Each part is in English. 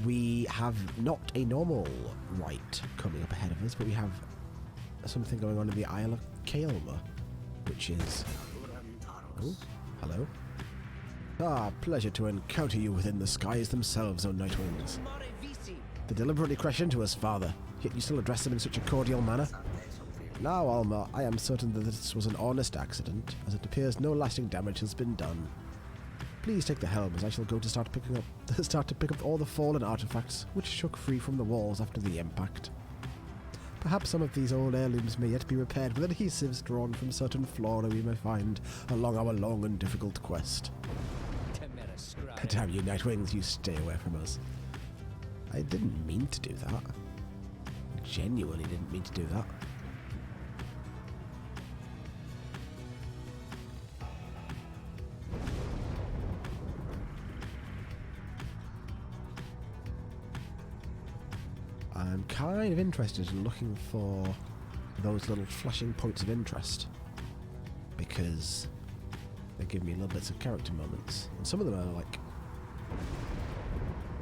we have not a normal rite coming up ahead of us, but we have something going on in the Isle of Kaelma, which is... Oh, hello. Ah, pleasure to encounter you within the skies themselves, O Nightwings. They deliberately crash into us, Father, yet you still address them in such a cordial manner. Now, Alma, I am certain that this was an honest accident, as it appears no lasting damage has been done. Please take the helm, as I shall go to start to pick up all the fallen artifacts which shook free from the walls after the impact. Perhaps some of these old heirlooms may yet be repaired with adhesives drawn from certain flora we may find along our long and difficult quest. Damn you, Nightwings, you stay away from us. I didn't mean to do that. I genuinely didn't mean to do that. I'm kind of interested in looking for those little flashing points of interest, because they give me little bits of character moments, and some of them are like...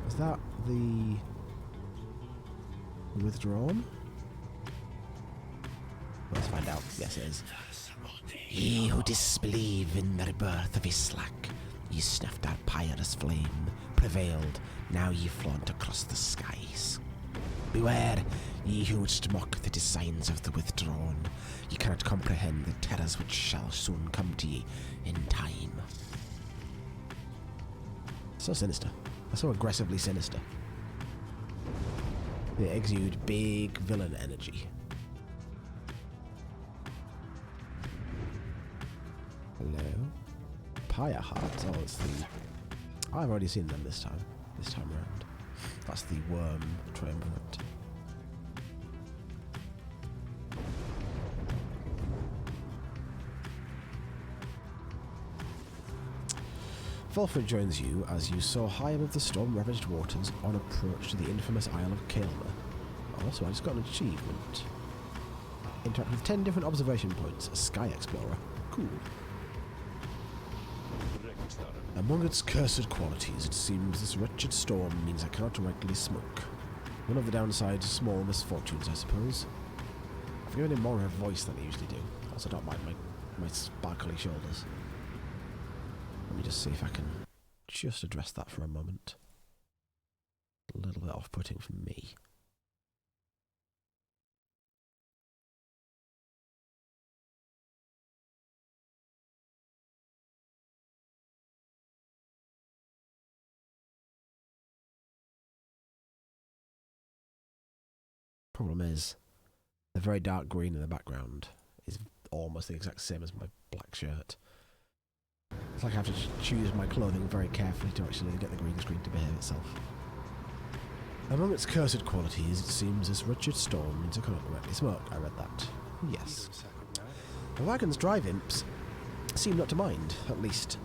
Is that the Withdrawn? Let's find out. Yes, it is. Ye who disbelieve in the rebirth of Islak, ye snuffed out Pyre's flame, prevailed, now ye flaunt across the skies. Beware, ye who wouldst mock the designs of the Withdrawn, ye cannot comprehend the terrors which shall soon come to ye in time. So sinister. So aggressively sinister. They exude big villain energy. Hello? Pyre Hearts. Oh, it's the... I've already seen them this time around. That's the worm triumvirate. Volfred joins you as you soar high above the storm-ravaged waters on approach to the infamous Isle of Kaelma. Also, I just got an achievement. Interact with 10 different observation points. A Sky Explorer. Cool. Among its cursed qualities, it seems this wretched storm means I cannot directly smoke. One of the downside's small misfortunes, I suppose. I've given him more of a voice than I usually do. Also, don't mind my sparkly shoulders. Let me just see if I can just address that for a moment. A little bit off-putting for me. Problem is, the very dark green in the background is almost the exact same as my black shirt. It's like I have to choose my clothing very carefully to actually get the green screen to behave itself. Among its cursed qualities, it seems this wretched storm means I cannot directly smoke. I read that. Yes. The wagon's drive imps seem not to mind, at least.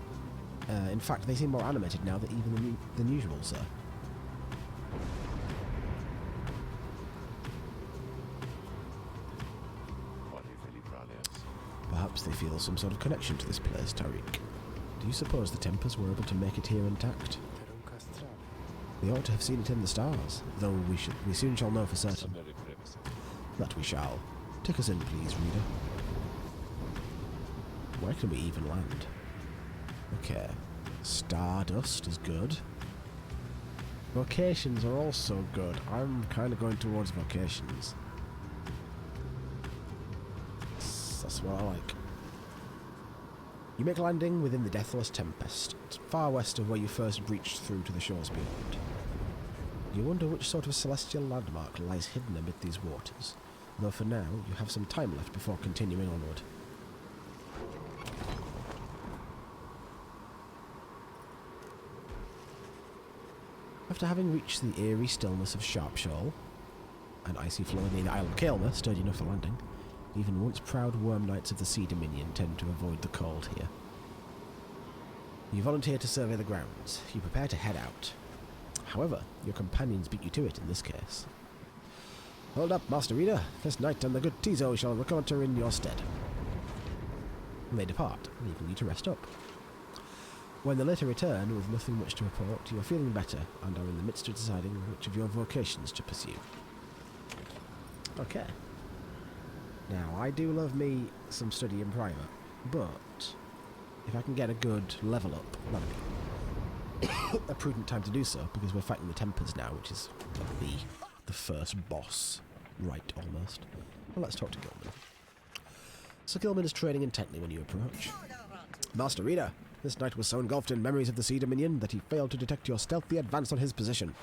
In fact, they seem more animated now than usual, sir. Perhaps they feel some sort of connection to this place, Tariq. Do you suppose the Tempers were able to make it here intact? They ought to have seen it in the stars, though we soon shall know for certain. That we shall. Take us in, please, reader. Where can we even land? Okay. Stardust is good. Vocations are also good. I'm kind of going towards vocations. That's what I like. You make landing within the Deathless Tempest, far west of where you first breached through to the shores beyond. You wonder which sort of celestial landmark lies hidden amid these waters, though for now you have some time left before continuing onward. After having reached the eerie stillness of Sharpshawl, an icy floor near the Isle of Kaelma, sturdy enough for landing, even once proud worm knights of the Sea Dominion tend to avoid the cold here. You volunteer to survey the grounds. You prepare to head out. However, your companions beat you to it in this case. Hold up, Master Reader. This night and the good Tizo shall reconnoiter in your stead. And they depart, leaving you to rest up. When the latter return with nothing much to report, you are feeling better and are in the midst of deciding which of your vocations to pursue. Okay. Now, I do love me some study in private, but if I can get a good level up, that'd be a prudent time to do so, because we're fighting the Tempers now, which is the first boss, right, almost. Well, let's talk to Gilman. Sir Gilman is training intently when you approach. Master Reader, this knight was so engulfed in memories of the Sea Dominion that he failed to detect your stealthy advance on his position.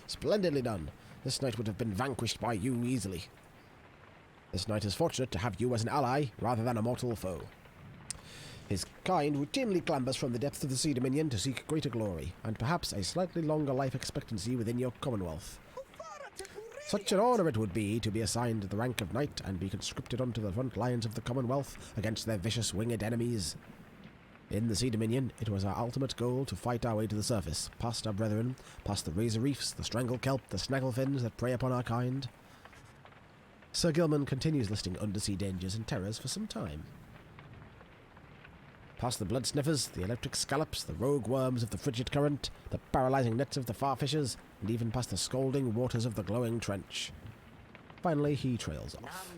Splendidly done. This knight would have been vanquished by you easily. This knight is fortunate to have you as an ally rather than a mortal foe. His kind routinely clambers from the depths of the Sea Dominion to seek greater glory, and perhaps a slightly longer life expectancy within your commonwealth. Such an honour it would be to be assigned the rank of knight and be conscripted onto the front lines of the Commonwealth against their vicious winged enemies. In the Sea Dominion, it was our ultimate goal to fight our way to the surface, past our brethren, past the razor reefs, the strangle kelp, the snagglefins that prey upon our kind. Sir Gilman continues listing undersea dangers and terrors for some time. Past the blood sniffers, the electric scallops, the rogue worms of the frigid current, the paralysing nets of the farfishers, and even past the scalding waters of the glowing trench. Finally, he trails off.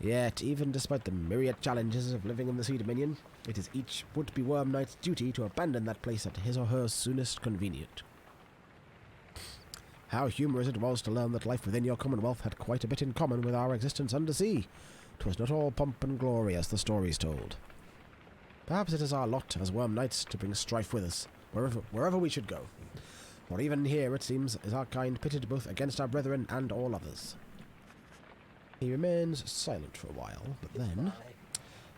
Yet, even despite the myriad challenges of living in the Sea Dominion, it is each would-be worm knight's duty to abandon that place at his or her soonest convenient. How humorous it was to learn that life within your commonwealth had quite a bit in common with our existence undersea. 'Twas not all pomp and glory as the stories told. Perhaps it is our lot as worm knights to bring strife with us, wherever we should go. For even here, it seems, is our kind pitted both against our brethren and all others. He remains silent for a while, but then...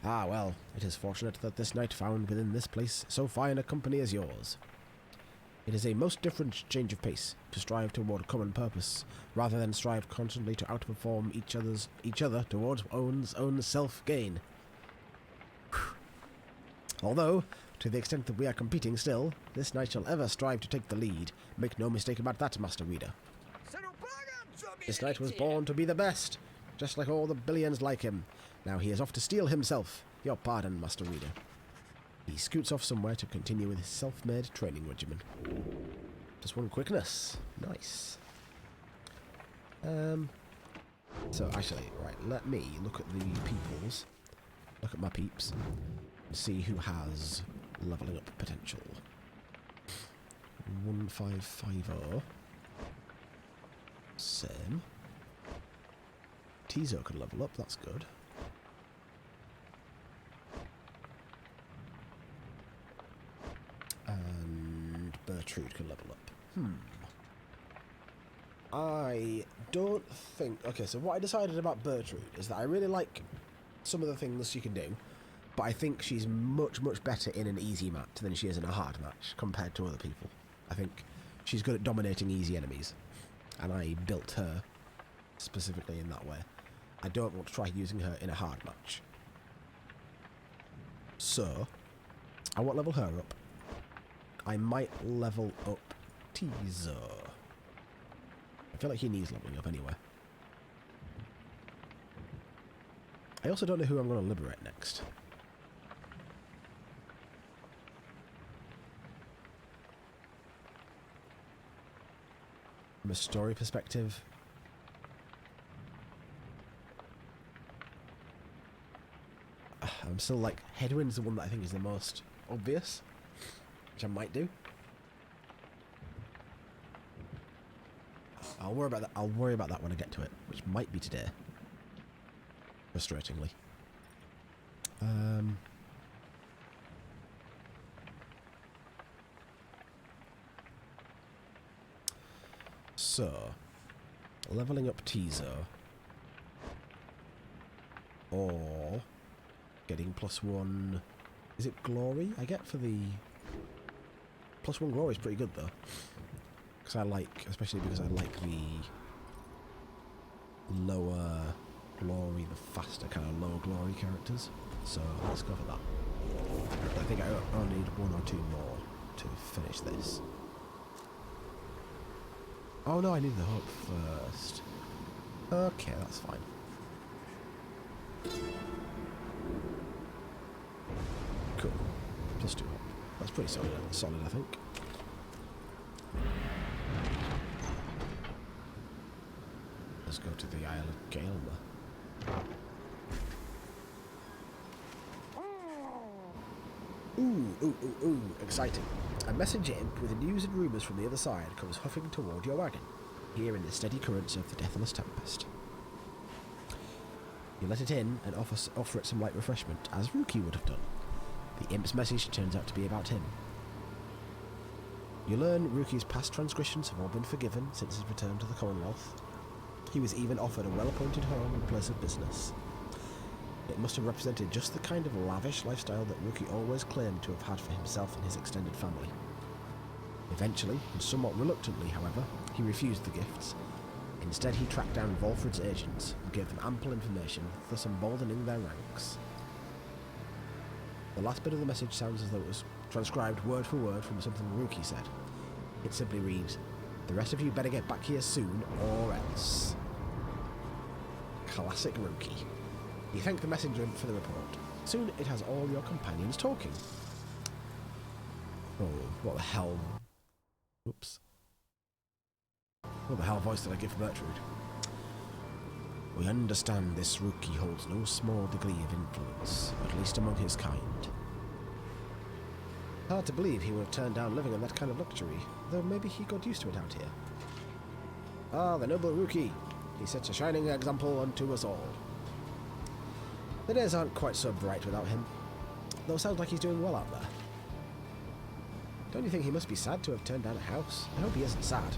Ah, well, it is fortunate that this knight found within this place so fine a company as yours. It is a most different change of pace, to strive toward a common purpose, rather than strive constantly to outperform each other towards own self-gain. Although, to the extent that we are competing still, this knight shall ever strive to take the lead. Make no mistake about that, Master Reader. This knight was born to be the best, just like all the billions like him. Now he is off to steal himself. Your pardon, Master Reader. He scoots off somewhere to continue with his self-made training regimen. Just one quickness. Nice. So, actually, right, let me look at the peoples. Look at my peeps. And see who has levelling up potential. 1550. Same. Tizo can level up, that's good. And Bertrude can level up. I don't think... Okay, so what I decided about Bertrude is that I really like some of the things she can do, but I think she's much, much better in an easy match than she is in a hard match compared to other people. I think she's good at dominating easy enemies, and I built her specifically in that way. I don't want to try using her in a hard match. So, I won't level her up. I might level up Tizo. I feel like he needs leveling up anyway. I also don't know who I'm going to liberate next. From a story perspective, I'm still like, Headwind's the one that I think is the most obvious, which I might do. I'll worry about that. I'll worry about that when I get to it, which might be today. Frustratingly. So, leveling up Tizo, or getting +1. Is it glory I get for the +1 glory is pretty good though. Because I like, especially because I like the lower glory, the faster kind of low glory characters. So let's go for that. I think I only need 1 or 2 more to finish this. Oh no, I need the hook first. Okay, that's fine. Cool. +2 hook. That's pretty solid, I think. Let's go to the Isle of Gaelma. Ooh, exciting. A messenger imp with the news and rumours from the other side comes huffing toward your wagon, here in the steady currents of the deathless tempest. You let it in and offer it some light refreshment, as Ruki would have done. The imp's message turns out to be about him. You learn Ruki's past transgressions have all been forgiven since his return to the Commonwealth. He was even offered a well-appointed home and place of business. It must have represented just the kind of lavish lifestyle that Ruki always claimed to have had for himself and his extended family. Eventually, and somewhat reluctantly however, he refused the gifts. Instead he tracked down Volfred's agents and gave them ample information, thus emboldening their ranks. The last bit of the message sounds as though it was transcribed word for word from something Ruki said. It simply reads, "The rest of you better get back here soon, or else." Classic Ruki. You thank the messenger for the report. Soon it has all your companions talking. Oh, what the hell? Oops. What the hell voice did I give Bertrude? We understand this Ruki holds no small degree of influence, at least among his kind. Hard to believe he would have turned down living in that kind of luxury, though maybe he got used to it out here. Ah, the noble Ruki. He sets a shining example unto us all. The days aren't quite so bright without him, though it sounds like he's doing well out there. Don't you think he must be sad to have turned down a house? I hope he isn't sad.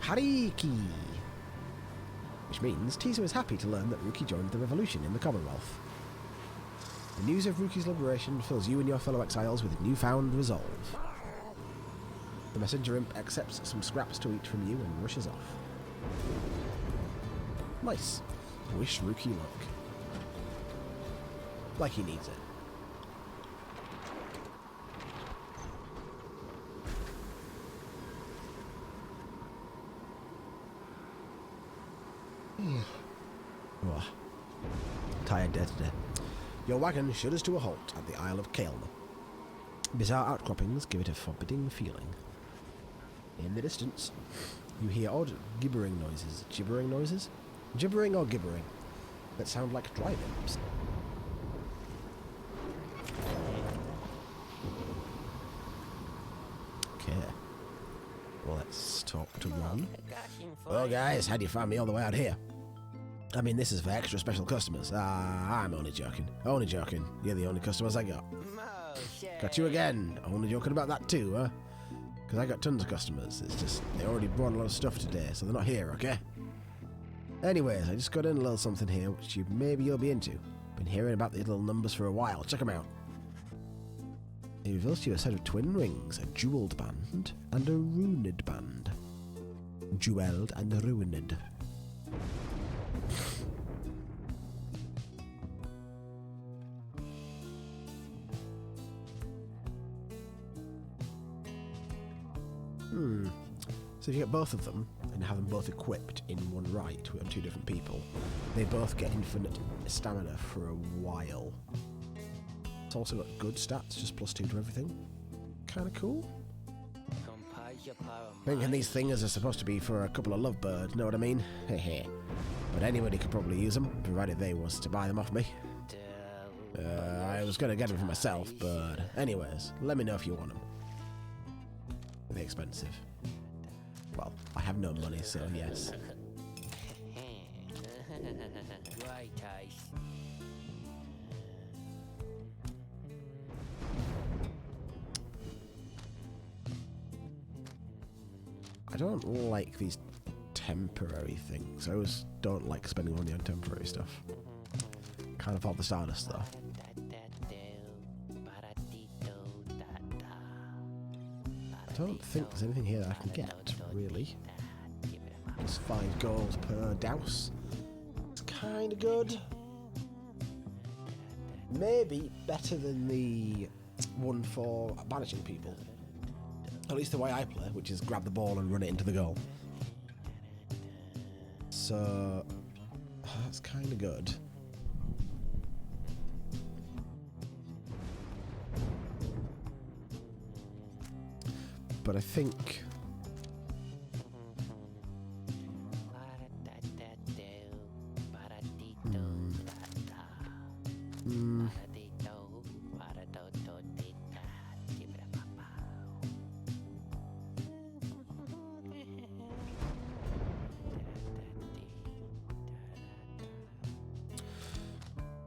Hariki! Which means Tiso is happy to learn that Ruki joined the revolution in the Commonwealth. The news of Ruki's liberation fills you and your fellow exiles with newfound resolve. The messenger imp accepts some scraps to eat from you and rushes off. Nice. Wish Ruki luck. Like he needs it. Oh, tired day today. Your wagon shudders to a halt at the Isle of Kaelma. Bizarre outcroppings give it a forbidding feeling. In the distance, you hear odd gibbering noises. Gibbering noises? Gibbering or gibbering? That sound like dry imps. Okay. Well, let's talk to one. Well, guys, how do you find me all the way out here? I mean, this is for extra special customers. I'm only joking. Only joking. You're the only customers I got. Got you again. Only joking about that too, huh? Because I got tons of customers. It's just, they already brought a lot of stuff today, so they're not here, okay? Anyways, I just got in a little something here, which maybe you'll be into. Been hearing about these little numbers for a while. Check them out. It reveals to you a set of twin rings, a jeweled band, and a runed band. Jeweled and ruined. So if you get both of them, and have them both equipped in one right on two different people, they both get infinite stamina for a while. It's also got good stats, just +2 to everything. Kinda cool. Thinking these things are supposed to be for a couple of lovebirds, know what I mean? Hehe. But anybody could probably use them, provided they was to buy them off me. I was gonna get them for myself, but anyways, let me know if you want them. Are they expensive? Well, I have no money, so yes. I don't like these temporary things. I always don't like spending money on temporary stuff. Can't afford the Stardust though. I don't think there's anything here that I can get, really. Just 5 gold per douse. It's kinda good. Maybe better than the one for banishing people. At least the way I play, which is grab the ball and run it into the goal. So that's kinda good. but I think...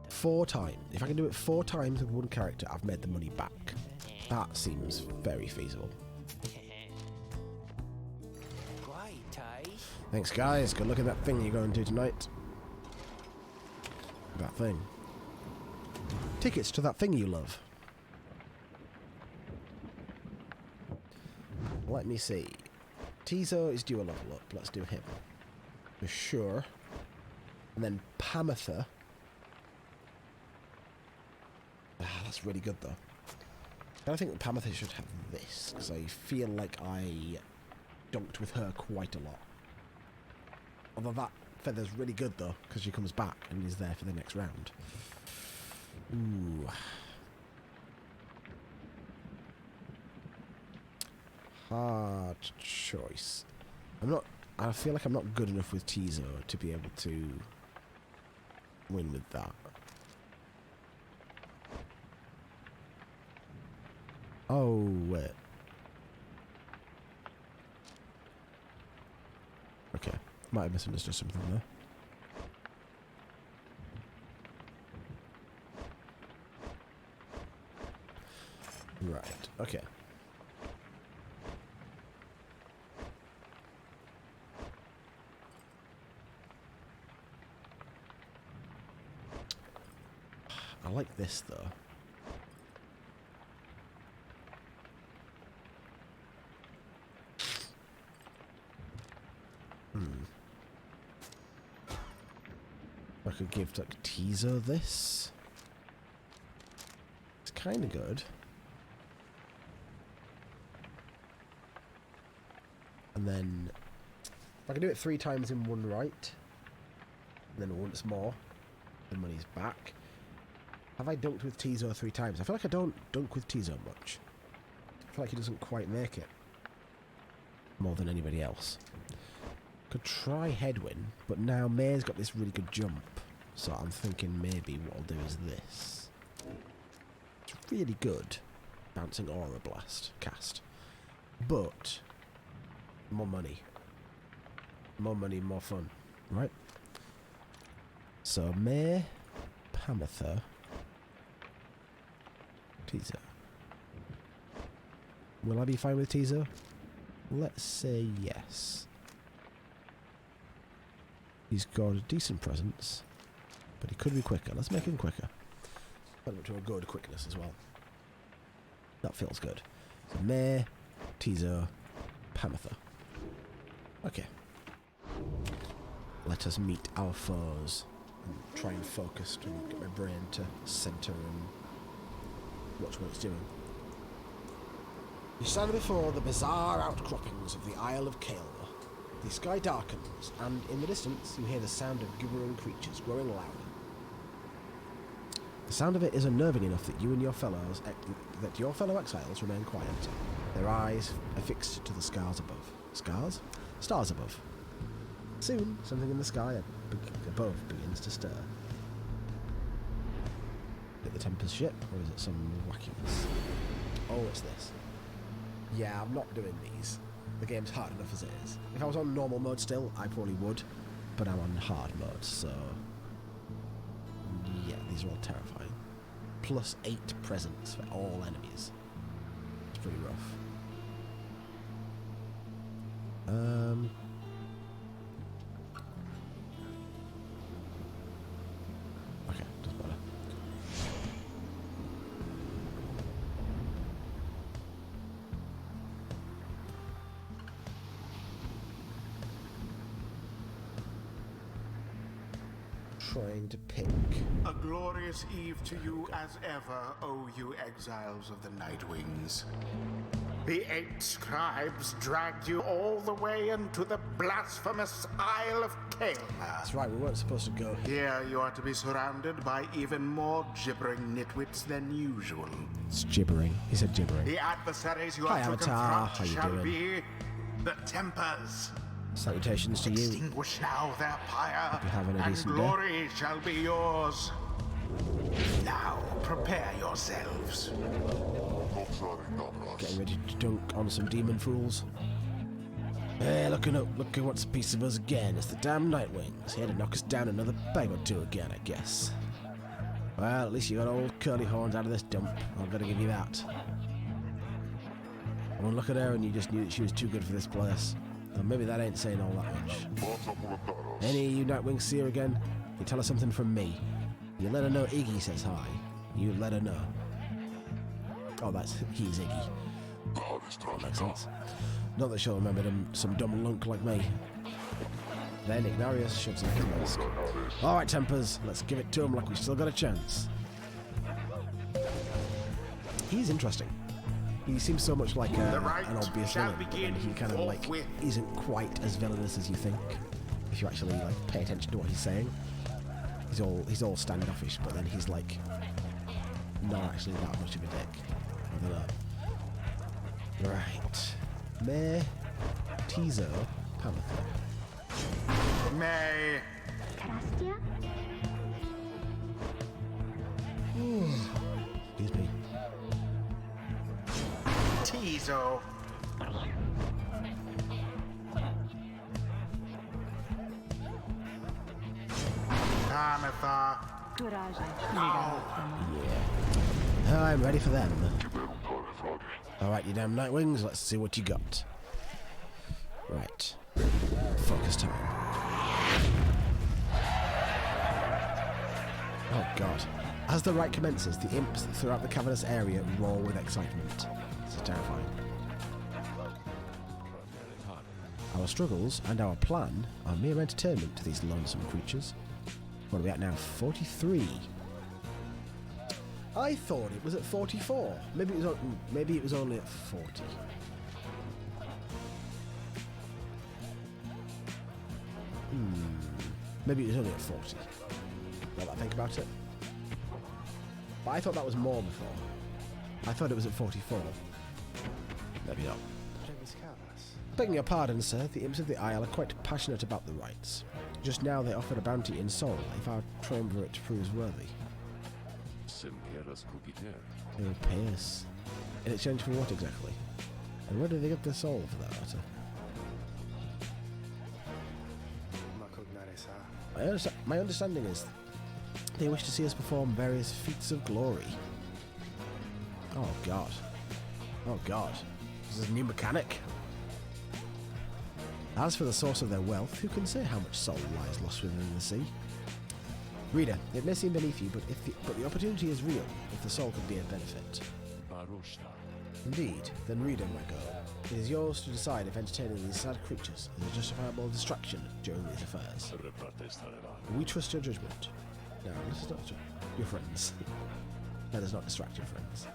Four times. If I can do it 4 times with one character, I've made the money back. That seems very feasible. Thanks, guys. Good luck at that thing you're going to tonight. That thing. Tickets to that thing you love. Let me see. Tizo is due a level up. Let's do him. For sure. And then Pamatha. Ah, that's really good, though. I think that Pamatha should have this, because I feel like I dunked with her quite a lot. Although that feather's really good, though, because she comes back and is there for the next round. Ooh. Hard choice. I feel like I'm not good enough with Tizo to be able to win with that. Oh, wait. Okay. Might have misunderstood something there. Right. Okay. I like this, though. I could give like Tizo this. It's kind of good. And then I can do it 3 times in one right. And then once more, the money's back. Have I dunked with Tizo 3 times? I feel like I don't dunk with Tizo much. I feel like he doesn't quite make it. More than anybody else. Could try Headwind, but now May's got this really good jump. So I'm thinking maybe what I'll do is this. It's really good. Bouncing Aura Blast cast. But more money. More money, more fun. Right? So May, Pamatha, Tizo. Will I be fine with Tizo? Let's say yes. He's got a decent presence, but he could be quicker. Let's make him quicker. Put him to a good quickness as well. That feels good. So May, Tizo, Pamatha. Okay. Let us meet our foes and try and focus to get my brain to centre and watch what it's doing. You stand before the bizarre outcroppings of the Isle of Kaelma. The sky darkens, and in the distance you hear the sound of gibbering creatures growing louder. The sound of it is unnerving enough that you and your fellow exiles remain quiet, their eyes affixed to the stars above. Stars? Stars above. Soon, something in the sky above begins to stir. Is it the Tempest ship, or is it some wackiness? Oh, it's this. Yeah, I'm not doing these. The game's hard enough as it is. If I was on normal mode still, I probably would, but I'm on hard mode, so... yeah, these are all terrifying. Plus 8 presents for all enemies. It's pretty rough. Okay, doesn't matter. trying to pick? A glorious eve to you as ever, O you exiles of the Nightwings. The 8 scribes dragged you all the way into the blasphemous Isle of Kaelma. That's right, we weren't supposed to go here. Here you are to be surrounded by even more gibbering nitwits than usual. It's gibbering. He said gibbering. The adversaries you Hi, are to Avatar. confront How you shall doing? be the Tempers. Salutations to you. Extinguish now their pyre, you having a and decent glory shall be yours. Now prepare yourselves. Getting ready to dunk on some demon fools. Hey, looking up, look at what's a piece of us again. It's the damn Nightwings. Here to knock us down another peg or two again, I guess. Well, at least you got old curly horns out of this dump. I've got to give you that. I want to look at her and you just knew that she was too good for this place. Well, maybe that ain't saying all that much. Any of you Nightwings see her again? You tell her something from me. You let her know Iggy says hi. You let her know. Oh, he's Iggy. That makes sense. Not that she'll remember some dumb lunk like me. Then Ignarius shoves in his mask. Alright, Tempers, let's give it to him like we still got a chance. He's interesting. He seems so much like an obvious villain, but then he kind of like isn't quite as villainous as you think. If you actually like pay attention to what he's saying. He's all standoffish, but then he's like not actually that much of a dick. I don't know. Right. May, Tizo, Panther. May. Karastia? Excuse me. Tizo. Ametha. Courage. Yeah. I'm ready for them. Alright, you damn Nightwings, let's see what you got. Right. Focus time. Oh god. As the rite commences, the imps throughout the cavernous area roar with excitement. This is terrifying. Our struggles and our plan are mere entertainment to these lonesome creatures. What are we at now? 43. I thought it was at 44. Maybe it was only at 40. Maybe it was only at 40. Now that I think about it. But I thought that was more before. I thought it was at 44. Maybe not. Begging your pardon, sir, the imps of the Isle are quite passionate about the rites. Just now they offered a bounty in soul if our triumvirate proves worthy. They will pay us. In exchange for what exactly? And where do they get their soul for that matter? My understanding is they wish to see us perform various feats of glory. Oh god. Oh god. This is a new mechanic. As for the source of their wealth, who can say how much soul lies lost within the sea? Reader, it may seem beneath you, but the opportunity is real if the soul could be of benefit. Indeed, then reader, my girl, it is yours to decide if entertaining these sad creatures is a justifiable distraction during these affairs. We trust your judgment. Now, let us not your friends. Let us not distract your friends.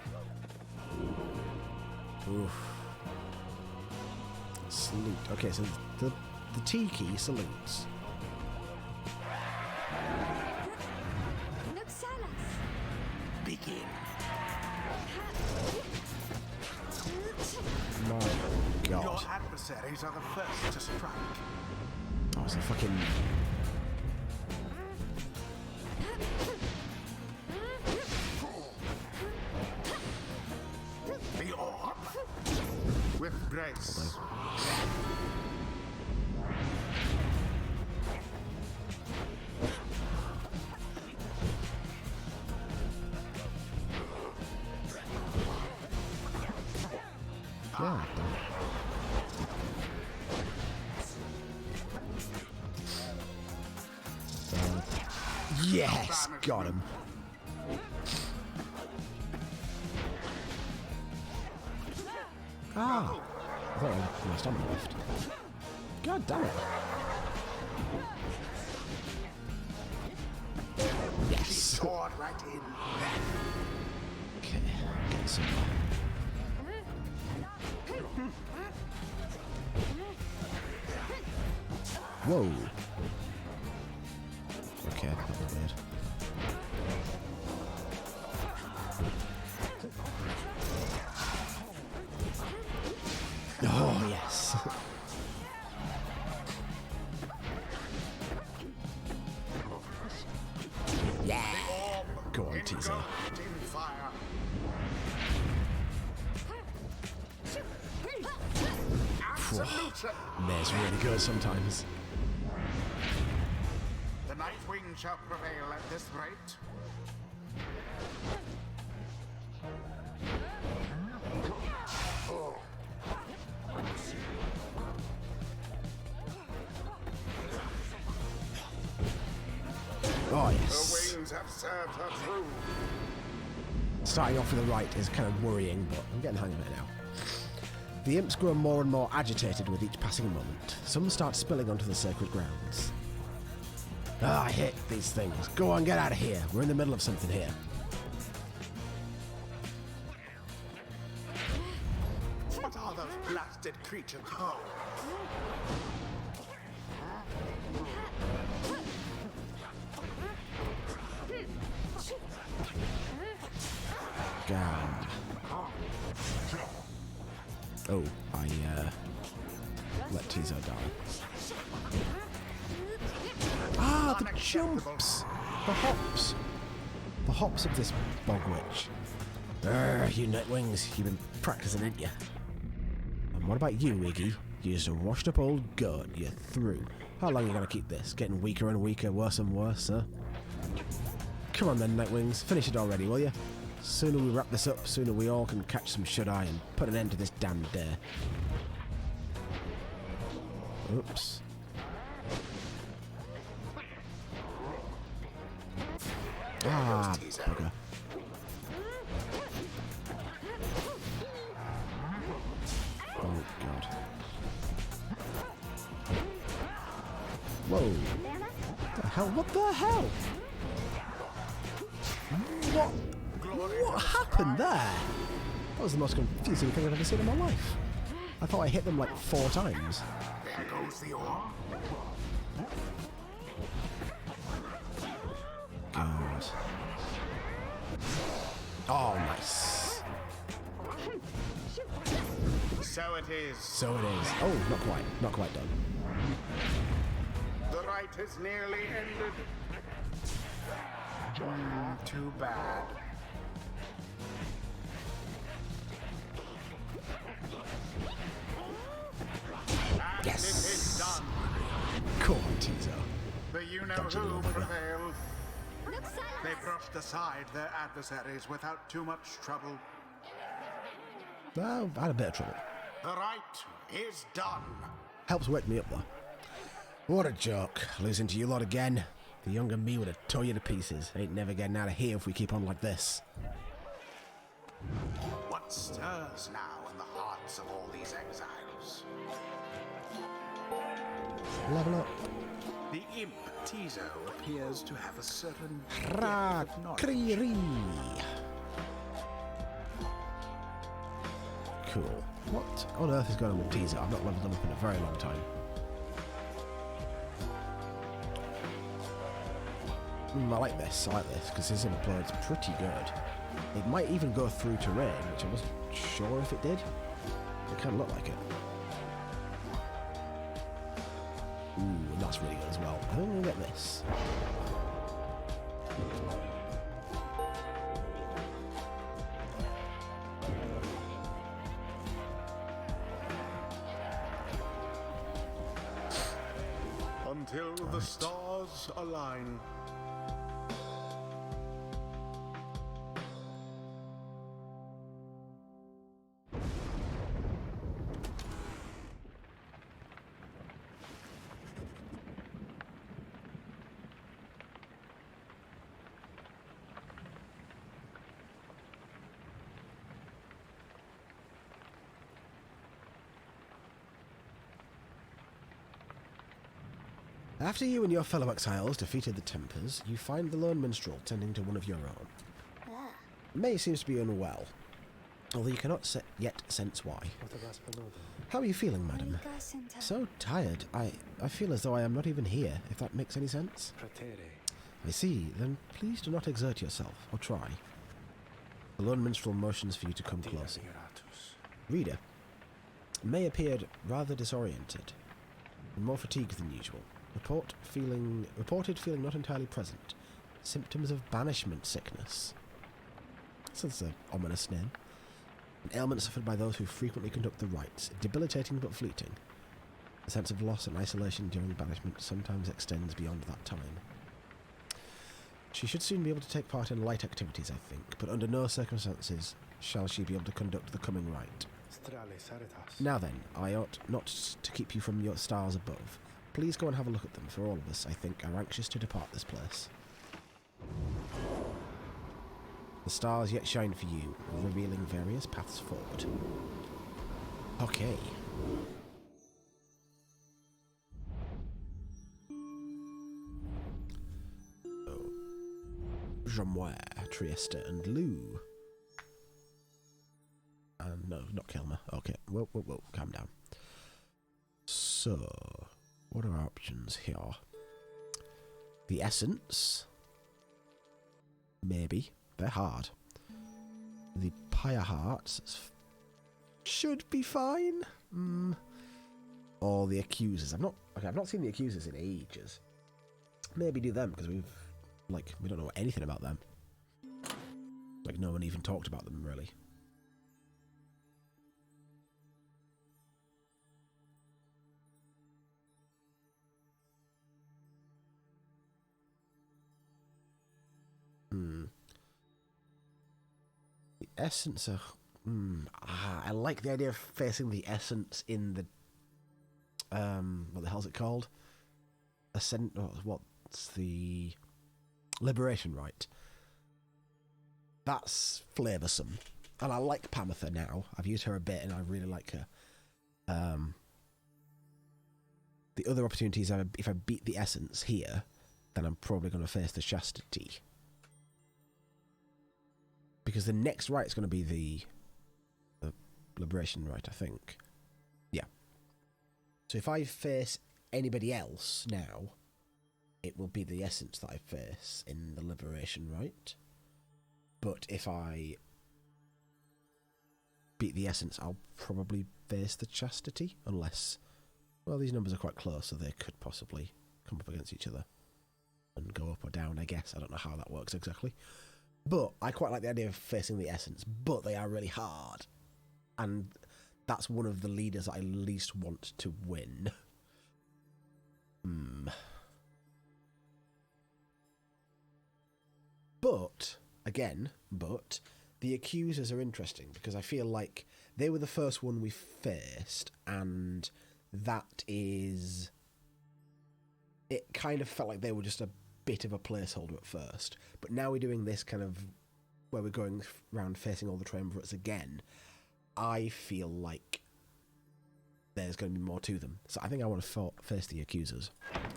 Oof. Salute. Okay, so the T key salutes. Begin. My god. Your adversaries are the first to strike. Oh, it's a fucking... The orb. With grace. Yeah. Yes! Got him. Ah! I thought I had my stamina left. God damn it. Sword right in. Okay, getting somewhere. Whoa. Okay, that was weird. Oh, yes. Yeah. Go on, teaser. Engulfed in fire. Absolution. Nair's really good sometimes. The Nightwing shall prevail at this rate. Oh, Her yes. wings have served her true. Starting off with the right is kind of worrying, but I'm getting the hang of it now. The imps grow more and more agitated with each passing moment. Some start spilling onto the sacred grounds. Ah, I hate these things. Go on, get out of here. We're in the middle of something here. What are those blasted creatures? Oh, Gam. Oh, I let Tizo die. Ah, the jumps! The hops! The hops of this bog witch. You Nightwings, you've been practicing, ain't you? And what about you, Iggy? You're just a washed up old goat. You're through. How long are you gonna keep this? Getting weaker and weaker, worse and worse, huh? Come on then, Nightwings, finish it already, will you? Sooner we wrap this up, sooner we all can catch some shut-eye and put an end to this damn day. Oops. Ah, bugger. Oh, God. Whoa. What the hell? What the hell? What happened there? That was the most confusing thing I've ever seen in my life. I thought I hit them like 4 times. there goes the orb. God. Oh, nice. So it is. So it is. Oh, not quite. Not quite done. The rite is nearly ended. Too bad. And Yes. it is done. Come on, Tizo. The Gotcha, you-know-who little bugger. prevailed. They brushed aside their adversaries without too much trouble. Oh, I had a bit of trouble. The rite is done. Helps wake me up, though. What a joke. Losing to you lot again. The younger me would have tore you to pieces. Ain't never getting out of here if we keep on like this. What stirs now in the hearts of all these exiles? Level up. The imp Tizo appears to have a certain Ra depth of knowledge. Kriri. Cool. What on earth is going on with Tizo? I've not leveled them up in a very long time. I like this, because his implod's pretty good. It might even go through terrain, which I wasn't sure if it did. It kind of looked like it. Ooh, and that's really good as well. I think I'm going to get this. Until the stars align. After you and your fellow exiles defeated the Tempers, you find the lone minstrel tending to one of your own. May seems to be unwell, although you cannot yet sense why. How are you feeling, madam? So tired. I feel as though I am not even here, if that makes any sense. I see. Then please do not exert yourself, or try. The lone minstrel motions for you to come closer. Reader, May appeared rather disoriented, and more fatigued than usual. Reported feeling not entirely present. Symptoms of banishment sickness. That's an ominous name. An ailment suffered by those who frequently conduct the rites, debilitating but fleeting. The sense of loss and isolation during banishment sometimes extends beyond that time. She should soon be able to take part in light activities, I think, but under no circumstances shall she be able to conduct the coming rite. Now then, I ought not to keep you from your stars above. Please go and have a look at them, for all of us, I think, are anxious to depart this place. The stars yet shine for you, revealing various paths forward. Okay. Jemois, Trieste, and Lou. No, not Kelmer. Okay, whoa, calm down. So, what are our options here? The Essence. Maybe. They're hard. The Pyre Hearts should be fine. Or the Accusers. I've not seen the Accusers in ages. Maybe do them because we don't know anything about them. Like no one even talked about them really. The Essence of... I like the idea of facing the Essence in the... what the hell's it called? What's the... Liberation Rite. That's flavoursome. And I like Pamitha now. I've used her a bit and I really like her. The other opportunities, if I beat the Essence here, then I'm probably going to face the Chastity. Because the next rite is going to be the Liberation Rite, I think. Yeah. So if I face anybody else now, it will be the Essence that I face in the Liberation Rite. But if I beat the Essence, I'll probably face the Chastity, unless... Well, these numbers are quite close, so they could possibly come up against each other and go up or down, I guess. I don't know how that works exactly. But I quite like the idea of facing the Essence, but they are really hard. And that's one of the leaders I least want to win. But the Accusers are interesting because I feel like they were the first one we faced, and that is... It kind of felt like they were just a bit of a placeholder at first, but now we're doing this kind of where we're going around facing all the triumvirates again. I feel like there's going to be more to them, so I think I want to face the Accusers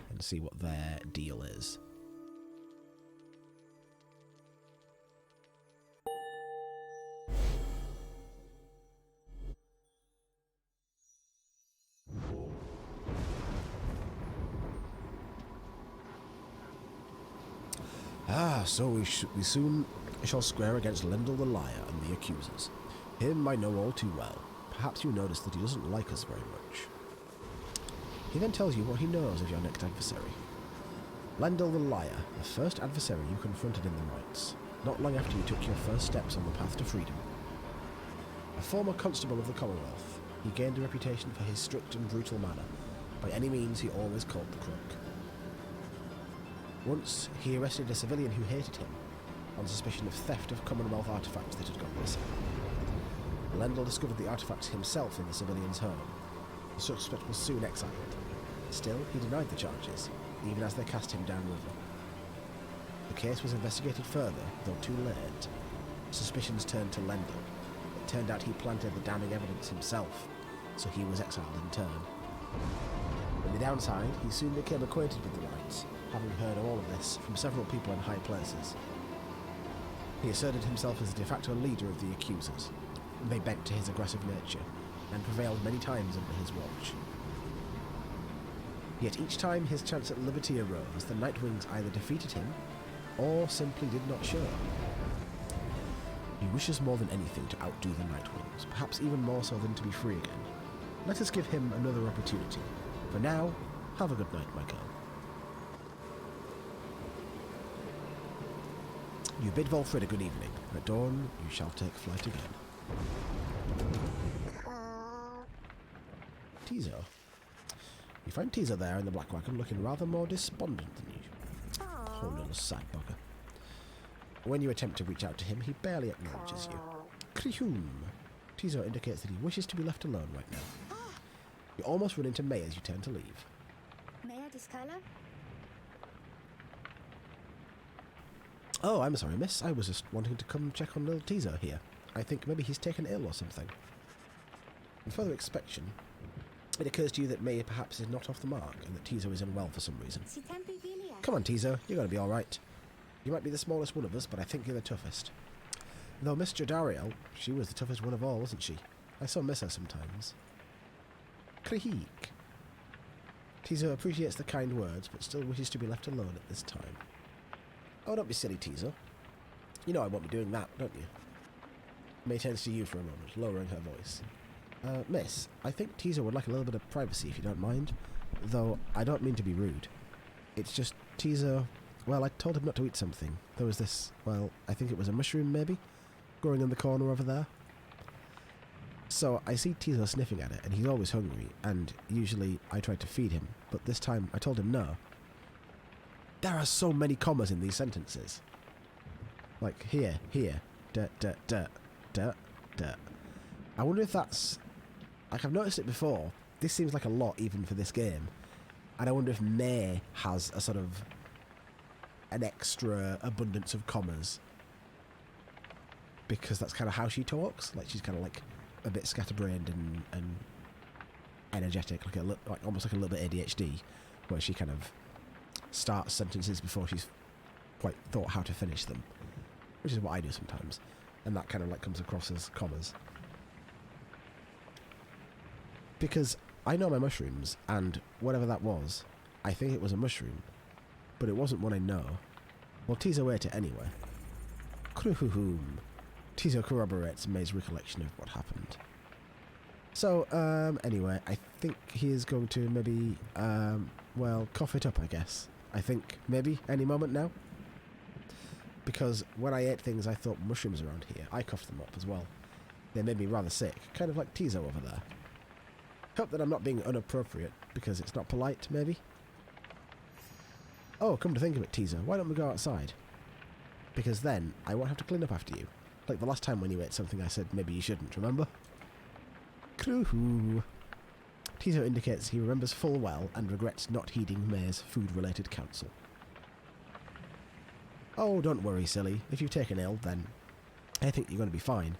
and see what their deal is. So we soon shall square against Lendl the Liar and the Accusers. Him I know all too well. Perhaps you notice that he doesn't like us very much. He then tells you what he knows of your next adversary. Lendl the Liar, the first adversary you confronted in the rites, not long after you took your first steps on the path to freedom. A former constable of the Commonwealth, he gained a reputation for his strict and brutal manner. By any means, he always called the crook. Once, he arrested a civilian who hated him, on suspicion of theft of Commonwealth artifacts that had gone missing. Lendl discovered the artifacts himself in the civilian's home. The suspect was soon exiled. Still, he denied the charges, even as they cast him downriver. The case was investigated further, though too late. Suspicions turned to Lendl. It turned out he planted the damning evidence himself, so he was exiled in turn. the downside, he soon became acquainted with the rites, having heard all of this from several people in high places. He asserted himself as the de facto leader of the accusers. They bent to his aggressive nature, and prevailed many times under his watch. Yet each time his chance at liberty arose, the Nightwings either defeated him, or simply did not show. He wishes more than anything to outdo the Nightwings, perhaps even more so than to be free again. Let us give him another opportunity. For now, have a good night, my girl. You bid Volfrid a good evening. At dawn, you shall take flight again. Tizo. You find Tizo there in the black wagon, looking rather more despondent than usual. Poor little sad bugger. When you attempt to reach out to him, he barely acknowledges you. Krihum. Tizo indicates that he wishes to be left alone right now. You almost run into May as you turn to leave. Maya Discala? Oh, I'm sorry, miss. I was just wanting to come check on little Tizo here. I think maybe he's taken ill or something. On further inspection, it occurs to you that May perhaps is not off the mark and that Tizo is unwell for some reason. Come on, Tizo. You're going to be all right. You might be the smallest one of us, but I think you're the toughest. Though Miss Jadariel, she was the toughest one of all, wasn't she? I so miss her sometimes. Krihik. Tizo appreciates the kind words, but still wishes to be left alone at this time. Oh, don't be silly, Tizo. You know I won't be doing that, don't you? May turns to you for a moment, lowering her voice. Miss, I think Tizo would like a little bit of privacy, if you don't mind. Though, I don't mean to be rude. It's just, Tizo... Well, I told him not to eat something. There was this, well, I think it was a mushroom, maybe? Growing in the corner over there. So, I see Tizo sniffing at it, and he's always hungry, and usually I try to feed him, but this time I told him no. There are so many commas in these sentences. Like, here, dirt, dirt, dirt, dirt, dirt. I wonder if that's... Like, I've noticed it before. This seems like a lot, even for this game. And I wonder if May has a sort of... an extra abundance of commas. Because that's kind of how she talks. Like, she's kind of like a bit scatterbrained and energetic. Like almost like a little bit ADHD. Where she kind of starts sentences before she's quite thought how to finish them. Which is what I do sometimes. And that kind of like comes across as commas. Because I know my mushrooms, and whatever that was, I think it was a mushroom. But it wasn't one I know. Well, Tizo ate it anyway. Kruhuhum. Tizo corroborates May's recollection of what happened. So, anyway, I think he is going to maybe, well, cough it up, I guess. I think, maybe, any moment now. Because when I ate things I thought mushrooms around here, I coughed them up as well. They made me rather sick, kind of like Tizo over there. Hope that I'm not being inappropriate, because it's not polite, maybe? Oh, come to think of it, Tizo, why don't we go outside? Because then, I won't have to clean up after you. Like the last time when you ate something I said maybe you shouldn't, remember? Kroohoo. Tizo indicates he remembers full well and regrets not heeding May's food-related counsel. Oh, don't worry, silly. If you've taken ill, then I think you're going to be fine.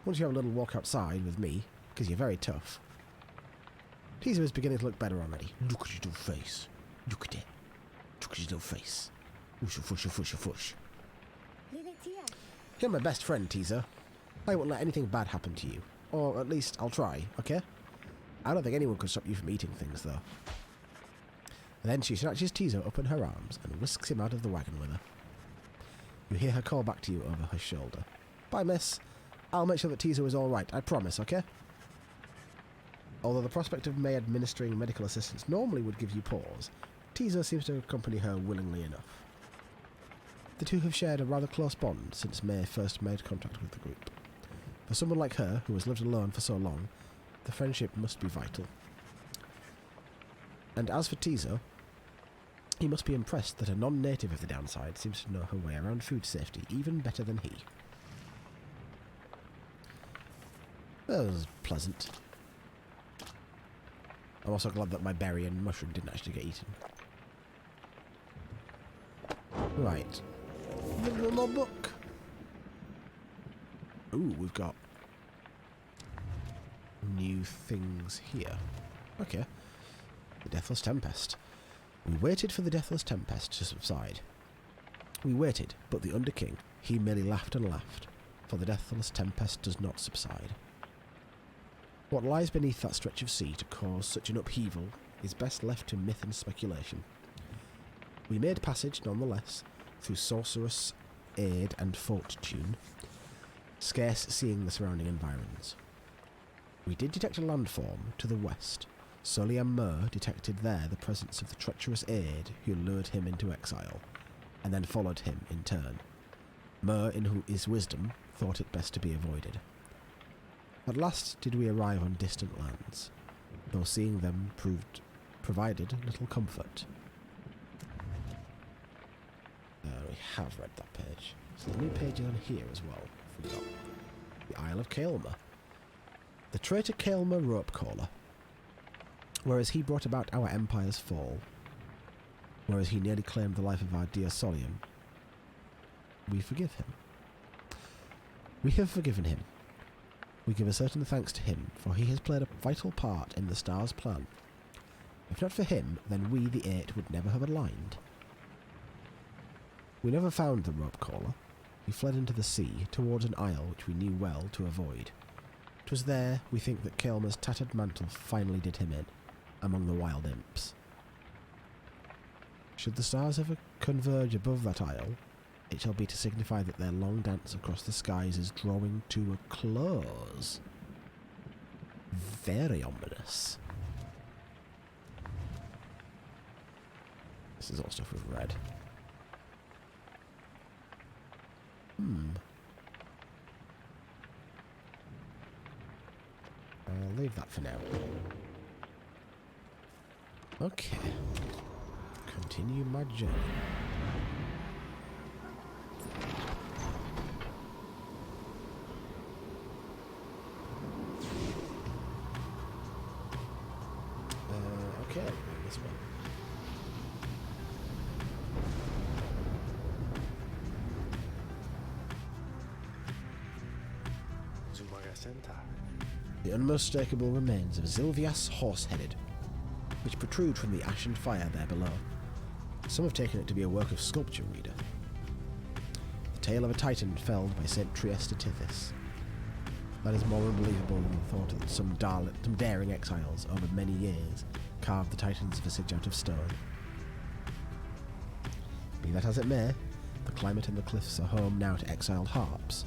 Once you have a little walk outside with me, because you're very tough. Tizo is beginning to look better already. Look at your little face. Look at it. Look at your little face. Fush, fush, fush, fush. You're my best friend, Tizo. I won't let anything bad happen to you. Or at least I'll try, okay? I don't think anyone could stop you from eating things, though. And then she snatches Tizo up in her arms and whisks him out of the wagon with her. You hear her call back to you over her shoulder. Bye, miss. I'll make sure that Tizo is alright, I promise, okay? Although the prospect of May administering medical assistance normally would give you pause, Tizo seems to accompany her willingly enough. The two have shared a rather close bond since May first made contact with the group. For someone like her, who has lived alone for so long, the friendship must be vital. And as for Tizo, he must be impressed that a non-native of the downside seems to know her way around food safety even better than he. That was pleasant. I'm also glad that my berry and mushroom didn't actually get eaten. Right. One more book. Ooh, we've got new things here. Okay. The Deathless Tempest. We waited for the Deathless Tempest to subside. We waited, but the Underking, he merely laughed and laughed, for the Deathless Tempest does not subside. What lies beneath that stretch of sea to cause such an upheaval is best left to myth and speculation. We made passage, nonetheless, through sorcerous aid and fortune, scarce seeing the surrounding environs. We did detect a landform to the west. Sully and Mur detected there the presence of the treacherous aide who lured him into exile, and then followed him in turn. Mur, in his wisdom, thought it best to be avoided. At last did we arrive on distant lands, though seeing them provided little comfort. We have read that page. So the new page is on here as well. We've got the Isle of Kaelma. The traitor Kaelma Ropecaller. Whereas he brought about our empire's fall, whereas he nearly claimed the life of our dear Solium, we forgive him. We have forgiven him. We give a certain thanks to him, for he has played a vital part in the Star's plan. If not for him, then we, the Eight, would never have aligned. We never found the Ropecaller. We fled into the sea, towards an isle which we knew well to avoid. 'Twas there, we think, that Kaelma's tattered mantle finally did him in, among the wild imps. Should the stars ever converge above that isle, it shall be to signify that their long dance across the skies is drawing to a close. Very ominous. This is all stuff we've read. I'll leave that for now. Okay. Continue my journey. Okay, this one. The unmistakable remains of Zilvias Horse-Headed, which protrude from the ashen fire there below. Some have taken it to be a work of sculpture, reader. The tale of a titan felled by St. Trieste Tithys. That is more unbelievable than the thought that some daring exiles over many years carved the titan's visage out of stone. Be that as it may, the climate and the cliffs are home now to exiled harps,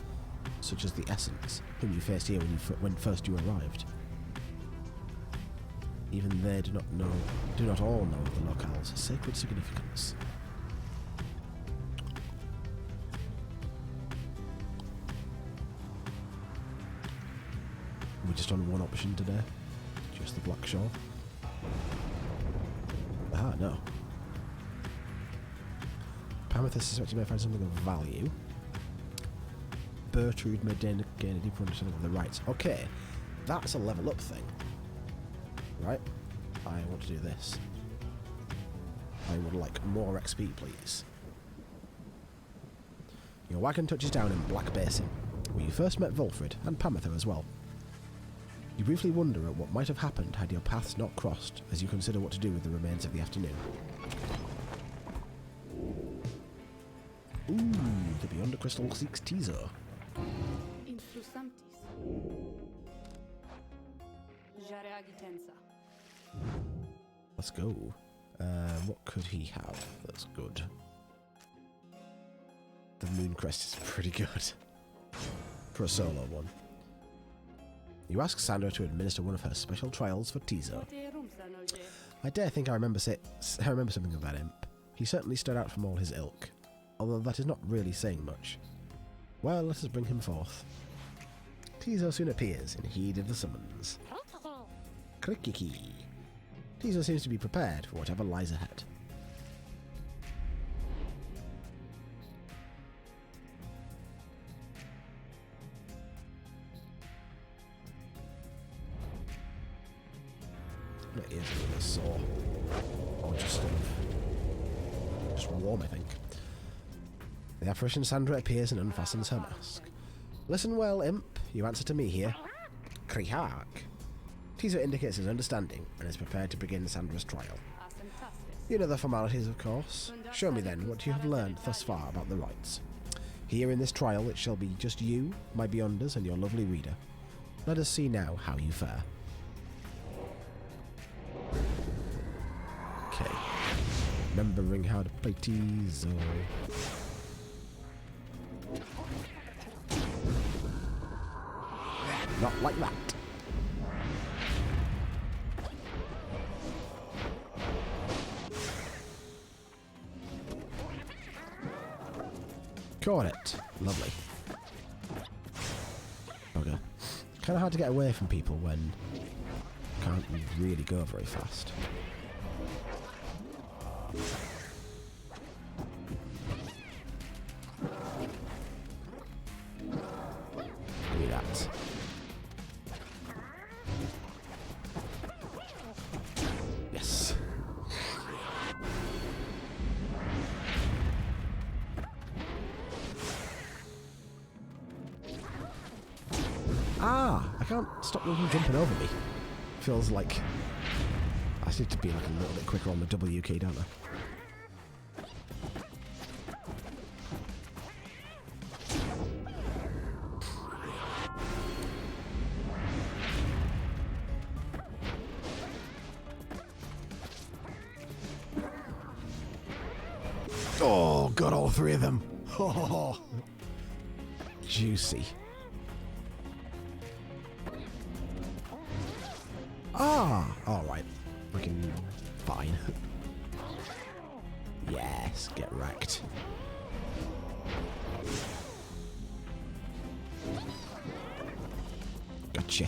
such as the Essence, whom you faced here when first you arrived. Even they do not all know of the locale's sacred significance. We're just on one option today, just the Black Shore. Ah, no. Pamethus suspects you may find something of value. Bertrude may gain a deeper understanding of the rights. Okay, that's a level up thing. Right? I want to do this. I would like more XP, please. Your wagon touches down in Black Basin, where you first met Volfrid and Pametha as well. You briefly wonder at what might have happened had your paths not crossed, as you consider what to do with the remains of the afternoon. Ooh, the Beyond the Crystal seeks teaser. Let's go. What could he have that's good? The Moon Crest is pretty good. For a solo one. You ask Sandra to administer one of her special trials for Tizo. I dare think I remember something of that imp. He certainly stood out from all his ilk, although that is not really saying much. Well, let us bring him forth. Tizo soon appears in heed of the summons. Crickiki. Tizo seems to be prepared for whatever lies ahead. My ears are really sore. Or just warm, I think. The apparition Sandra appears and unfastens her mask. Listen well, imp. You answer to me here. Krihak. Teaser indicates his understanding and is prepared to begin Sandra's trial. You know the formalities, of course. Show me then what you have learned thus far about the rites. Here in this trial it shall be just you, my Beyonders, and your lovely reader. Let us see now how you fare. Okay. Remembering how to play teaser. Not like that. Got it. Lovely. Okay. Kind of hard to get away from people when you can't really go very fast. Give me that. Yes. Ah! I can't stop them from jumping over me. Feels like I need to be like a little bit quicker on the W key, don't I? Oh, got all three of them. Oh, juicy. Ah, all right. Freaking fine. Yes, get wrecked. Gotcha.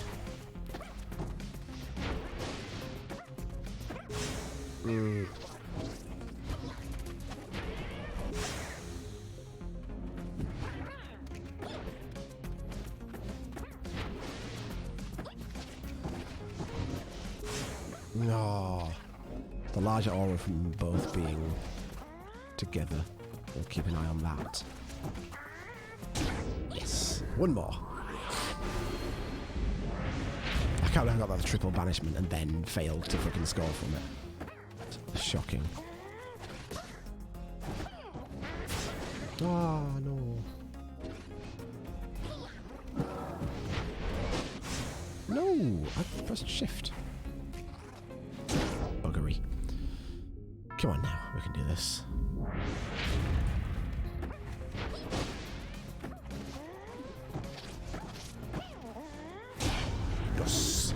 No. The larger aura from both being together. We'll keep an eye on that. Yes. One more. I can't believe I got that triple banishment and then failed to freaking score from it. It's shocking. Oh, no. No! I pressed shift. Buggery. Come on now, we can do this. Yes.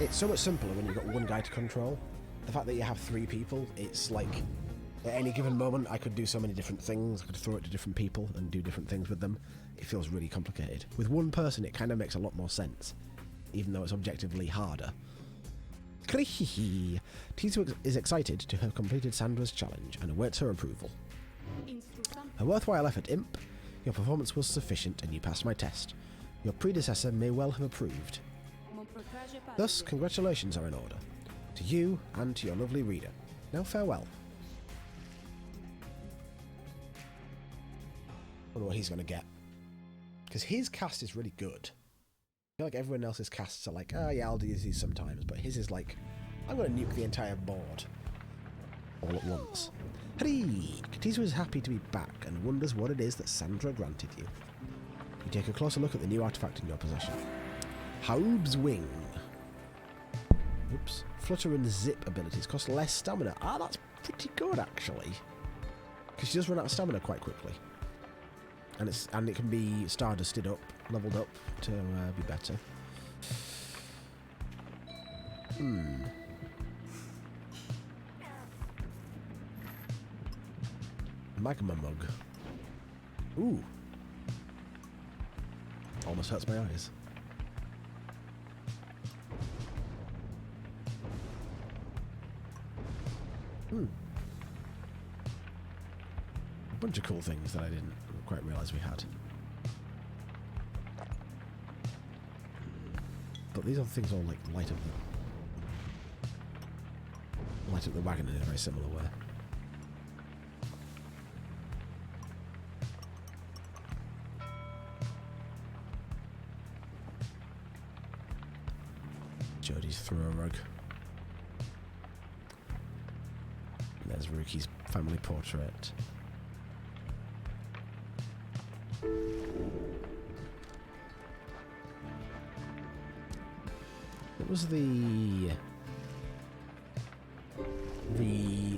It's so much simpler when you've got one guy to control. The fact that you have three people, it's like at any given moment I could do so many different things. I could throw it to different people and do different things with them. It feels really complicated. With one person it kind of makes a lot more sense, even though it's objectively harder. Tisu is excited to have completed Sandra's challenge and awaits her approval. A worthwhile effort, Imp. Your performance was sufficient and you passed my test. Your predecessor may well have approved. Thus, congratulations are in order. To you and to your lovely reader. Now farewell. I wonder what he's going to get. Because his cast is really good. I feel like everyone else's casts are like, oh yeah, I'll do these sometimes. But his is like, I'm going to nuke the entire board. All at once. Hurray! Katizu is happy to be back and wonders what it is that Sandra granted you. You take a closer look at the new artifact in your possession. Haub's Wing. Oops. Flutter and Zip abilities cost less stamina. Ah, that's pretty good actually. Because she does run out of stamina quite quickly. And it can be stardusted up, leveled up to be better. Magma Mug. Ooh. Almost hurts my eyes. A bunch of cool things that I didn't quite realise we had. But these other things all like light up the wagon in a very similar way. Jodie's through a rug. And there's Ruki's family portrait. What was the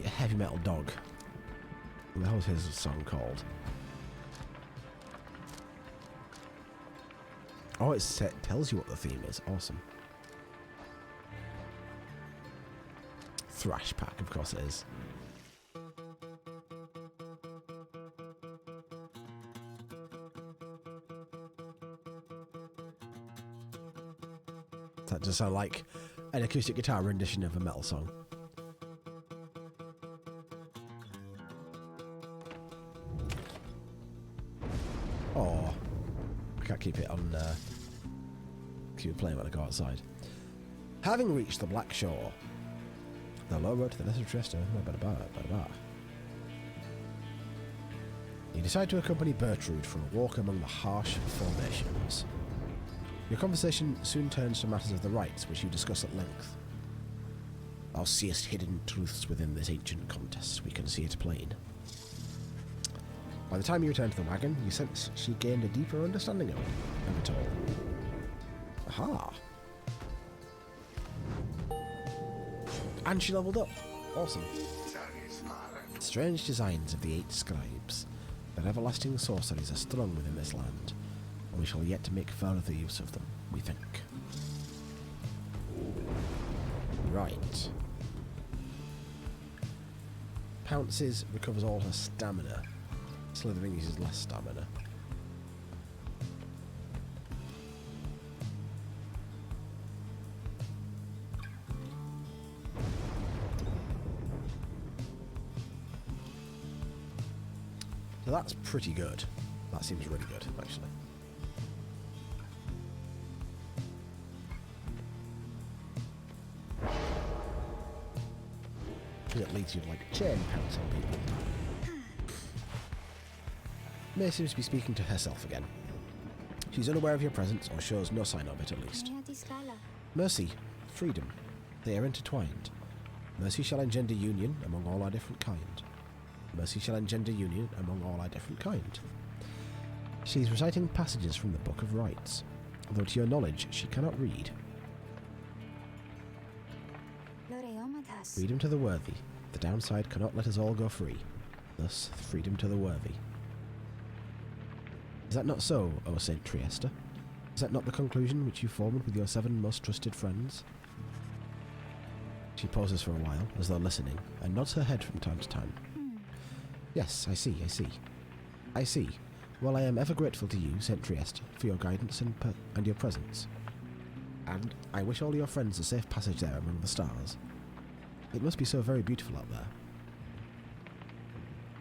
heavy metal dog? What the hell was his song called? Oh, it tells you what the theme is. Awesome. Thrash Pack, of course it is. That does sound like an acoustic guitar rendition of a metal song. Oh, I can't keep it on. Keep it playing when I go outside. Having reached the Black Shore, the low road to the Lesser Trieste. You decide to accompany Bertrude for a walk among the harsh formations. Your conversation soon turns to matters of the rites, which you discuss at length. Thou seest hidden truths within this ancient contest. We can see it plain. By the time you return to the wagon, you sense she gained a deeper understanding of it all. Aha! And she leveled up. Awesome. Strange designs of the 8 scribes. Their everlasting sorceries are strung within this land, and we shall yet to make further use of them, we think. Right. Pounces recovers all her stamina. Slithering uses less stamina. So that's pretty good. That seems really good, actually. Because it leads you to, like, chain pounce on people. May seems to be speaking to herself again. She's unaware of your presence, or shows no sign of it at least. Mercy, freedom, they are intertwined. Mercy shall engender union among all our different kind. Mercy shall engender union among all our different kind. She's reciting passages from the Book of Rites, although to your knowledge she cannot read. Freedom to the worthy. The downside cannot let us all go free. Thus, freedom to the worthy. Is that not so, O Saint Trieste? Is that not the conclusion which you formed with your 7 most trusted friends? She pauses for a while, as though listening, and nods her head from time to time. Yes, I see. I see. Well, I am ever grateful to you, Saint Trieste, for your guidance and your presence. And I wish all your friends a safe passage there among the stars. It must be so very beautiful out there.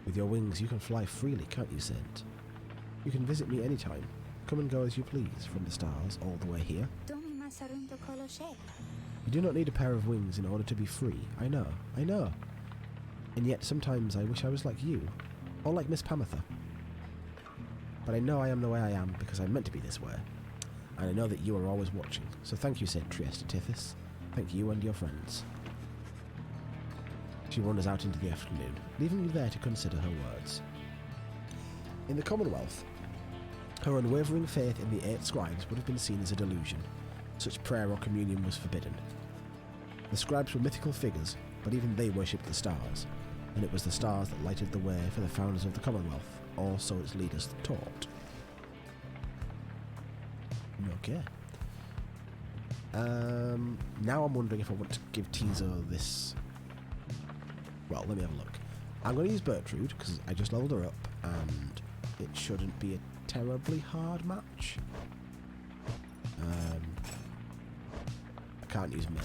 With your wings you can fly freely, can't you, Saint? You can visit me anytime. Come and go as you please, from the stars all the way here. You do not need a pair of wings in order to be free. I know. And yet sometimes I wish I was like you, or like Miss Pamatha. But I know I am the way I am because I'm meant to be this way. And I know that you are always watching. So thank you, Saint Trieste Tithys. Thank you and your friends. She wanders out into the afternoon, leaving you there to consider her words. In the Commonwealth, her unwavering faith in the 8 scribes would have been seen as a delusion. Such prayer or communion was forbidden. The scribes were mythical figures, but even they worshipped the stars, and it was the stars that lighted the way for the founders of the Commonwealth, or so its leaders taught. Okay. Now I'm wondering if I want to give Tizo this... Well, let me have a look. I'm going to use Bertrude, because I just leveled her up, and it shouldn't be a terribly hard match. I can't use Mare.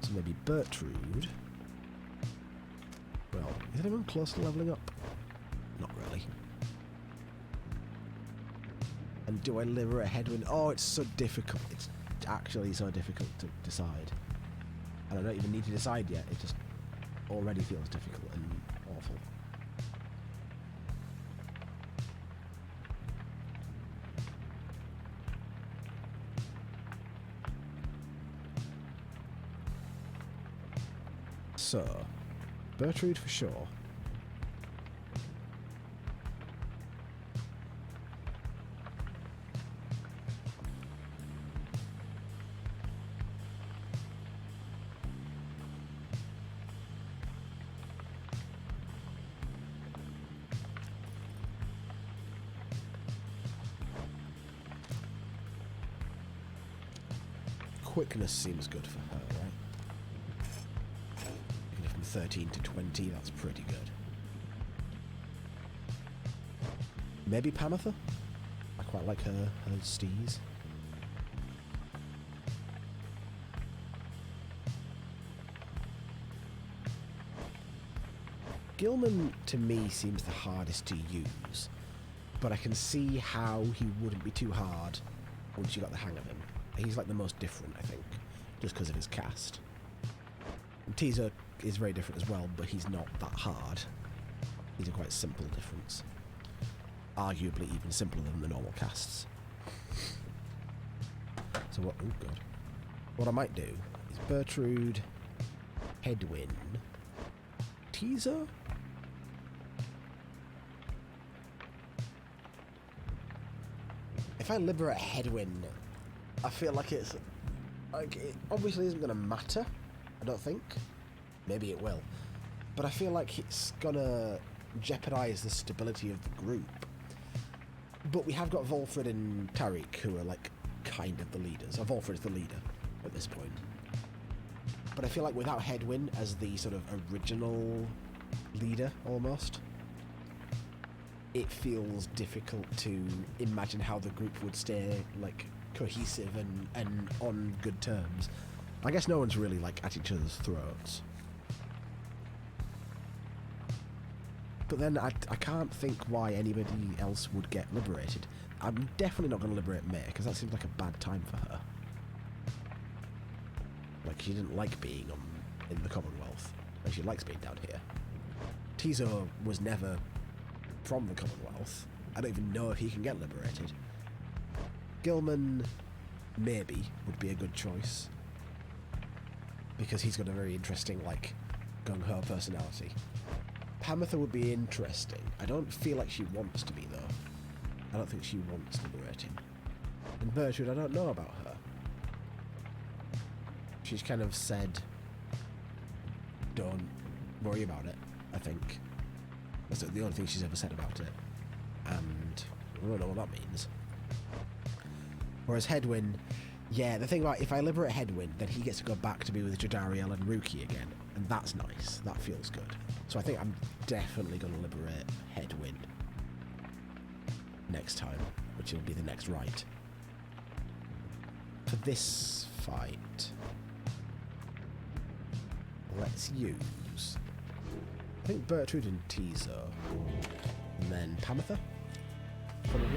So maybe Bertrude. Well, is anyone close to leveling up? Not really. And do I live her a headwind? Oh, it's so difficult. It's actually so difficult to decide. And I don't even need to decide yet. It just already feels difficult and awful. So, Bertrude for sure. Quickness seems good for her, right? Even from 13 to 20, that's pretty good. Maybe Pamitha? I quite like her steez. Gilman, to me, seems the hardest to use, but I can see how he wouldn't be too hard once you got the hang of him. He's like the most different, I think, just because of his cast. And Teaser is very different as well, but he's not that hard. He's a quite simple difference. Arguably even simpler than the normal casts. So what... Oh, God. What I might do is Bertrude, Hedwyn, Teaser? If I liberate Hedwyn, I feel like it's... like, it obviously isn't going to matter, I don't think. Maybe it will. But I feel like it's going to jeopardise the stability of the group. But we have got Volfred and Tariq, who are, like, kind of the leaders. Volfred's the leader at this point. But I feel like without Hedwyn as the sort of original leader, almost, it feels difficult to imagine how the group would stay, like, cohesive and on good terms. I guess no one's really, like, at each other's throats. But then I can't think why anybody else would get liberated. I'm definitely not going to liberate May, because that seems like a bad time for her. Like, she didn't like being in the Commonwealth, and she likes being down here. Tizo was never from the Commonwealth. I don't even know if he can get liberated. Gilman, maybe, would be a good choice. Because he's got a very interesting, like, gung-ho personality. Pamitha would be interesting. I don't feel like she wants to be, though. I don't think she wants liberating. And Bertrude, I don't know about her. She's kind of said, don't worry about it, I think. That's the only thing she's ever said about it. And I don't know what that means. Whereas Hedwyn, yeah, the thing about, if I liberate Hedwyn, then he gets to go back to be with Jadariel and Ruki again. And that's nice. That feels good. So I think I'm definitely going to liberate Hedwyn next time, which will be the next rite. For this fight, let's use, I think, Bertrude and Tizo, and then Pamitha, probably.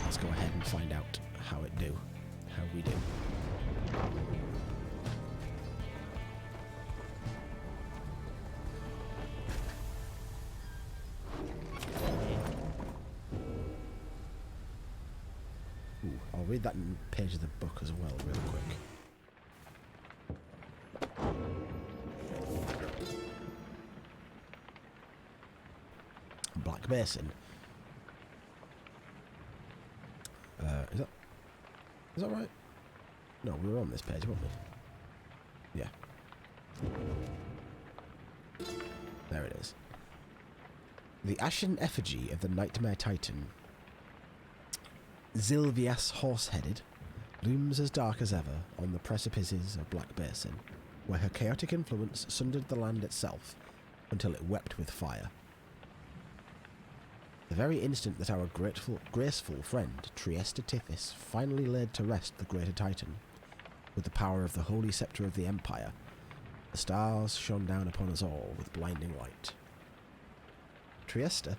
Let's go ahead and find out how we do. Ooh, I'll read that page of the book as well, real quick. Black Basin. Is that right? No, we were on this page, weren't we? Yeah. There it is. The ashen effigy of the Nightmare Titan, Zilvias Horse-Headed, looms as dark as ever on the precipices of Black Basin, where her chaotic influence sundered the land itself until it wept with fire. The very instant that our graceful friend Triesta Tithys finally laid to rest the greater Titan, with the power of the holy sceptre of the Empire, the stars shone down upon us all with blinding light. Triesta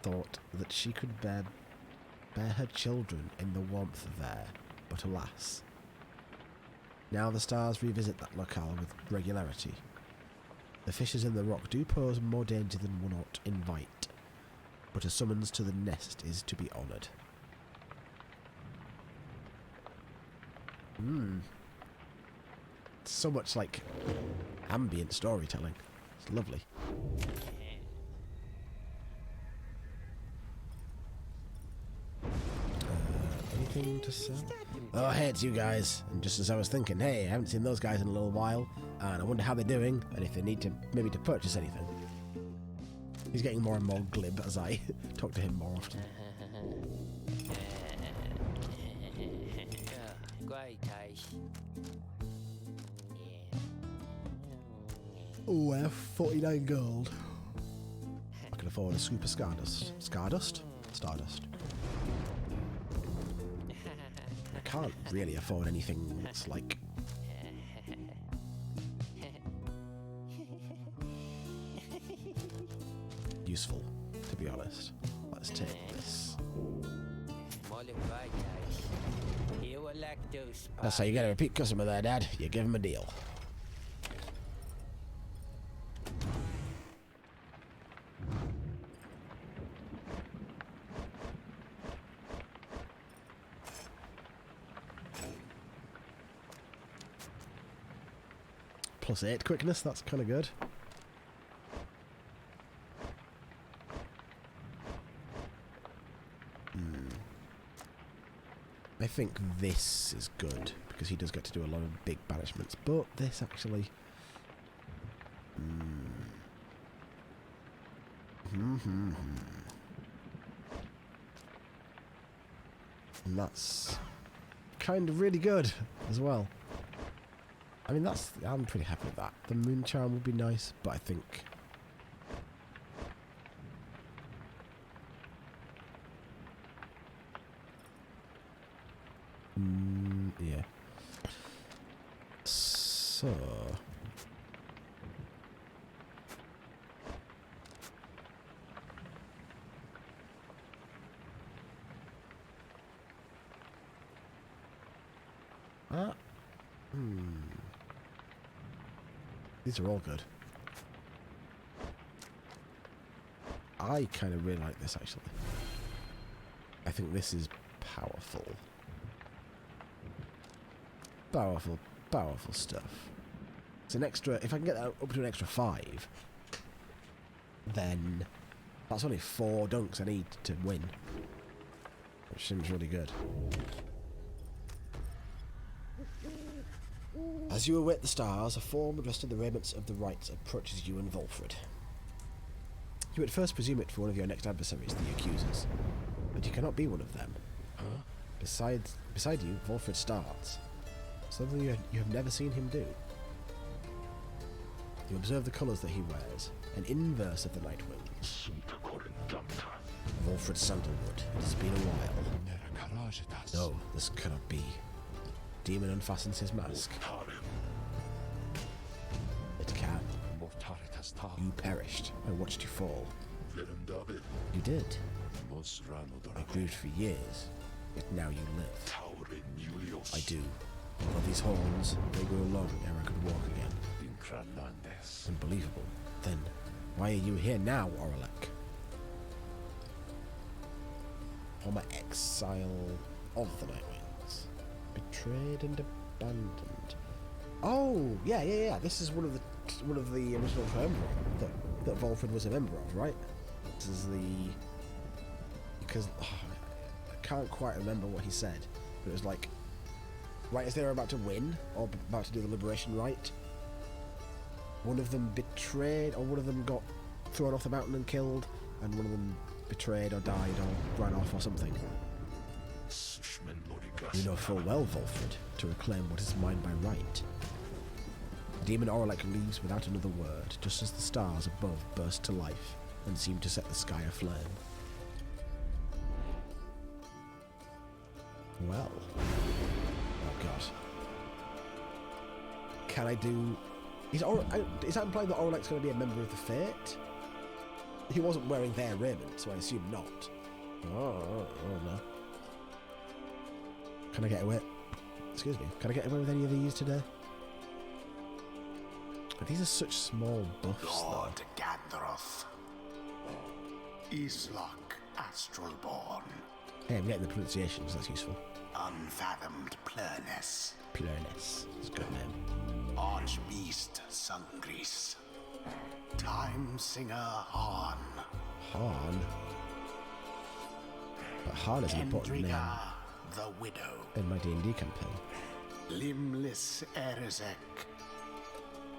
thought that she could bear her children in the warmth there, but alas. Now the stars revisit that locale with regularity. The fissures in the rock do pose more danger than one ought invite, but a summons to the nest is to be honoured. So much, like, ambient storytelling. It's lovely. Anything to sell? Oh, hey, it's you guys. And just as I was thinking, hey, I haven't seen those guys in a little while, and I wonder how they're doing, and if they need to, maybe to purchase anything. He's getting more and more glib as I talk to him more often. Oh, I have 49 gold. I can afford a scoop of Stardust. Stardust? Stardust. I can't really afford anything that's like... useful, to be honest. Let's take this. That's how you get a repeat customer there, Dad. You give him a deal. +8 quickness, that's kind of good. I think this is good, because he does get to do a lot of big banishments, but this actually... And that's kind of really good as well. I mean, I'm pretty happy with that. The moon charm would be nice, but I think... yeah. So... These are all good. I kind of really like this, actually. I think this is powerful. Powerful stuff. It's an extra... If I can get that up to an extra 5, then that's only 4 dunks I need to win. Which seems really good. As you await the stars, a form dressed in the raiments of the rites approaches you and Volfred. You at first presume it for one of your next adversaries, the accusers, but you cannot be one of them. Huh? Beside you, Volfred starts. Something you have never seen him do. You observe the colours that he wears, an inverse of the Nightwings. Volfred Sandalwood, it has been a while. No, this cannot be. Demon unfastens his mask. It can. You perished. I watched you fall. You did. I grieved for years, yet now you live. I do. But these horns, they grew long ere I could walk again. Unbelievable. Then, why are you here now, Oralek? Former exile of the Nightwings. Betrayed and abandoned. Oh, yeah. This is one of the original triumvirate that Volfred was a member of, right? This is the... Because I can't quite remember what he said, but it was like right as they were about to win or about to do the liberation rite, one of them betrayed, or one of them got thrown off the mountain and killed, and one of them betrayed or died or ran off or something. You know full well, Volfred, to reclaim what is mine by right. Demon Oralek leaves without another word, just as the stars above burst to life and seem to set the sky aflame. Well. Oh god. Can I do... Is that implying that Oralek's going to be a member of the Fate? He wasn't wearing their raiment, so I assume not. Oh no. Can I get away... Excuse me. Can I get away with any of these today? But these are such small buffs, Lord Gandroth. Islok Astralborn. Hey, I'm getting the pronunciations, that's useful. Unfathomed Plurness. Plurness. It's a good name. Archbeast Sungris. Time Singer Han. Han? But Han is an important name Endriga the Widow. in my D&D campaign. Limbless Erzek.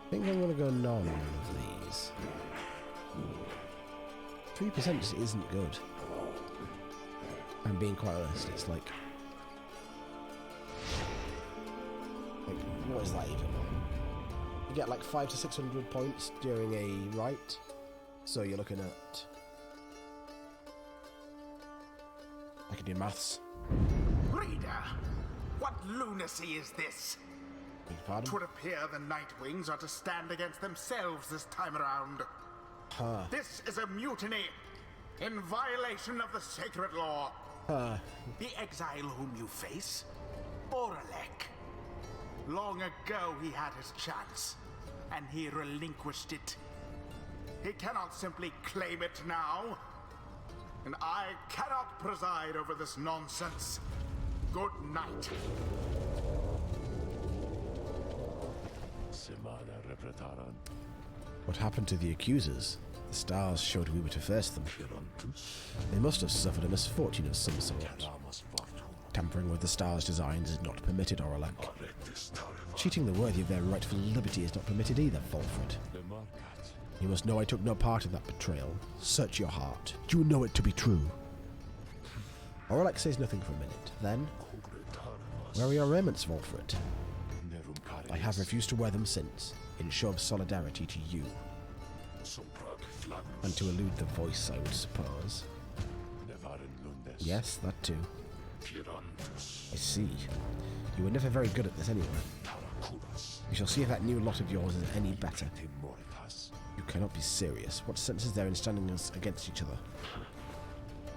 I think I'm going to go none of these. 3% just isn't good. I'm being quite honest, it's like, what is that even? You get like 500 to 600 points during a rite, so you're looking at, I can do maths. Reader, what lunacy is this? Beg your pardon? 'Twould appear the Nightwings are to stand against themselves this time around. Huh. This is a mutiny in violation of the sacred law. The exile whom you face, Boralek. Long ago he had his chance, and he relinquished it. He cannot simply claim it now, and I cannot preside over this nonsense. Good night. What happened to the accusers? The stars showed we were to face them. They must have suffered a misfortune of some sort. Tampering with the stars' designs is not permitted, Oralek. Cheating the worthy of their rightful liberty is not permitted either, Volfred. You must know I took no part in that betrayal. Search your heart. Do you know it to be true? Oralek says nothing for a minute. Then, where are your raiments, Volfred? I have refused to wear them since, in show of solidarity to you. And to elude the voice, I would suppose. Yes, that too. I see. You were never very good at this anyway. We shall see if that new lot of yours is any better. You cannot be serious. What sense is there in standing us against each other?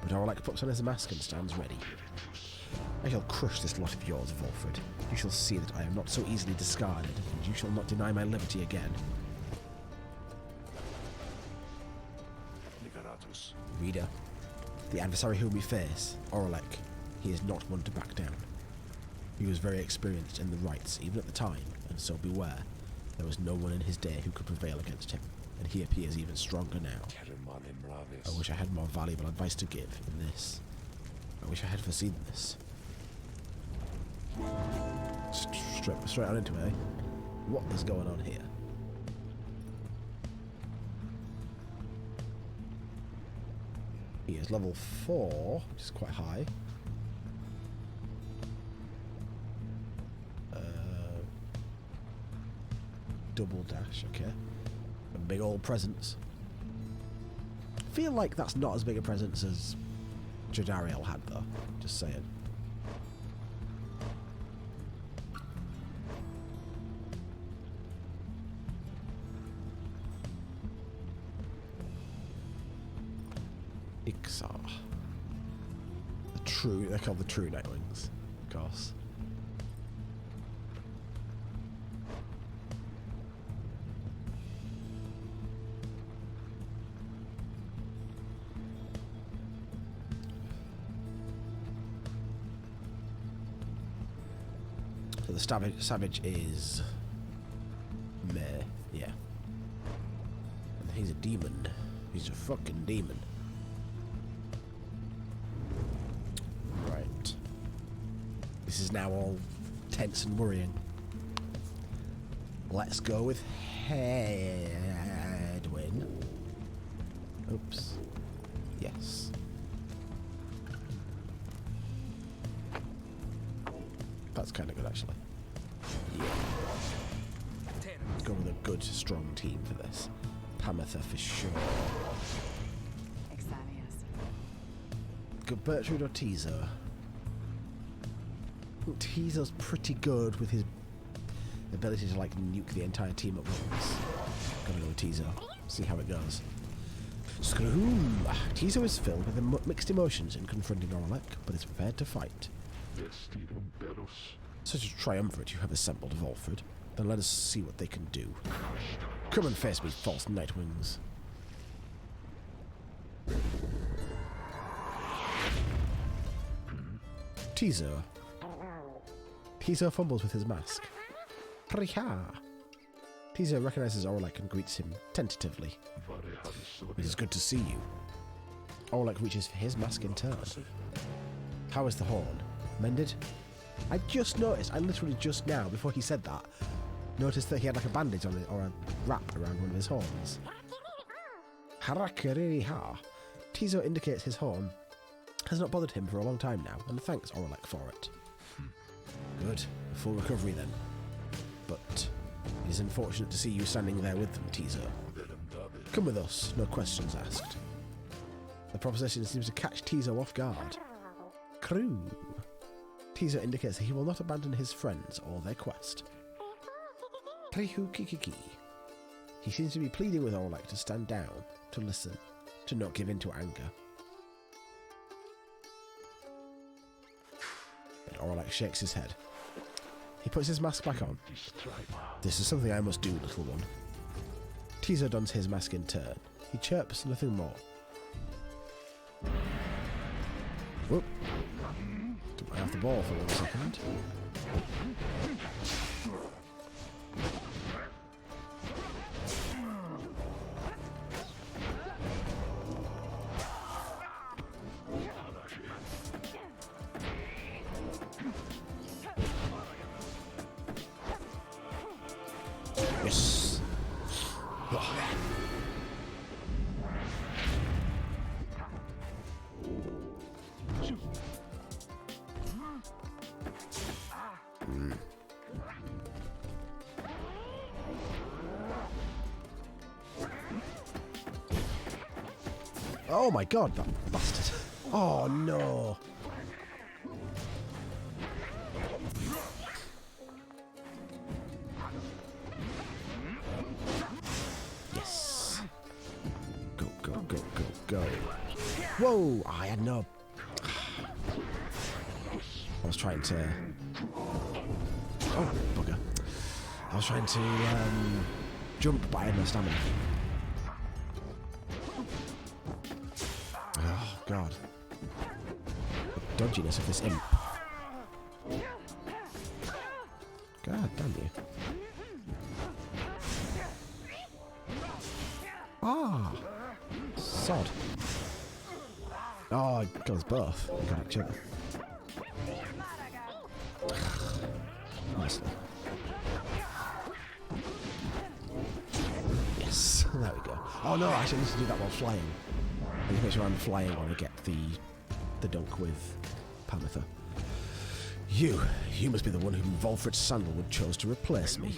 But Oralek puts on his mask and stands ready. I shall crush this lot of yours, Volfred. You shall see that I am not so easily discarded, and you shall not deny my liberty again. Reader, the adversary whom we face, Oralek, he is not one to back down. He was very experienced in the rites, even at the time, and so beware, there was no one in his day who could prevail against him, and he appears even stronger now. I wish I had more valuable advice to give in this. I wish I had foreseen this. Straight on into it, eh? What is going on here? He is level 4, which is quite high. Double dash, okay. A big old presence. Feel like that's not as big a presence as Jadariel had, though. Just saying. Ixar. They're called the true Nightwings, of course. So the savage is Meh, yeah. And he's a demon. He's a fucking demon. Right. This is now all tense and worrying. Let's go with Hedwyn. Oops. Yes. That's kind of good, actually. Yeah. Let's go with a good, strong team for this. Pamatha for sure. Good Bertrude or Tizo? Tizo's pretty good with his ability to like nuke the entire team at once. Gotta go with Tizo. See how it goes. Scroom! Tizo is filled with mixed emotions in confronting Oralek, but is prepared to fight. Such a triumvirate you have assembled, Volfred. Then let us see what they can do. Come and face me, false Nightwings. Tizo. Tizo fumbles with his mask. Priha! Tizo recognizes Orlek and greets him tentatively. It is good to see you. Orlek reaches for his mask in turn. How is the horn? Mended? I just noticed, I literally just now, before he said that, noticed that he had like a bandage on it, or a wrap around one of his horns. Harakiriha. Tizo indicates his horn has not bothered him for a long time now, and thanks Orlek for it. Good. A full recovery then. But it is unfortunate to see you standing there with them, Tizo. Come with us, no questions asked. The proposition seems to catch Tizo off guard. Crew. Tizo indicates that he will not abandon his friends or their quest. Trihu Kikiki. He seems to be pleading with Orlek to stand down, to listen, to not give in to anger. And Orlek shakes his head. He puts his mask back on. This is something I must do, little one. Tizo dons his mask in turn. He chirps nothing more. Whoop. Took me off the ball for 1 second. Yes. Oh my god, that bastard. Oh no. Yes. Go, go, go, go, go. Whoa, I had no... I was trying to... Oh, bugger. I was trying to jump, but I had no stamina. Oh, God. The dodginess of this imp. God damn you. Ah! Sod. Oh, I got us both. We got each other. Honestly. Yes, there we go. Oh no, I actually need to do that while flying. I need to make sure I'm flying when I get the dunk with Pamitha. You must be the one whom Volfred Sandalwood chose to replace me.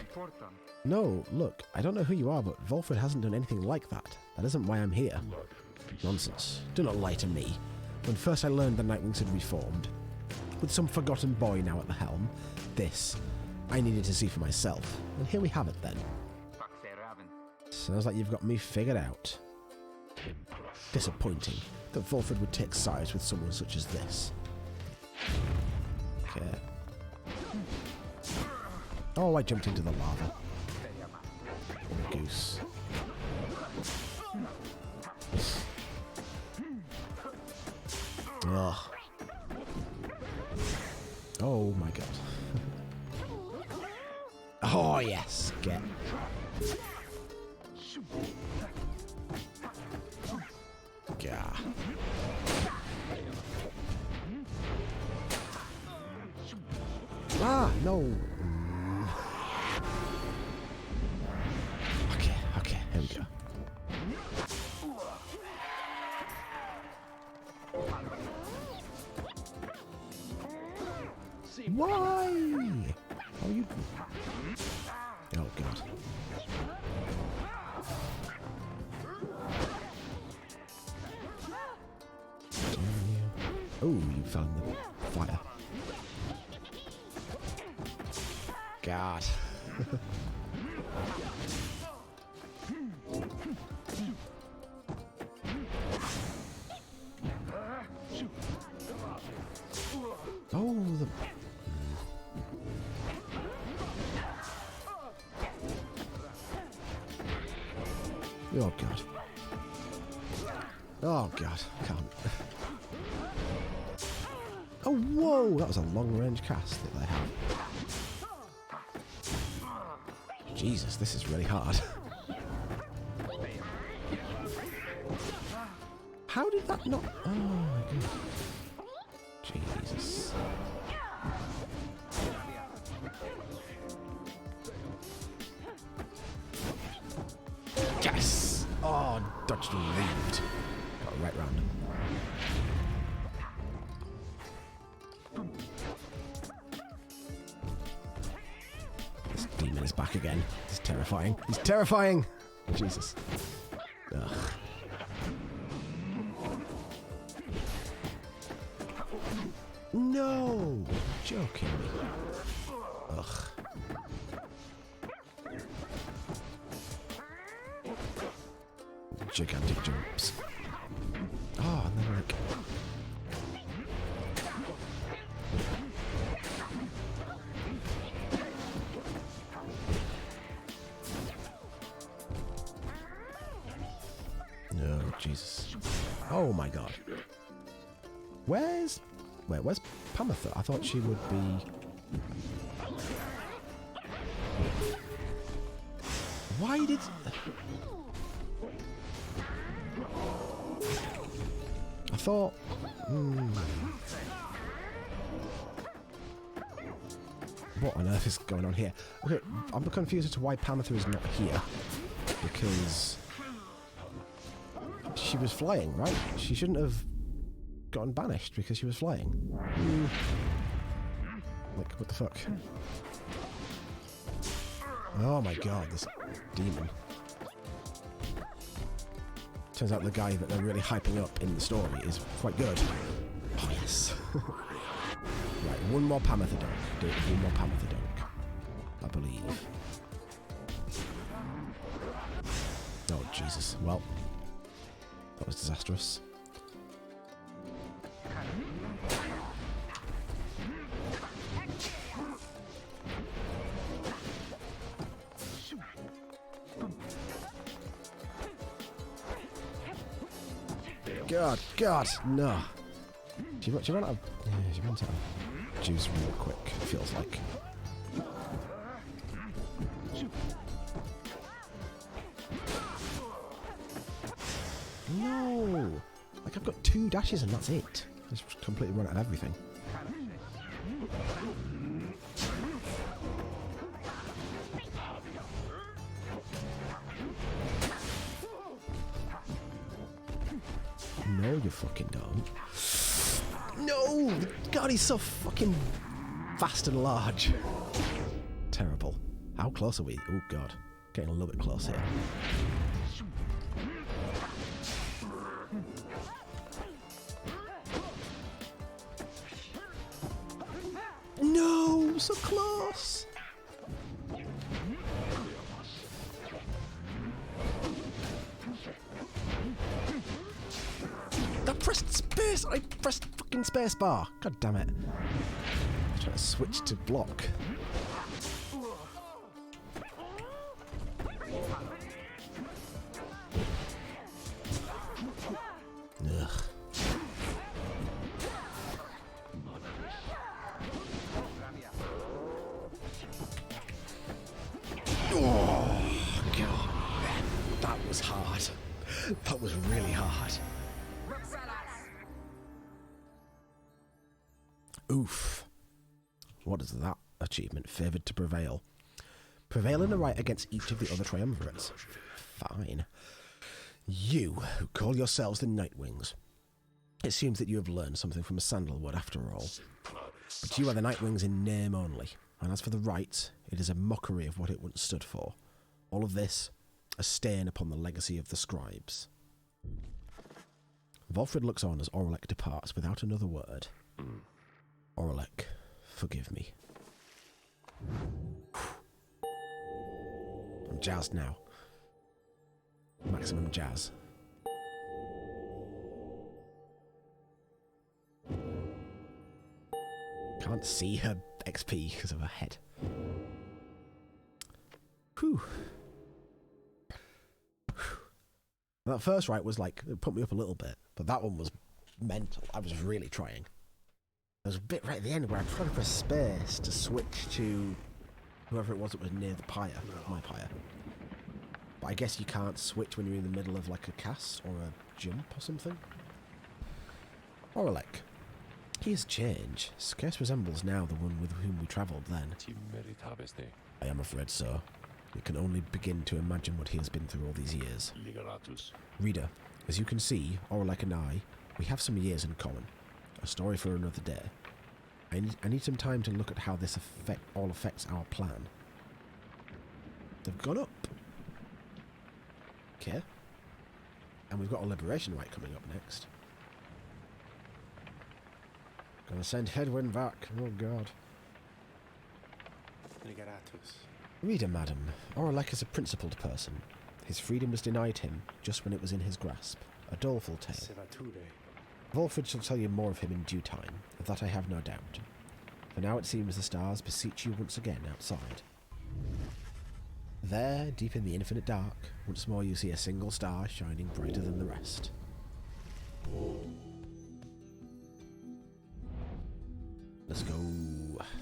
No, look, I don't know who you are, but Volfred hasn't done anything like that. That isn't why I'm here. Nonsense. Do not lie to me. When first I learned the Nightwings had reformed, with some forgotten boy now at the helm, this, I needed to see for myself. And here we have it then. Sounds like you've got me figured out. Disappointing that Volfred would take sides with someone such as this. Okay. Oh, I jumped into the lava. Goose. Ugh. Oh my god. Oh yes, get. Yeah. Ah, no. Okay, here we go. Why? How are you? Oh god. Oh, you fell in the fire. God. Oh, the... Oh, God. Oh, God. Can't. Oh, whoa! That was a long-range cast that they have. Jesus, this is really hard. How did that not... Oh my god. Jesus. Yes! Oh, dodged and weaved. Got it right round him. This demon is back again. He's terrifying. He's terrifying! Jesus. Ugh. No! Joking me. Ugh. Gigantic jumps. Oh, and then like... No, Jesus. Oh my god. Where's Pamatha? I thought she would be... Why did... I thought... What on earth is going on here? Okay, I'm confused as to why Pamatha is not here. Because... she was flying, right? She shouldn't have gotten banished because she was flying. Like, what the fuck? Oh my god, this demon. Turns out the guy that they're really hyping up in the story is quite good. Oh yes. Right, one more Pamatha dunk. Do one more Pamatha dunk. I believe. Oh Jesus. Well, that was disastrous. God, no. She ran out of... Yeah, she ran out of juice real quick, it feels like. No! Like, I've got 2 dashes and that's it. Just completely run out of everything. No, you fucking don't. No! God, he's so fucking fast and large. Terrible. How close are we? Oh, God. Getting a little bit close here. No! So close! I pressed space! I pressed fucking space bar! God damn it. I'm trying to switch to block. Ugh. Oh, God. That was hard. That was really hard. Oof. What is that achievement? Favoured to prevail. Prevail in the right against each of the other triumvirates. Fine. You, who call yourselves the Nightwings. It seems that you have learned something from Sandalwood after all. But you are the Nightwings in name only. And as for the right, it is a mockery of what it once stood for. All of this, a stain upon the legacy of the scribes. Volfred looks on as Oralek departs without another word. Oralek, forgive me. I'm jazzed now. Maximum jazz. Can't see her XP because of her head. Whew. That first right was like, it put me up a little bit, but that one was mental. I was really trying. There was a bit right at the end where I tried to press space to switch to Whoever it was that was near the pyre, my pyre. But I guess you can't switch when you're in the middle of like a cast or a jump or something. Oralek. He has changed. Scarce resembles now the one with whom we travelled then. I am afraid so. We can only begin to imagine what he has been through all these years. Reader, as you can see, Oralek and I, we have some years in common. A story for another day. I need some time to look at how this all affects our plan. They've gone up. Okay. And we've got a liberation rite coming up next. Gonna send Headwind back. Oh god. Reader, madam, Oralek is a principled person. His freedom was denied him just when it was in his grasp. A doleful tale. Volfred shall tell you more of him in due time, of that I have no doubt. For now it seems the stars beseech you once again outside. There, deep in the infinite dark, once more you see a single star shining brighter than the rest. Let's go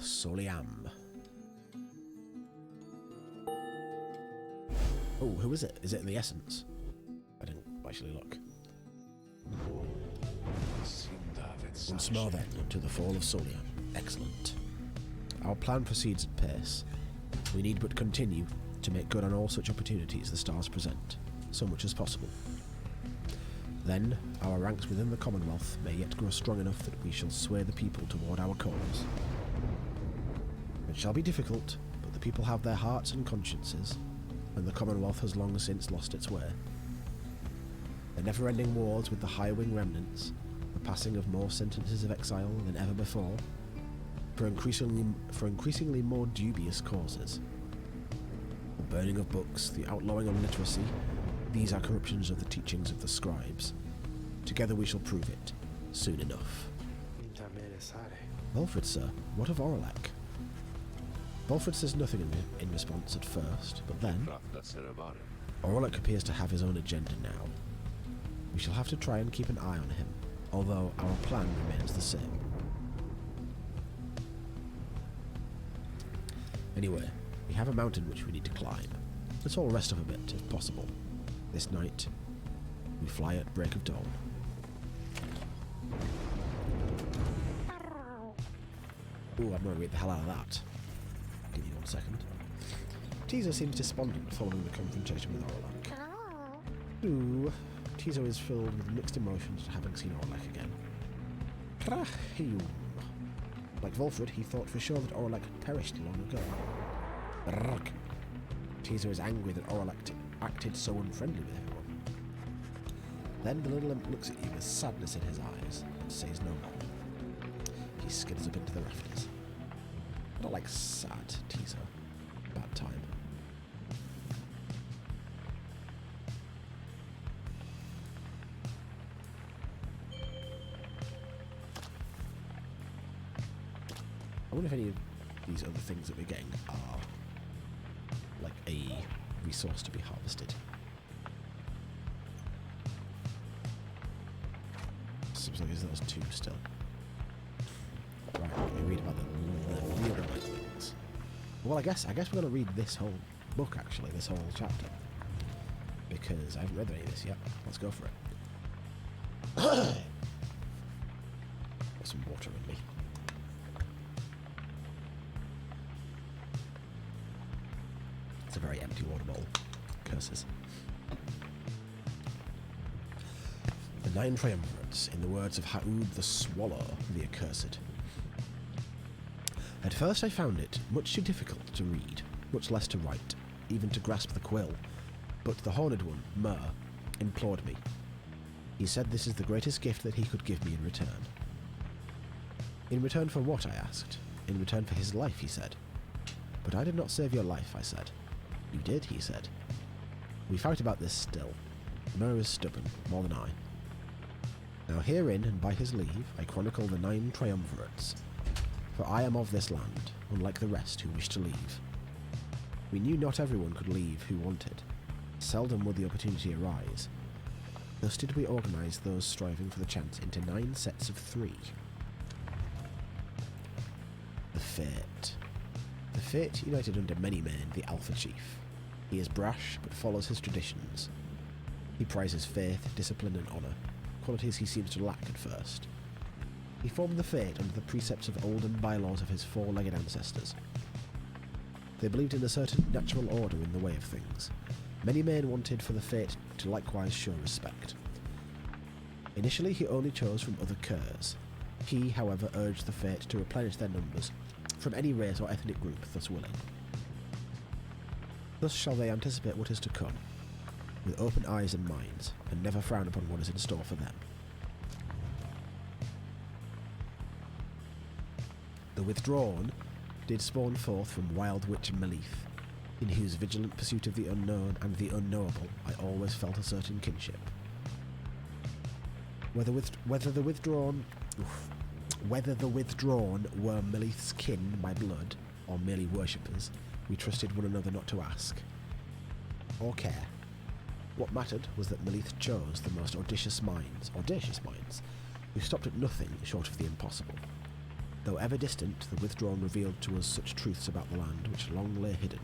Soliam. Oh, who is it? Is it the Essence? I didn't actually look. Once more then, to the fall of Soliam. Excellent. Our plan proceeds at pace. We need but continue to make good on all such opportunities the stars present, so much as possible. Then, our ranks within the Commonwealth may yet grow strong enough that we shall sway the people toward our cause. It shall be difficult, but the people have their hearts and consciences, and the Commonwealth has long since lost its way. The never-ending wars with the High-Wing remnants, the passing of more sentences of exile than ever before, for increasingly more dubious causes. The burning of books, the outlawing of literacy, these are corruptions of the teachings of the scribes. Together we shall prove it, soon enough. Volfred, sir, what of Oralek? Volfred says nothing in response at first, but then... Oralek appears to have his own agenda now. We shall have to try and keep an eye on him, although our plan remains the same. Anyway, we have a mountain which we need to climb. Let's all rest up a bit, if possible. This night, we fly at break of dawn. Ooh, I'm going to read the hell out of that. Give me 1 second. Tizo seems despondent following the confrontation with Oralek. Ooh, Tizo is filled with mixed emotions at having seen Oralek again. Trahium. Like Volfred, he thought for sure that Oralek had perished long ago. Brrrk. Tizo is angry that Oralek acted so unfriendly with everyone. Then the little imp looks at you with sadness in his eyes and says no more. He skids up into the rafters. Not like sad, Tizo. Bad time. I wonder if any of these other things that we're getting are like a resource to be harvested. Seems like there's those two still. Right, let me read about the other things. Well, I guess we're going to read this whole book, actually, this whole chapter. Because I haven't read any of this yet. Let's go for it. Got some water in me. It's a very empty water bowl. Curses. The 9 Triumvirates, in the words of Ha'ud the Swallow, the Accursed. At first I found it much too difficult to read, much less to write, even to grasp the quill, but the Horned One, Mer, implored me. He said this is the greatest gift that he could give me in return. In return for what, I asked. In return for his life, he said. But I did not save your life, I said. You did, he said. We fight about this still. Mer is stubborn, more than I. Now herein, and by his leave, I chronicle the 9 Triumvirates. For I am of this land, unlike the rest who wish to leave. We knew not everyone could leave who wanted. Seldom would the opportunity arise. Thus did we organize those striving for the chance into 9 sets of 3. The Fate. The Fate united under many men the Alpha Chief. He is brash, but follows his traditions. He prizes faith, discipline and honour, qualities he seems to lack at first. He formed the Fate under the precepts of olden bylaws of his four-legged ancestors. They believed in a certain natural order in the way of things. Many men wanted for the Fate to likewise show respect. Initially he only chose from other curs. He, however, urged the Fate to replenish their numbers from any race or ethnic group thus willing. Thus shall they anticipate what is to come, with open eyes and minds, and never frown upon what is in store for them. The Withdrawn did spawn forth from Wild Witch Melith, in whose vigilant pursuit of the unknown and the unknowable I always felt a certain kinship. Whether the Withdrawn were Melith's kin by blood, or merely worshippers, we trusted one another not to ask, or care. What mattered was that Melith chose the most audacious minds, who stopped at nothing short of the impossible. Though ever distant, the Withdrawn revealed to us such truths about the land which long lay hidden,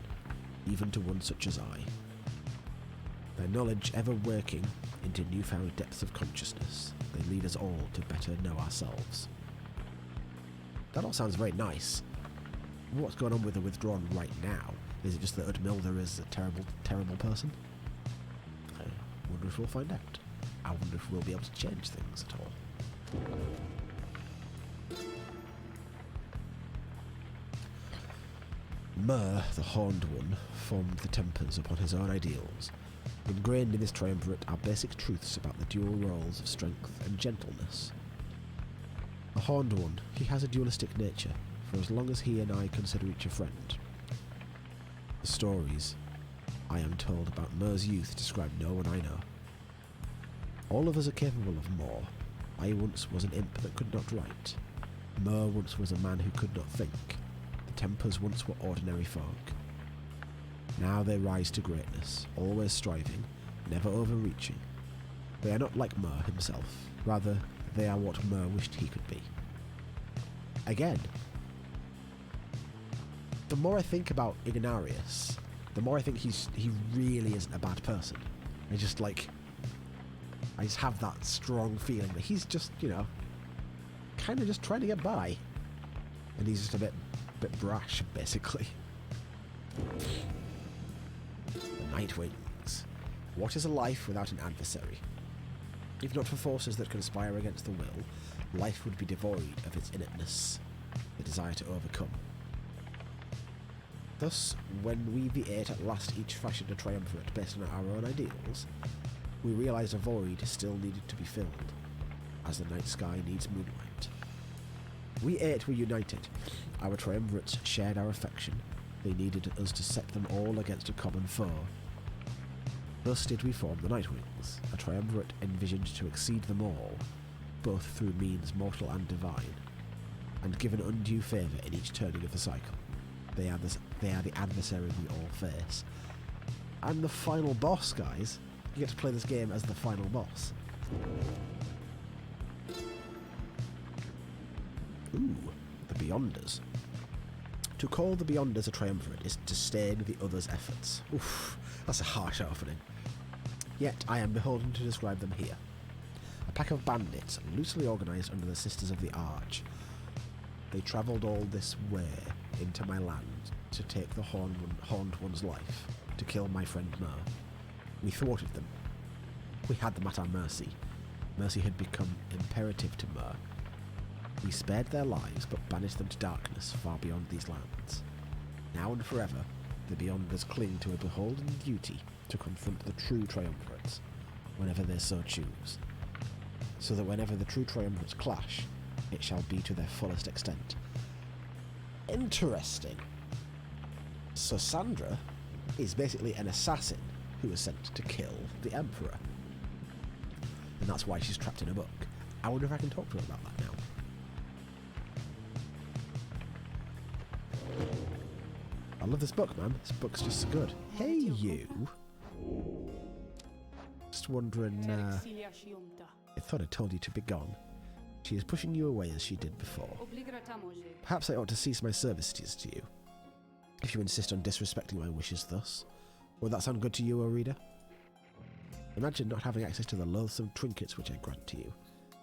even to one such as I. Their knowledge ever working into newfound depths of consciousness, they lead us all to better know ourselves. That all sounds very nice. What's going on with the Withdrawn right now? Is it just that Udmilda is a terrible, terrible person? I wonder if we'll find out. I wonder if we'll be able to change things at all. Myr, the Horned One, formed the Tempers upon his own ideals. Ingrained in this triumvirate are basic truths about the dual roles of strength and gentleness. The Horned One, he has a dualistic nature, for as long as he and I consider each a friend. The stories I am told about Myr's youth describe no one I know. All of us are capable of more. I once was an imp that could not write. Myr once was a man who could not think. The Tempers once were ordinary folk. Now they rise to greatness, always striving, never overreaching. They are not like Myr himself. Rather, they are what Myr wished he could be. Again, the more I think about Ignarius, the more I think he really isn't a bad person. I just have that strong feeling that he's just, kind of just trying to get by. And he's just a bit brash, basically. The Nightwings. What is a life without an adversary? If not for forces that conspire against the will, life would be devoid of its innateness, the desire to overcome. Thus, when we the Eight at last each fashioned a triumvirate based on our own ideals, we realised a void still needed to be filled, as the night sky needs moonlight. We Eight were united. Our triumvirates shared our affection. They needed us to set them all against a common foe. Thus did we form the Nightwings, a triumvirate envisioned to exceed them all, both through means mortal and divine, and given undue favour in each turning of the cycle. They are the adversary we all face. I'm the final boss, guys. You get to play this game as the final boss. Ooh, the Beyonders. To call the Beyonders a triumvirate is to stain the others' efforts. Oof, that's a harsh opening. Yet I am beholden to describe them here. A pack of bandits, loosely organised under the Sisters of the Arch. They travelled all this way into my land to take the Horned One's life, to kill my friend Myr. We thwarted them. We had them at our mercy. Mercy had become imperative to Myr. We spared their lives, but banished them to darkness far beyond these lands. Now and forever, the Beyonders cling to a beholden duty to confront the true triumvirates, whenever they so choose, so that whenever the true triumvirates clash, it shall be to their fullest extent. Interesting. So Sandra is basically an assassin who was sent to kill the Emperor. And that's why she's trapped in a book. I wonder if I can talk to her about that now. I love this book, man. This book's just so good. Hey, you. Just wondering, I thought I told you to be gone. She is pushing you away as she did before. Perhaps I ought to cease my services to you. if you insist on disrespecting my wishes thus. Would that sound good to you, O reader? Imagine not having access to the loathsome trinkets which I grant to you.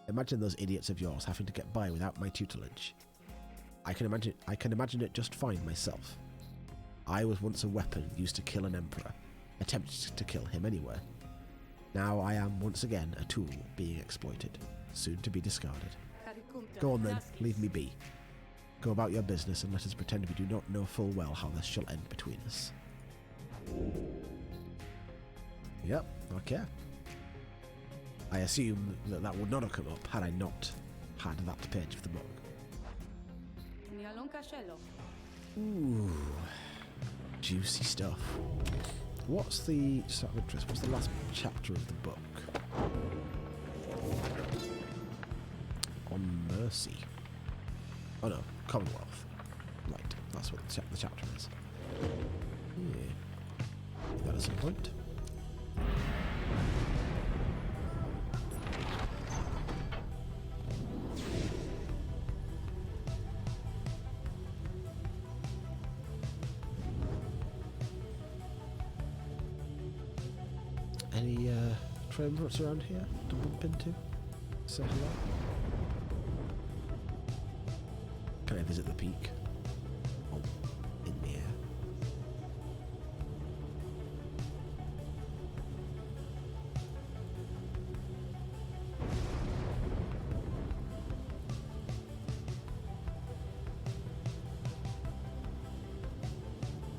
Imagine those idiots of yours having to get by without my tutelage. I can imagine it just fine myself. I was once a weapon used to kill an emperor, attempted to kill him anywhere. Now I am once again a tool being exploited, soon to be discarded. Go on then, leave me be. Go about your business and let us pretend we do not know full well how this shall end between us. Yep, okay. I assume that would not have come up had I not had that page of the book. Ooh, juicy stuff. What's the, just out of interest, what's the last chapter of the book? On mercy. Oh no, Commonwealth. Right, that's what the chapter is. Yeah. That is a point. Any triumvirates around here to bump into? Say hello? Can I visit the peak? Oh, in the air.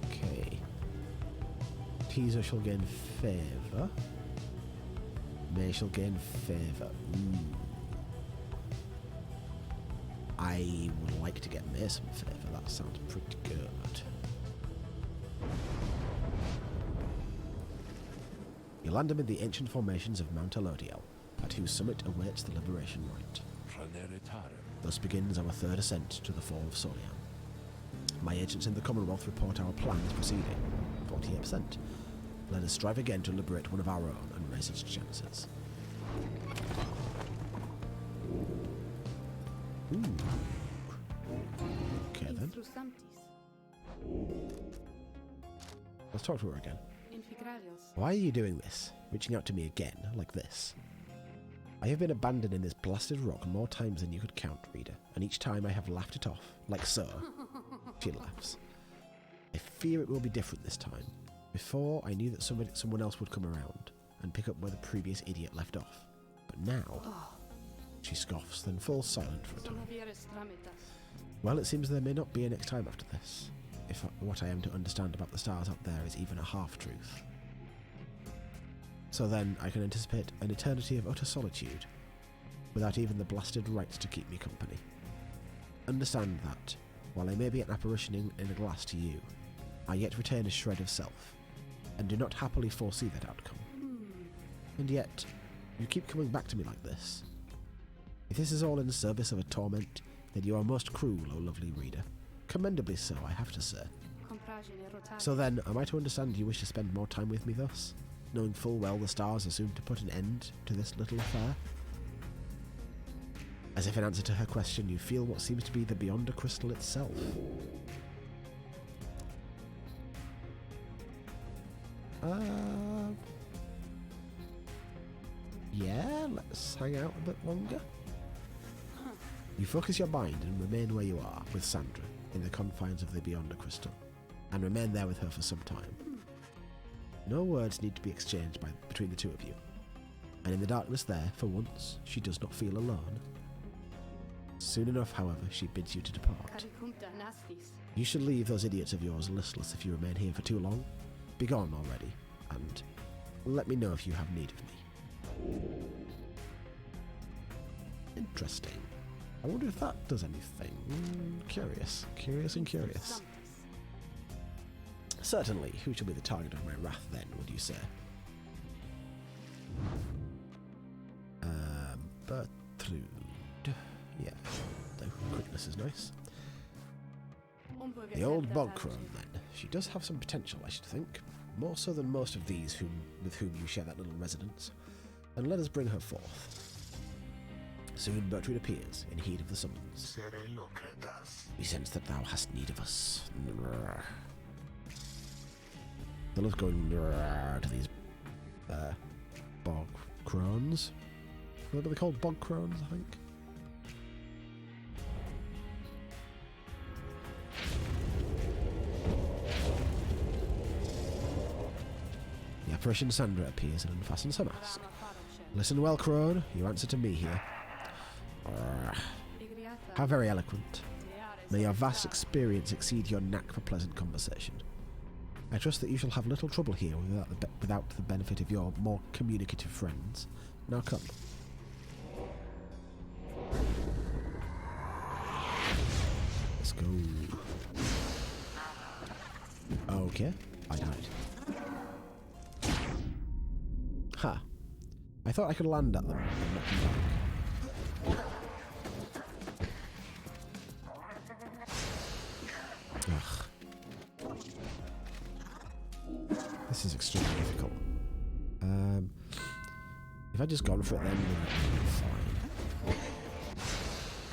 Okay. Teaser shall gain favour. May shall gain favour. I would like to get May some favour. That sounds pretty good. You land amid the ancient formations of Mount Elodiel, at whose summit awaits the liberation rite. Thus begins our third ascent to the fall of Sorian. My agents in the Commonwealth report our plans proceeding. 48%. Let us strive again to liberate one of our own and raise its chances. Ooh. Okay then. Let's talk to her again. Why are you doing this? Reaching out to me again, like this? I have been abandoned in this blasted rock more times than you could count, reader, and each time I have laughed it off, like so. She laughs. I fear it will be different this time. Before, I knew that someone else would come around and pick up where the previous idiot left off. But now... She scoffs, then falls silent for a time. Well, it seems there may not be a next time after this, if what I am to understand about the stars out there is even a half-truth. So then, I can anticipate an eternity of utter solitude, without even the blasted rights to keep me company. Understand that, while I may be an apparition in a glass to you, I yet retain a shred of self, and do not happily foresee that outcome. And yet, you keep coming back to me like this. If this is all in service of a torment, then you are most cruel, O lovely reader. Commendably so, I have to say. So then, am I to understand you wish to spend more time with me thus, knowing full well the stars are soon to put an end to this little affair? As if in answer to her question, you feel what seems to be the Beyonder Crystal itself. Yeah, let's hang out a bit longer. You focus your mind and remain where you are, with Sandra, in the confines of the Beyonder Crystal, and remain there with her for some time. No words need to be exchanged between the two of you, and in the darkness there, for once, she does not feel alone. Soon enough, however, she bids you to depart. You should leave those idiots of yours listless if you remain here for too long. Begone already, and let me know if you have need of me. Interesting. I wonder if that does anything. Curious. Curious and curious. Certainly, who shall be the target of my wrath then, would you say? Bertrude. Yeah, the quickness is nice. The old bog crone, then. She does have some potential, I should think. More so than most of these with whom you share that little residence. And let us bring her forth. Soon Bertrude appears, in heed of the summons. We sense that thou hast need of us. They love going to these bog crones. What are they called? Bog crones, I think. The apparition Sandra appears and unfastens her mask. Listen well, crone. You answer to me here. How very eloquent. May your vast experience exceed your knack for pleasant conversation. I trust that you shall have little trouble here without the benefit of your more communicative friends. Now come. Let's go. Okay, I died. Ha. I thought I could land at them and knock them back. Ugh. This is extremely difficult. If I'd just gone for it then would be fine.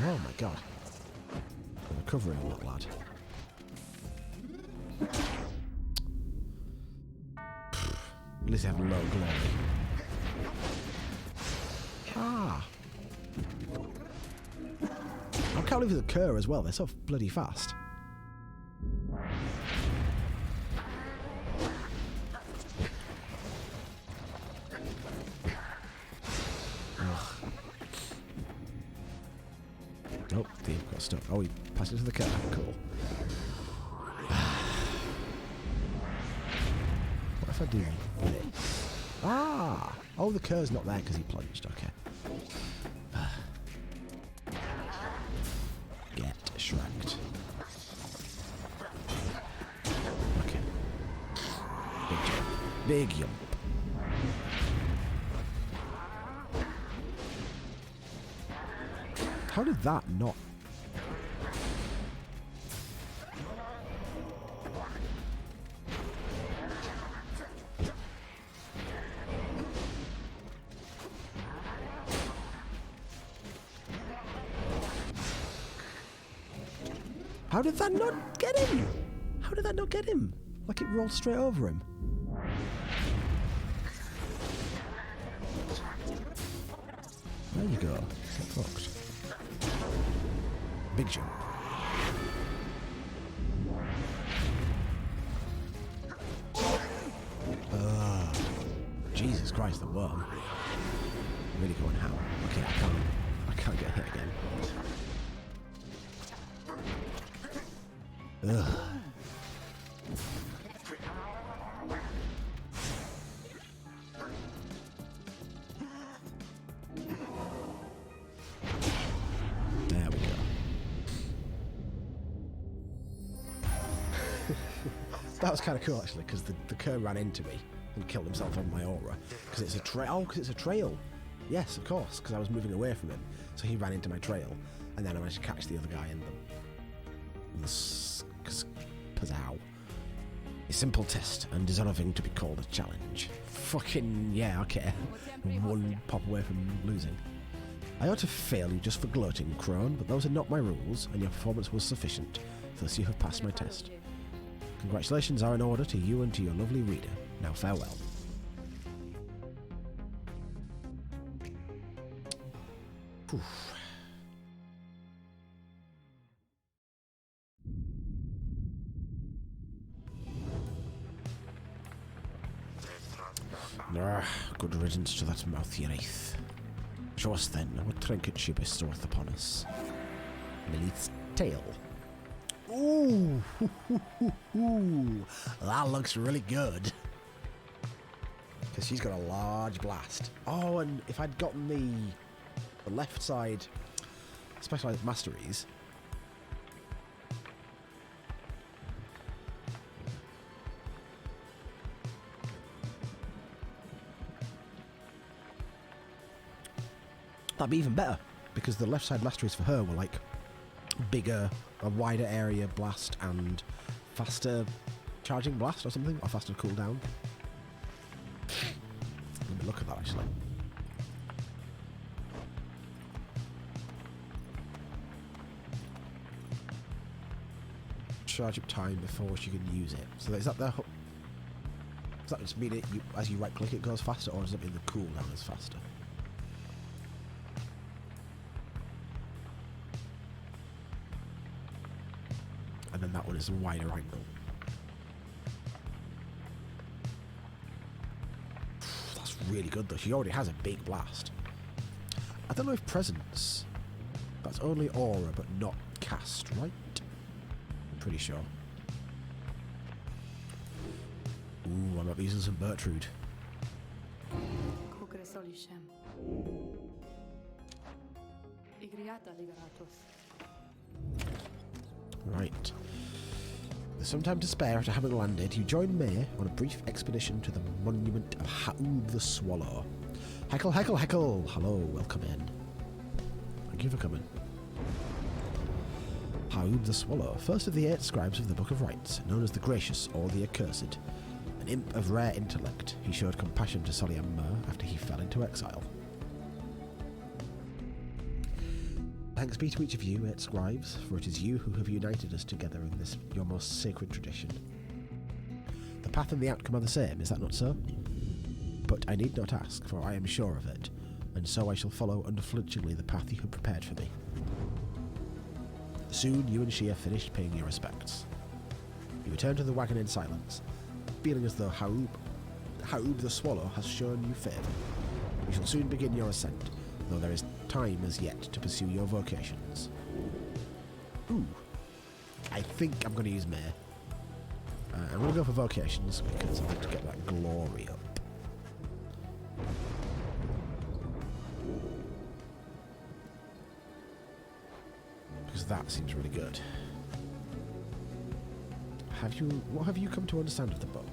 Oh my god. I'm recovering that lad. At least I have low glory. Ah! I can't believe it's a cur as well, they're so bloody fast. Oh, Dave got stuck. Oh, he passed it to the car. Cool. What if I do this? Ah! Oh, the cur's not there because he plunged. Okay. Get shreked. Okay. Big jump. Big jump. How did that not? How did that not get him? How did that not get him? Like it rolled straight over him. There you go. Get fucked. Big jump. Jesus Christ, the worm. Really going how? Okay, I can't get hit again. Ugh. There we go. That was kind of cool actually, because the cur ran into me and killed himself on my aura. Because it's a trail. Oh, because it's a trail. Yes, of course, because I was moving away from him. So he ran into my trail, and then I managed to catch the other guy in the Pazzow. A simple test, and deserving to be called a challenge. Fucking yeah, okay. One pop away from losing. I ought to fail you just for gloating, crone, but those are not my rules, and your performance was sufficient. Thus you have passed my test. Congratulations are in order to you and to your lovely reader. Now farewell. Oof. Good riddance to that mouth, ye wraith. Show us then what trinket she bestoweth upon us. Milith's tail. Ooh, that looks really good. Because she's got a large blast. Oh, and if I'd gotten the left side specialized masteries. That'd be even better, because the left side masteries for her were like bigger, a wider area blast and faster charging blast or something, or faster cooldown. Let me look at that actually. Charge up time before she can use it. So is that the Does that just mean as you right click it goes faster, or does it mean the cooldown is faster? And then that one is a wider angle. That's really good though. She already has a big blast. I don't know if presence. That's only aura, but not cast, right? I'm pretty sure. Ooh, I might be using some Bertrude. Right. With some time to spare after having landed, you join May on a brief expedition to the monument of Haoub the Swallow. Heckle, heckle, heckle! Hello, welcome in. Thank you for coming. Haoub the Swallow, first of the 8 scribes of the Book of Rites, known as the Gracious or the Accursed. An imp of rare intellect, he showed compassion to Soliam after he fell into exile. Thanks be to each of you, 8 scribes, for it is you who have united us together in this your most sacred tradition. The path and the outcome are the same, is that not so? But I need not ask, for I am sure of it, and so I shall follow unflinchingly the path you have prepared for me. Soon you and she have finished paying your respects. You return to the wagon in silence, feeling as though Haoub the Swallow has shown you favour. You shall soon begin your ascent, though there is time as yet to pursue your vocations. Ooh. I think I'm going to use May. I'm going to go for vocations because I want to get that glory up. Because that seems really good. What have you come to understand of the book?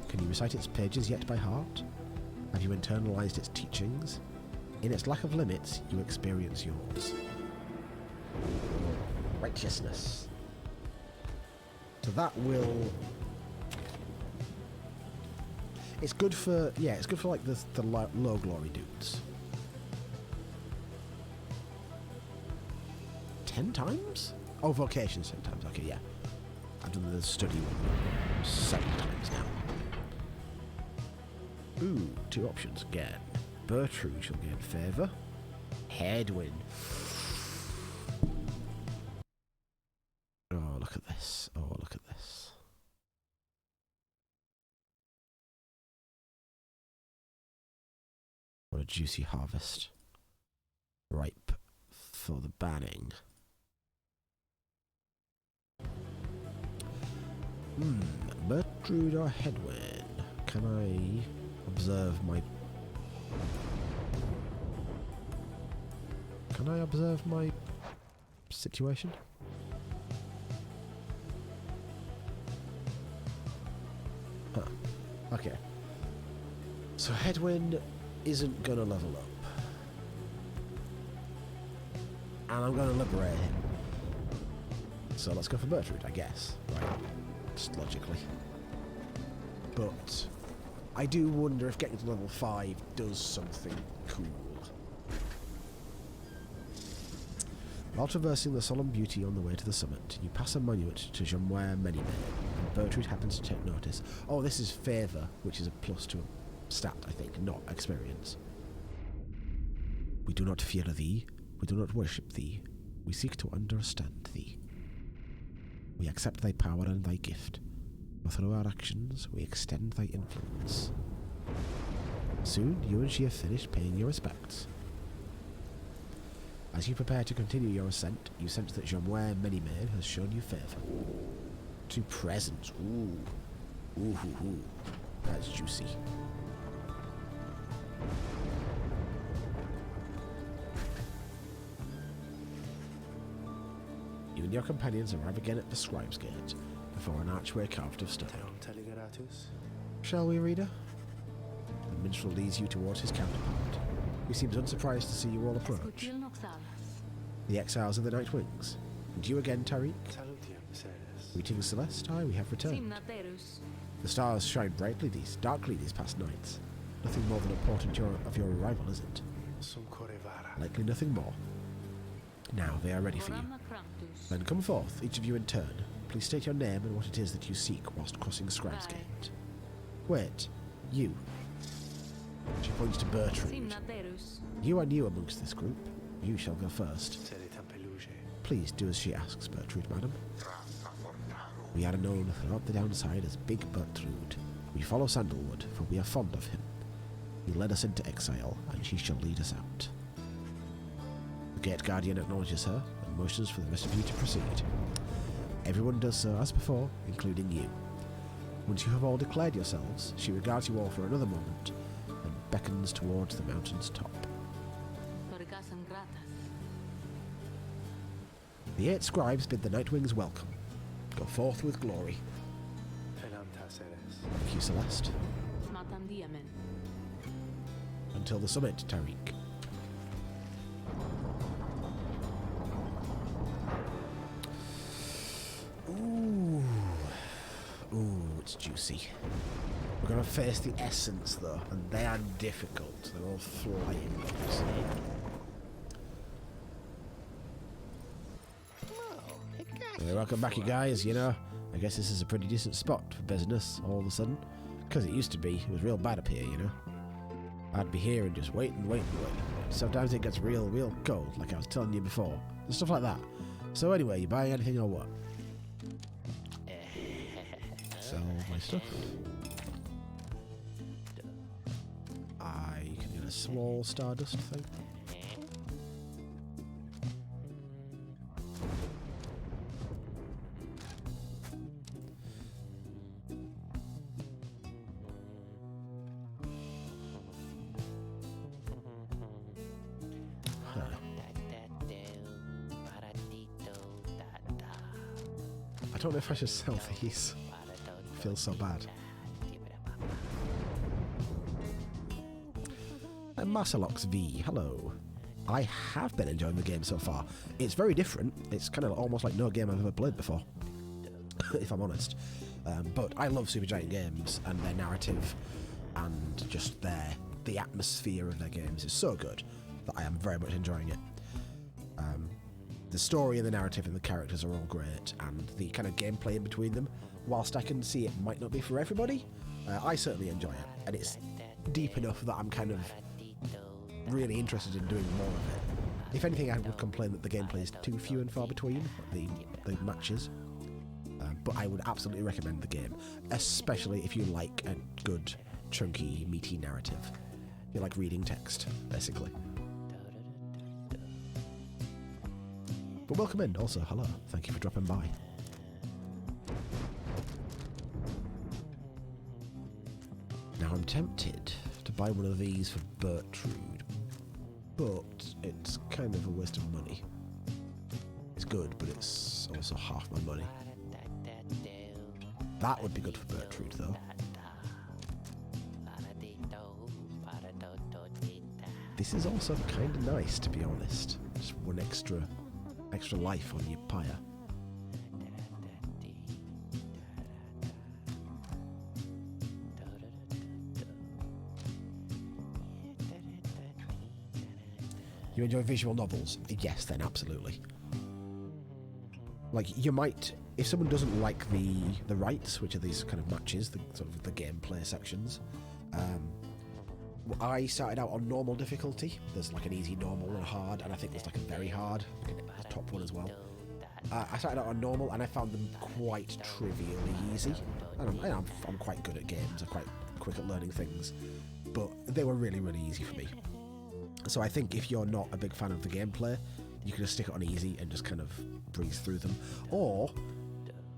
Can you recite its pages yet by heart? Have you internalized its teachings? In its lack of limits, you experience yours. Righteousness. So that will... It's good for... Yeah, it's good for like the low glory dudes. 10 times? Oh, vocations 10 times. Okay, yeah. I've done the study one 7 times now. Ooh, 2 options again. Bertrude shall gain favour. Headwind. Oh, look at this. Oh, look at this. What a juicy harvest. Ripe for the banning. Bertrude or Headwind? Can I observe my... Can I observe my situation? Huh. Okay. So Headwind isn't gonna level up. And I'm gonna liberate him. So let's go for Bertrude, I guess. Right. Just logically. But I do wonder if getting to level 5 does something cool. While traversing the solemn beauty on the way to the summit, you pass a monument to Jomware Manymen, and Bertrude happens to take notice. Oh, this is favour, which is a plus to a stat, I think, not experience. We do not fear thee, we do not worship thee, we seek to understand thee. We accept thy power and thy gift, but through our actions we extend thy influence. Soon you and she have finished paying your respects. As you prepare to continue your ascent, you sense that Jomware Manymen has shown you favour. 2 presents, ooh. Ooh, hoo, hoo. That's juicy. You and your companions arrive again at the Scribe's Gate, before an archway carved of stone. Shall we, reader? The minstrel leads you towards his counterpart, who seems unsurprised to see you all approach. The exiles of the Night Wings. And you again, Tariq? Greetings, Celeste. Aye, we have returned. The stars shine darkly these past nights. Nothing more than a portent of your arrival, is it? Likely nothing more. Now they are ready for you. Then come forth, each of you in turn. Please state your name and what it is that you seek whilst crossing Scribe's Gate. Wait, you. She points to Bertrude. You are new amongst this group. You shall go first. Please do as she asks, Bertrude, madam. We are known throughout the downside as Big Bertrude. We follow Sandalwood, for we are fond of him. He led us into exile, and she shall lead us out. The Gate Guardian acknowledges her, and motions for the rest of you to proceed. Everyone does so as before, including you. Once you have all declared yourselves, she regards you all for another moment, and beckons towards the mountain's top. The 8 scribes bid the Nightwings welcome. Go forth with glory. Thank you, Celeste. Until the summit, Tariq. Ooh, it's juicy. We're going to face the Essence, though, and they are difficult. They're all flying bugs. Welcome back, you guys. You know, I guess this is a pretty decent spot for business all of a sudden. Because it used to be, it was real bad up here, you know. I'd be here and just wait and wait and wait. Sometimes it gets real cold, like I was telling you before. And stuff like that. So anyway, you buying anything or what? Sell my stuff. I can get a small Stardust thing. I don't know if I should sell these. I feel so bad. And Marcelox V, hello. I have been enjoying the game so far. It's very different. It's kind of almost like no game I've ever played before, if I'm honest. But I love Supergiant games and their narrative and just the atmosphere of their games is so good that I am very much enjoying it. The story and the narrative and the characters are all great, and the kind of gameplay in between them, whilst I can see it might not be for everybody, I certainly enjoy it, and it's deep enough that I'm kind of really interested in doing more of it. If anything, I would complain that the gameplay is too few and far between, the matches, but I would absolutely recommend the game, especially if you like a good, chunky, meaty narrative. If you like reading text, basically. But welcome in, also, hello, thank you for dropping by. Now I'm tempted to buy one of these for Bertrude, but it's kind of a waste of money. It's good, but it's also half my money. That would be good for Bertrude, though. This is also kind of nice, to be honest. Just one extra life on your pyre. You enjoy visual novels? Yes, then absolutely. Like, you might, if someone doesn't like the rights, which are these kind of matches, the sort of the gameplay sections, I started out on normal difficulty. There's like an easy, normal, and a hard, and I think there's like a very hard, a top one as well. I started out on normal, and I found them quite trivially easy. I'm quite good at games. I'm quite quick at learning things, but they were really, really easy for me. So I think if you're not a big fan of the gameplay, you can just stick it on easy and just kind of breeze through them, or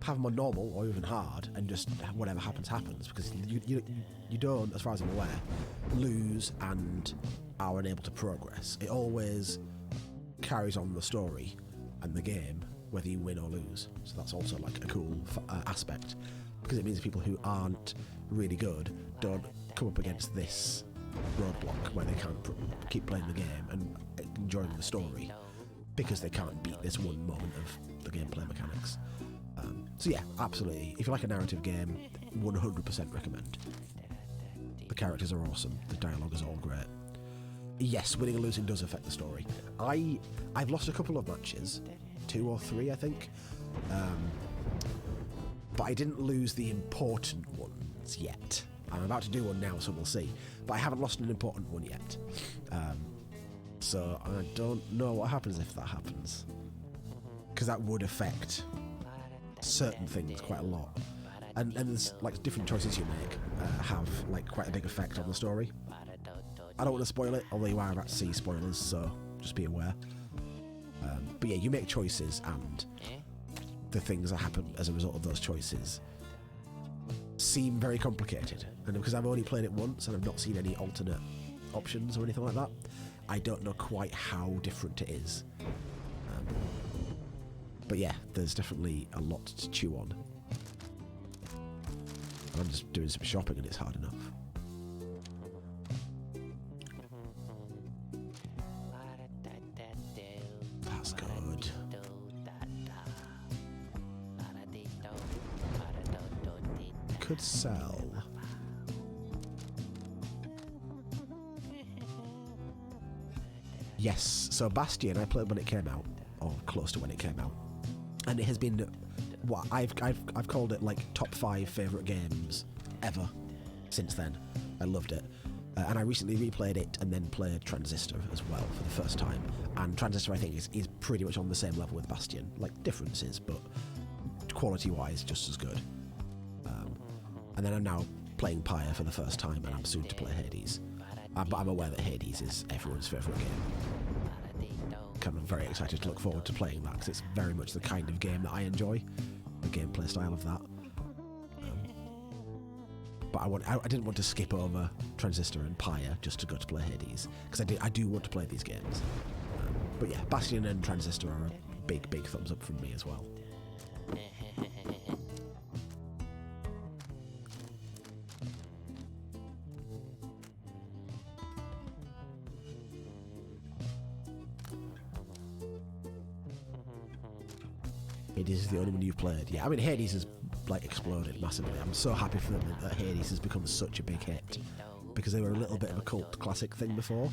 have them on normal or even hard, and just whatever happens, because you don't, as far as I'm aware, lose and are unable to progress. It always carries on the story and the game, whether you win or lose. So that's also like a cool aspect, because it means people who aren't really good don't come up against this roadblock where they can't keep playing the game and enjoying the story because they can't beat this one moment of the gameplay mechanics. So yeah, absolutely. If you like a narrative game, 100% recommend. The characters are awesome. The dialogue is all great. Yes, winning and losing does affect the story. I've lost a couple of matches, 2 or 3 I think, but I didn't lose the important ones yet. I'm about to do one now, so we'll see. But I haven't lost an important one yet. So I don't know what happens if that happens. Because that would affect certain things quite a lot. And there's like different choices you make have like quite a big effect on the story. I don't want to spoil it, although you are about to see spoilers, so just be aware. But yeah, you make choices, and the things that happen as a result of those choices seem very complicated. And because I've only played it once and I've not seen any alternate options or anything like that, I don't know quite how different it is. But yeah, there's definitely a lot to chew on. I'm just doing some shopping and it's hard enough. That's good. Could sell. Yes, so Bastion I played when it came out, or close to when it came out, and it has been what I've called it like top 5 favourite games ever since then. I loved it. And I recently replayed it and then played Transistor as well for the first time. And Transistor, I think, is pretty much on the same level with Bastion. Like, differences, but quality-wise, just as good. And then I'm now playing Pyre for the first time, and I'm soon to play Hades. But I'm aware that Hades is everyone's favourite game. Kind of very excited to look forward to playing that, because it's very much the kind of game that I enjoy. The gameplay style of that. But I didn't want to skip over Transistor and Pyre just to go to play Hades, because I do want to play these games. But yeah, Bastion and Transistor are a big thumbs up from me as well. Hades is the only one you've played. Yeah, I mean, Hades has like exploded massively. I'm so happy for them that Hades has become such a big hit, because they were a little bit of a cult classic thing before.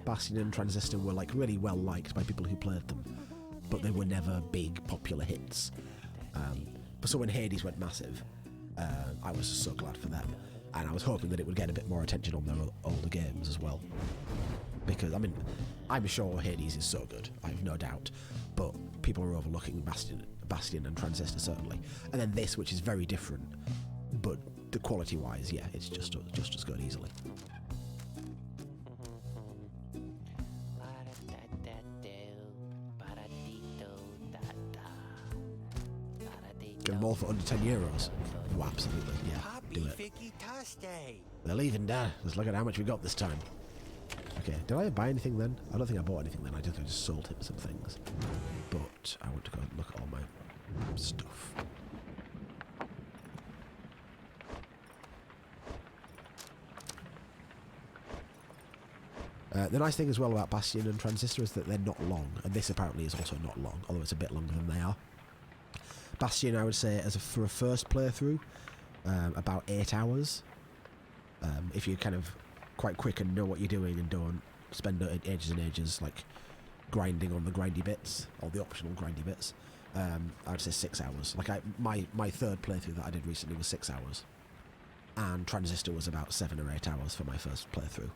Bastion and Transistor were like really well liked by people who played them, but they were never big popular hits. But so when Hades went massive, I was so glad for them, and I was hoping that it would get a bit more attention on their older games as well. Because I mean, I'm sure Hades is so good, I have no doubt, but people are overlooking Bastion and Transistor certainly, and then this, which is very different, but the quality-wise, yeah, it's just as good easily. Get them all for under €10. Oh, absolutely, yeah, do it. They're leaving, Dad. Let's look at how much we got this time. Okay, did I buy anything then? I don't think I bought anything then. I just sold him some things. But I want to go and look at all my stuff. The nice thing as well about Bastion and Transistor is that they're not long, and this apparently is also not long, although it's a bit longer than they are. Bastion, I would say, for a first playthrough, about 8 hours. If you're kind of quite quick and know what you're doing and don't spend ages and ages like grinding on the grindy bits, or the optional grindy bits, I'd say 6 hours. Like my third playthrough that I did recently was 6 hours, and Transistor was about 7 or 8 hours for my first playthrough.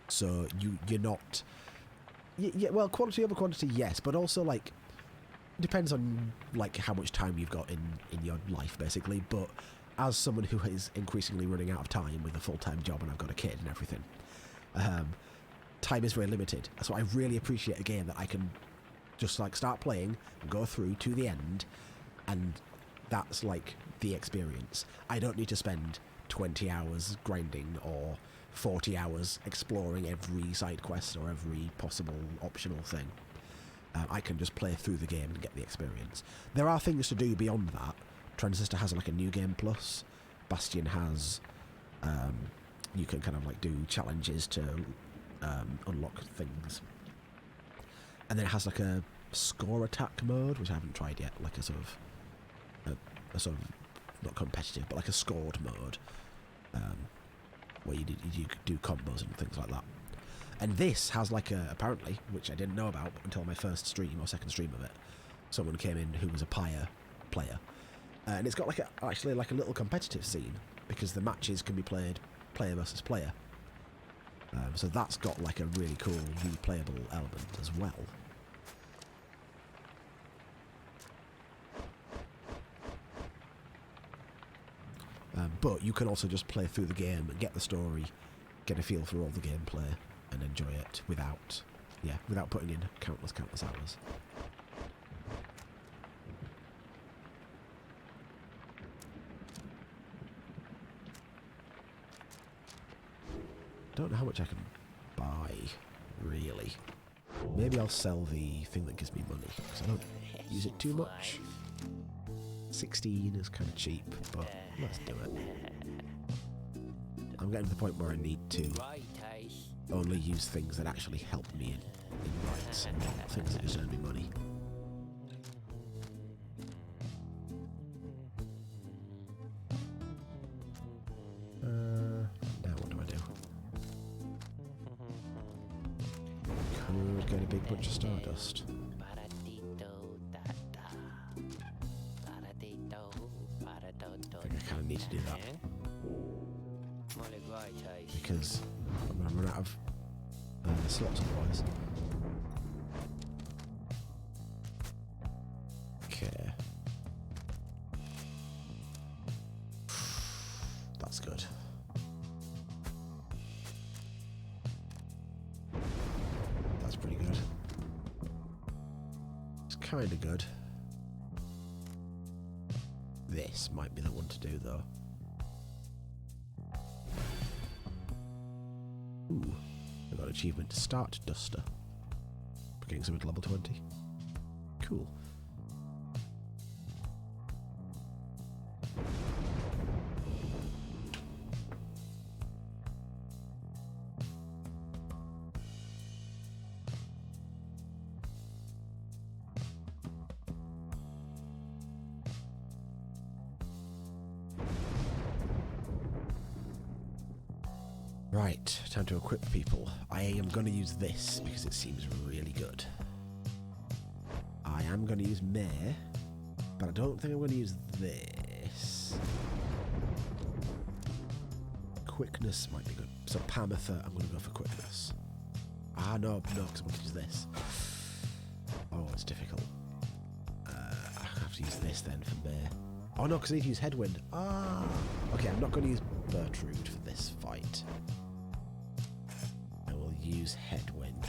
So you're not, yeah, well, quality over quantity, yes, but also like depends on like how much time you've got in your life basically. But as someone who is increasingly running out of time with a full-time job, and I've got a kid and everything, time is very limited. So I really appreciate a game that I can just like start playing and go through to the end, and that's like the experience. I don't need to spend 20 hours grinding or 40 hours exploring every side quest or every possible optional thing. I can just play through the game and get the experience. There are things to do beyond that. Transistor has like a new game plus. Bastion has, you can kind of like do challenges to unlock things. And then it has like a score attack mode, which I haven't tried yet, like a sort of not competitive, but like a scored mode, where you do combos and things like that. And this has like apparently, which I didn't know about until my first stream or second stream of it, someone came in who was a Pyre player, and it's got like actually like a little competitive scene, because the matches can be played player versus player. So that's got like a really cool replayable element as well. But you can also just play through the game and get the story, get a feel for all the gameplay, and enjoy it without putting in countless hours. Don't know how much I can buy, really. Maybe I'll sell the thing that gives me money, because I don't use it too much. 16 is kind of cheap, but let's do it. I'm getting to the point where I need to only use things that actually help me in rights, and not things that just earn me money. Now what do I do? Could get a big bunch of stardust. I think I kind of need to do that. Because I'm going to run out of slots otherwise. Okay. That's good. That's pretty good. It's kind of good. This might be the one to do, though. Ooh, I got an achievement to start Duster. For getting something to level 20. Cool. Right, time to equip people. I am going to use this because it seems really good. I am going to use Mare, but I don't think I'm going to use this. Quickness might be good. So Pamitha, I'm going to go for quickness. Ah, no, because I want to use this. Oh, it's difficult. I have to use this then for Mare. Oh no, because I need to use Headwind. Ah! Okay, I'm not going to use Bertrude for this fight. I will use Headwind.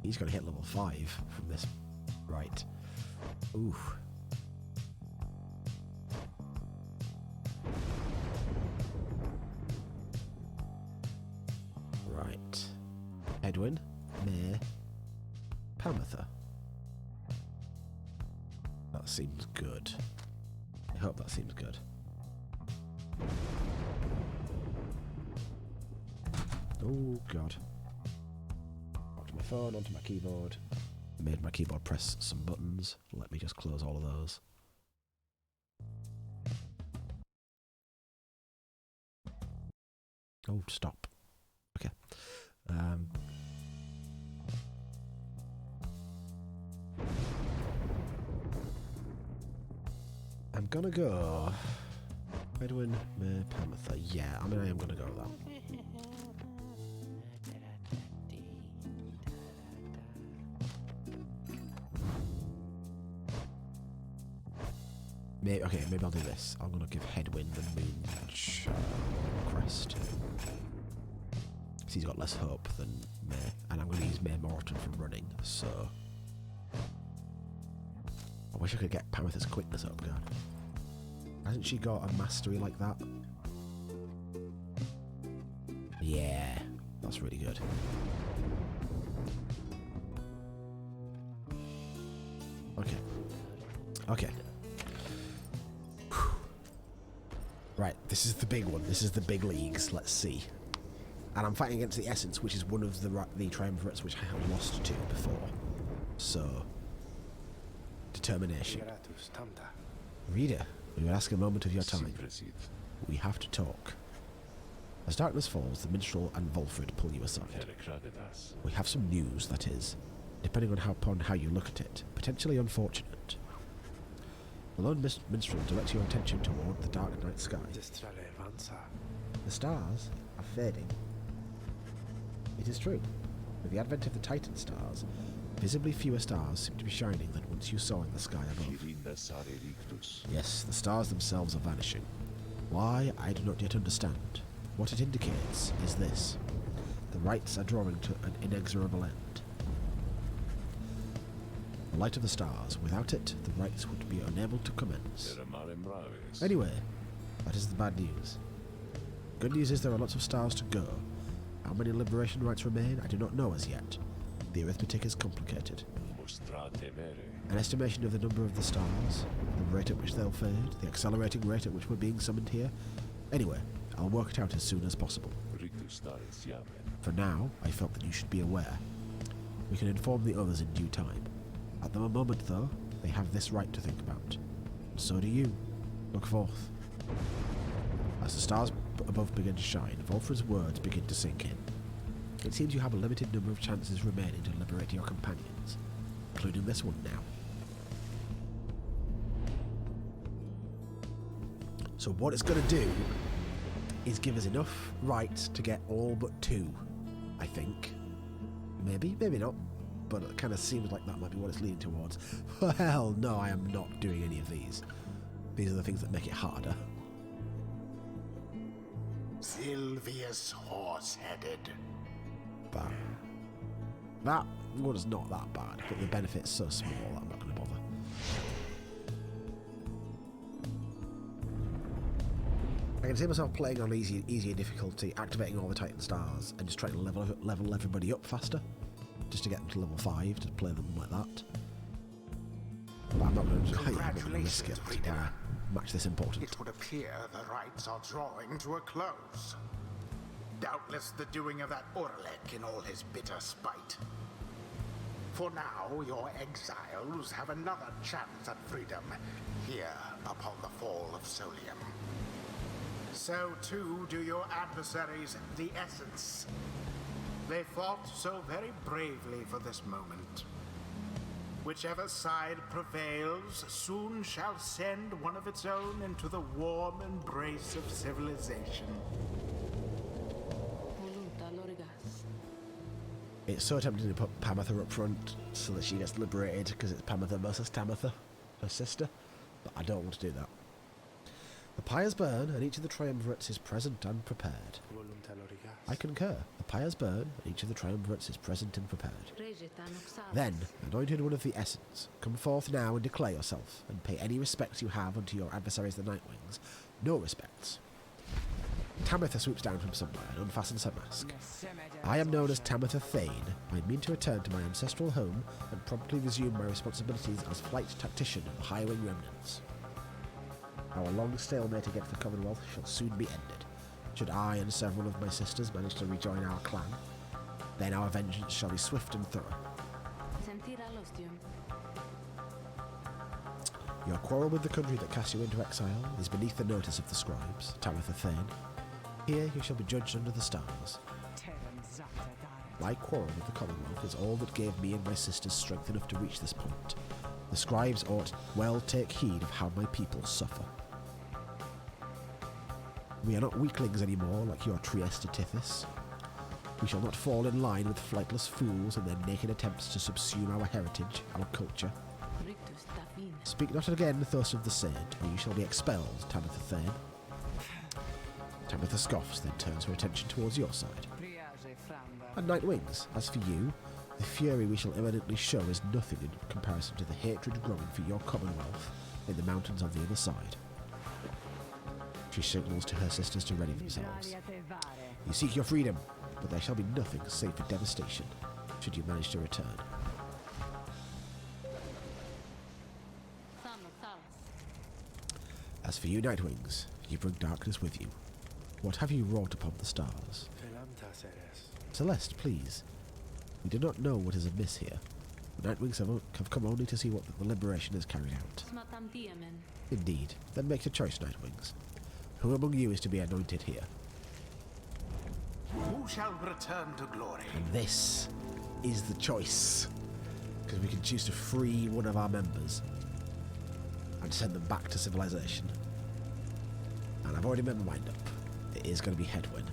He's going to hit level 5 from this. Right. Ooh. Right. Headwind, Mare, Pamitha. That seems good. I hope that seems good. Oh god. Onto my phone, onto my keyboard. Made my keyboard press some buttons. Let me just close all of those. Oh, stop. Okay. I'm gonna go Edwin, Mare, Pamitha. Yeah, I mean I am gonna go with that. Maybe I'll do this. I'm gonna give Headwind the Moon Crest. He's got less hope than Mare, and I'm gonna use Mare more often for running, so I wish I could get Pamitha's quickness up, God. Hasn't she got a mastery like that? Yeah, that's really good. Okay. Okay. Whew. Right, this is the big one. This is the big leagues. Let's see. And I'm fighting against the Essence, which is one of the triumvirates which I have lost to before. So, determination. Reader, we will ask a moment of your time. We have to talk. As darkness falls, the minstrel and Volfred pull you aside. We have some news, that is, depending on how you look at it, potentially unfortunate. The lone minstrel directs your attention toward the dark night sky. The stars are fading. It is true. With the advent of the Titan stars, visibly fewer stars seem to be shining than once you saw in the sky above. Yes, the stars themselves are vanishing. Why, I do not yet understand. What it indicates is this. The rites are drawing to an inexorable end. The light of the stars. Without it, the rites would be unable to commence. Anyway, that is the bad news. Good news is there are lots of stars to go. How many liberation rites remain, I do not know as yet. The arithmetic is complicated. An estimation of the number of the stars, the rate at which they'll fade, the accelerating rate at which we're being summoned here. Anyway, I'll work it out as soon as possible. For now, I felt that you should be aware. We can inform the others in due time. At the moment, though, they have this right to think about. And so do you. Look forth. As the stars above begin to shine, Volfra's words begin to sink in. It seems you have a limited number of chances remaining to liberate your companions, including this one now. So what it's going to do is give us enough rights to get all but 2, I think. Maybe, maybe not, but it kind of seems like that might be what it's leaning towards. Well, no, I am not doing any of these. These are the things that make it harder. Sylvius Horse-Headed. That was not that bad, but the benefit's so small that I'm not going to bother. I can see myself playing on easier difficulty, activating all the Titan stars, and just trying to level everybody up faster, just to get them to level 5, to play them like that. But I'm not going to risk it to match this important. It would appear the rites are drawing to a close. Doubtless the doing of that Orlek in all his bitter spite. For now, your exiles have another chance at freedom here upon the fall of Solium. So too do your adversaries, the Essence. They fought so very bravely for this moment. Whichever side prevails soon shall send one of its own into the warm embrace of civilization. It's so tempting to put Pamitha up front so that she gets liberated because it's Pamitha versus Tamitha, her sister, but I don't want to do that. The pyres burn and each of the triumvirates is present and prepared. I concur. The pyres burn and each of the triumvirates is present and prepared. Then, anointed one of the Essence, come forth now and declare yourself, and pay any respects you have unto your adversaries the Nightwings. No respects. Tamitha swoops down from somewhere and unfastens her mask. I am known as Tamitha Thane. I mean to return to my ancestral home and promptly resume my responsibilities as flight tactician of the Highwing Remnants. Our long stalemate against the Commonwealth shall soon be ended. Should I and several of my sisters manage to rejoin our clan, then our vengeance shall be swift and thorough. Your quarrel with the country that cast you into exile is beneath the notice of the scribes, Tamitha Thane. Here you shall be judged under the stars. My quarrel with the Commonwealth is all that gave me and my sisters strength enough to reach this point. The scribes ought well take heed of how my people suffer. We are not weaklings anymore like your Trieste Tithys. We shall not fall in line with flightless fools and their naked attempts to subsume our heritage, our culture. Speak not again, Thos of the Saint, or you shall be expelled, Tamitha Thane. Tamitha scoffs, then turns her attention towards your side. And Nightwings, as for you, the fury we shall imminently show is nothing in comparison to the hatred growing for your Commonwealth in the mountains on the other side. She signals to her sisters to ready themselves. You seek your freedom, but there shall be nothing save for devastation, should you manage to return. As for you, Nightwings, you bring darkness with you. What have you wrought upon the stars? Celeste, please. We do not know what is amiss here. The Nightwings have come only to see what the liberation is carried out. Indeed. Then make your choice, Nightwings. Who among you is to be anointed here? Who shall return to glory? And this is the choice. Because we can choose to free one of our members. And to send them back to civilization. And I've already made my mind up. It is going to be Headwind.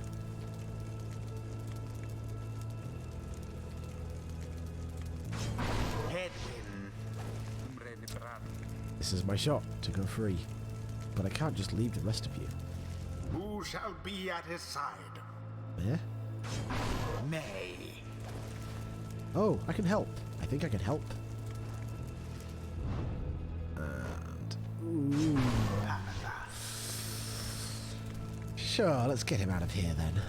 This is my shot to go free. But I can't just leave the rest of you. Who shall be at his side? Yeah? May. Oh, I can help. I think I can help. And... Ooh. Sure, let's get him out of here then.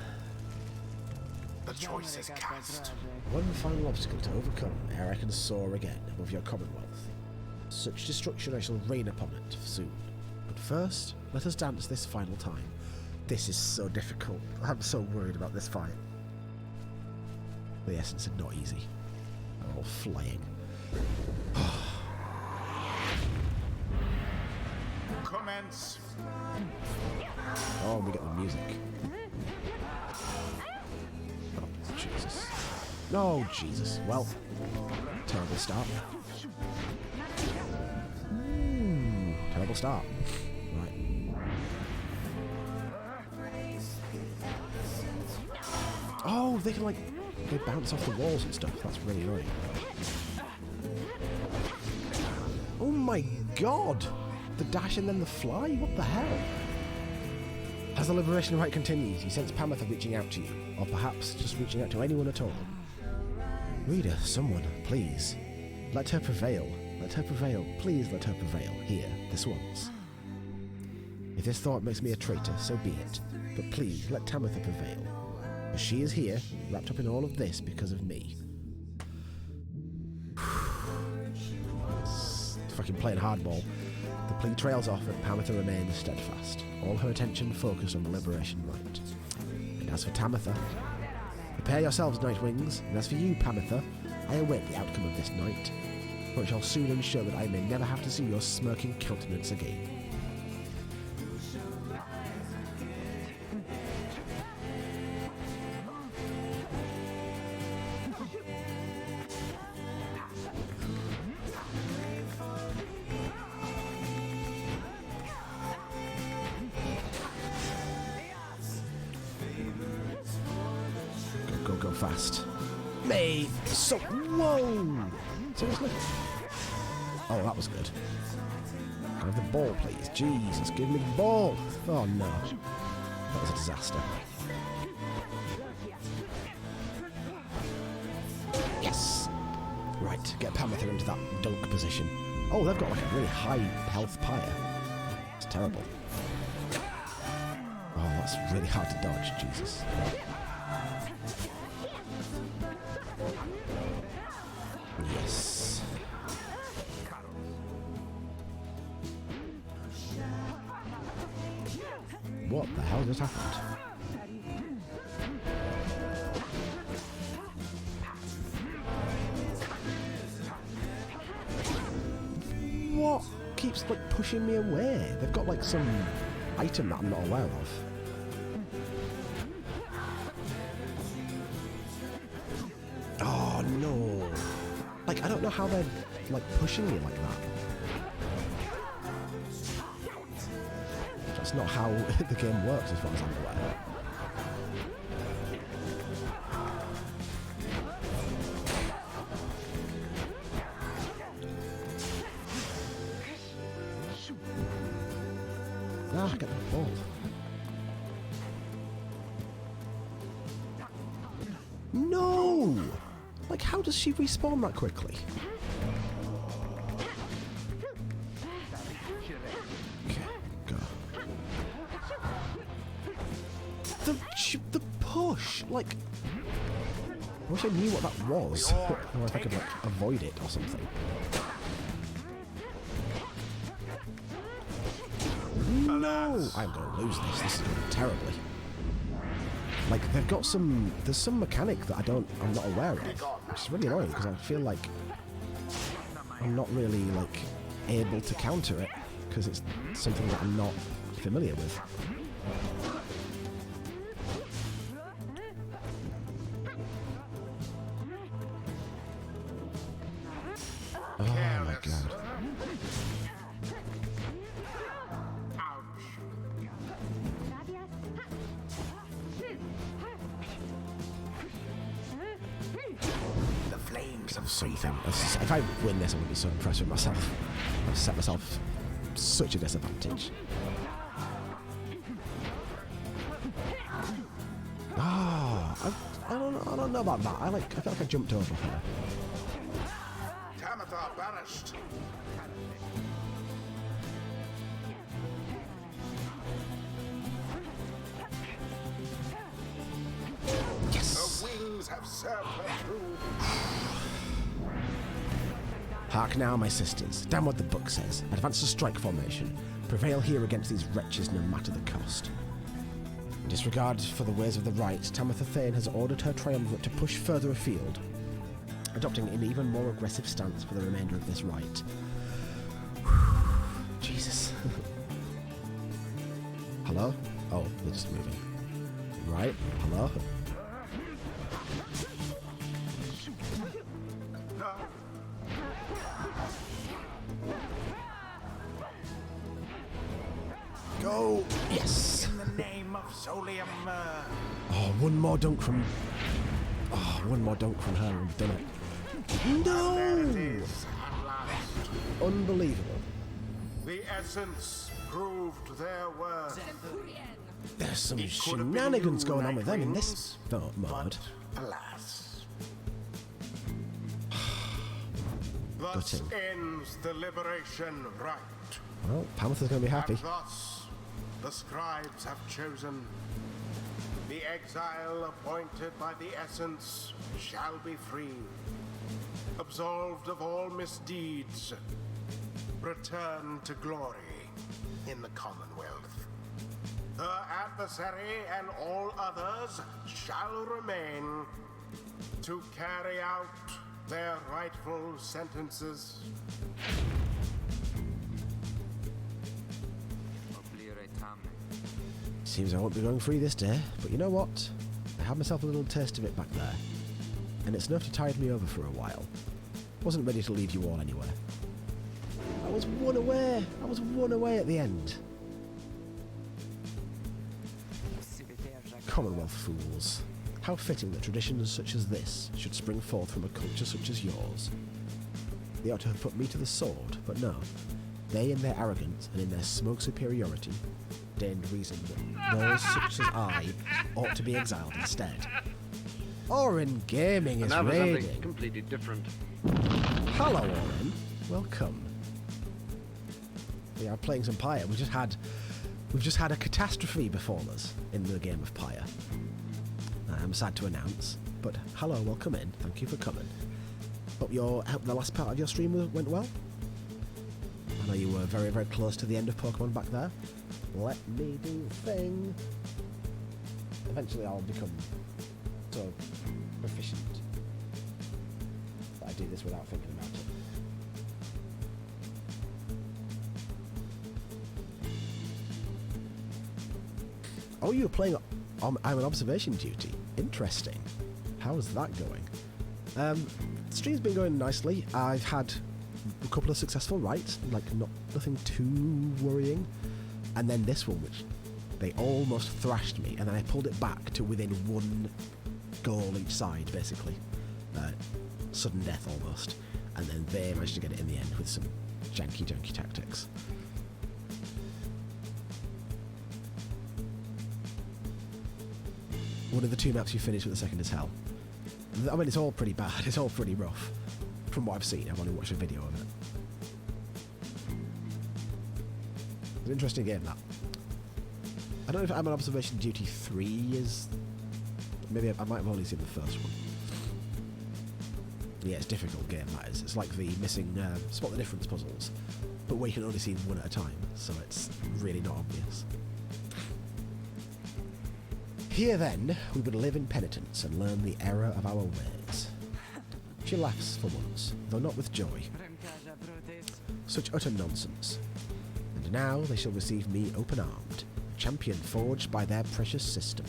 The choice is cast. One final obstacle to overcome ere I can soar again above your commonwealth. Such destruction I shall rain upon it soon. But first, let us dance this final time. This is so difficult. I'm so worried about this fight. The essence is not easy. They're all flying. Commence. Oh, we get the music. Oh, Jesus. No, Jesus. Well, terrible start. Terrible start. Right. Oh, they can like... They bounce off the walls and stuff. That's really annoying. Oh my god! The dash and then the fly? What the hell? As the liberation rite continues, you sense Pamatha reaching out to you. Or perhaps just reaching out to anyone at all. Reader, someone, please. Let her prevail. Let her prevail. Please let her prevail. Here, this once. If this thought makes me a traitor, so be it. But please, let Tamitha prevail. As she is here, wrapped up in all of this because of me. Fucking playing hardball. The plea trails off and Pamitha remains steadfast. All her attention focused on the liberation rite. And as for Tamitha, prepare yourselves, Nightwings. And as for you, Pamitha, I await the outcome of this night. For it shall soon ensure that I may never have to see your smirking countenance again. Go fast. May so whoa! Seriously? Oh, that was good. Can I have the ball, please? Jesus, give me the ball! Oh no. That was a disaster. Yes! Right, get Pamitha into that dunk position. Oh, they've got like a really high health pyre. It's terrible. Oh, that's really hard to dodge, Jesus. Yes. What the hell just happened? What keeps like pushing me away? They've got like some item that I'm not aware of. Oh no. Like, I don't know how they're, like, pushing me like that. That's not how the game works, as far as I'm aware. Ah, get the ball. No! Like, how does she respawn that quickly? Okay, go. The push! Like... I wish I knew what that was. Or if I could, like, avoid it or something. No! I'm gonna lose this. This is going terribly. Like, they've got some... There's some mechanic that I'm not aware of. Which is really annoying, because I feel like I'm not really, like, able to counter it, because it's something that I'm not familiar with. Oh my god. of something. If I win this, I'm going to be so impressed with myself. I've set myself such a disadvantage. I don't know about that. I feel like I jumped over her. Tamatha banished. Yes! Her wings have served her through. Hark now, my sisters. Damn what the book says. Advance to strike formation. Prevail here against these wretches no matter the cost. In disregard for the ways of the right, Tamatha Thane has ordered her triumvirate to push further afield, adopting an even more aggressive stance for the remainder of this rite. Jesus. Hello? Oh, they're just moving. Right? Hello? Go! Yes! In the name of Solium. Oh, one more dunk from... Oh, one more dunk from her and we've done it. No! There it is, at last. Unbelievable. The essence proved their worth. There's some It could have been shenanigans you, going on with them in this Nightwings, mode. But alas. Thus Gutting. ends the liberation rite. Well, Panther's going to be happy. And thus the scribes have chosen. The exile appointed by the essence shall be free, absolved of all misdeeds, return to glory in the Commonwealth. Her adversary and all others shall remain to carry out their rightful sentences. Seems I won't be going free this day, but you know what? I had myself a little taste of it back there, and it's enough to tide me over for a while. Wasn't ready to leave you all anywhere. I was one away. I was one away at the end. Commonwealth fools. How fitting that traditions such as this should spring forth from a culture such as yours. They ought to have put me to the sword, but no. They, in their arrogance and in their smug superiority, deigned reason that those such as I ought to be exiled instead. Orin Gaming is Now for raiding. something completely different. Hello, Orin. Welcome. We are playing some Pyre. We've just had a catastrophe befall us in the game of Pyre. I'm sad to announce, but hello, welcome in. Thank you for coming. Hope the last part of your stream went well. I know you were very, very close to the end of Pokemon back there. Let me do the thing. Eventually I'll become so proficient that I do this without thinking about it. Oh, you were playing I'm on observation duty. Interesting. How's that going? The stream's been going nicely. I've had a couple of successful rights, like nothing too worrying. And then this one, which they almost thrashed me, and then I pulled it back to within one goal each side, basically. Sudden death almost. And then they managed to get it in the end with some janky tactics. One of the two maps you finished with the second is hell. I mean, it's all pretty bad. It's all pretty rough. From what I've seen, I've only watched a video of it. It's an interesting game, that. I don't know if I'm on Observation Duty 3 is... Maybe I might have only seen the first one. Yeah, it's a difficult game, that is. It's like the missing spot the difference puzzles, but where you can only see one at a time, so it's really not obvious. Here then, we would live in penitence and learn the error of our ways. She laughs for once, though not with joy. Such utter nonsense. And now they shall receive me open-armed, a champion forged by their precious system.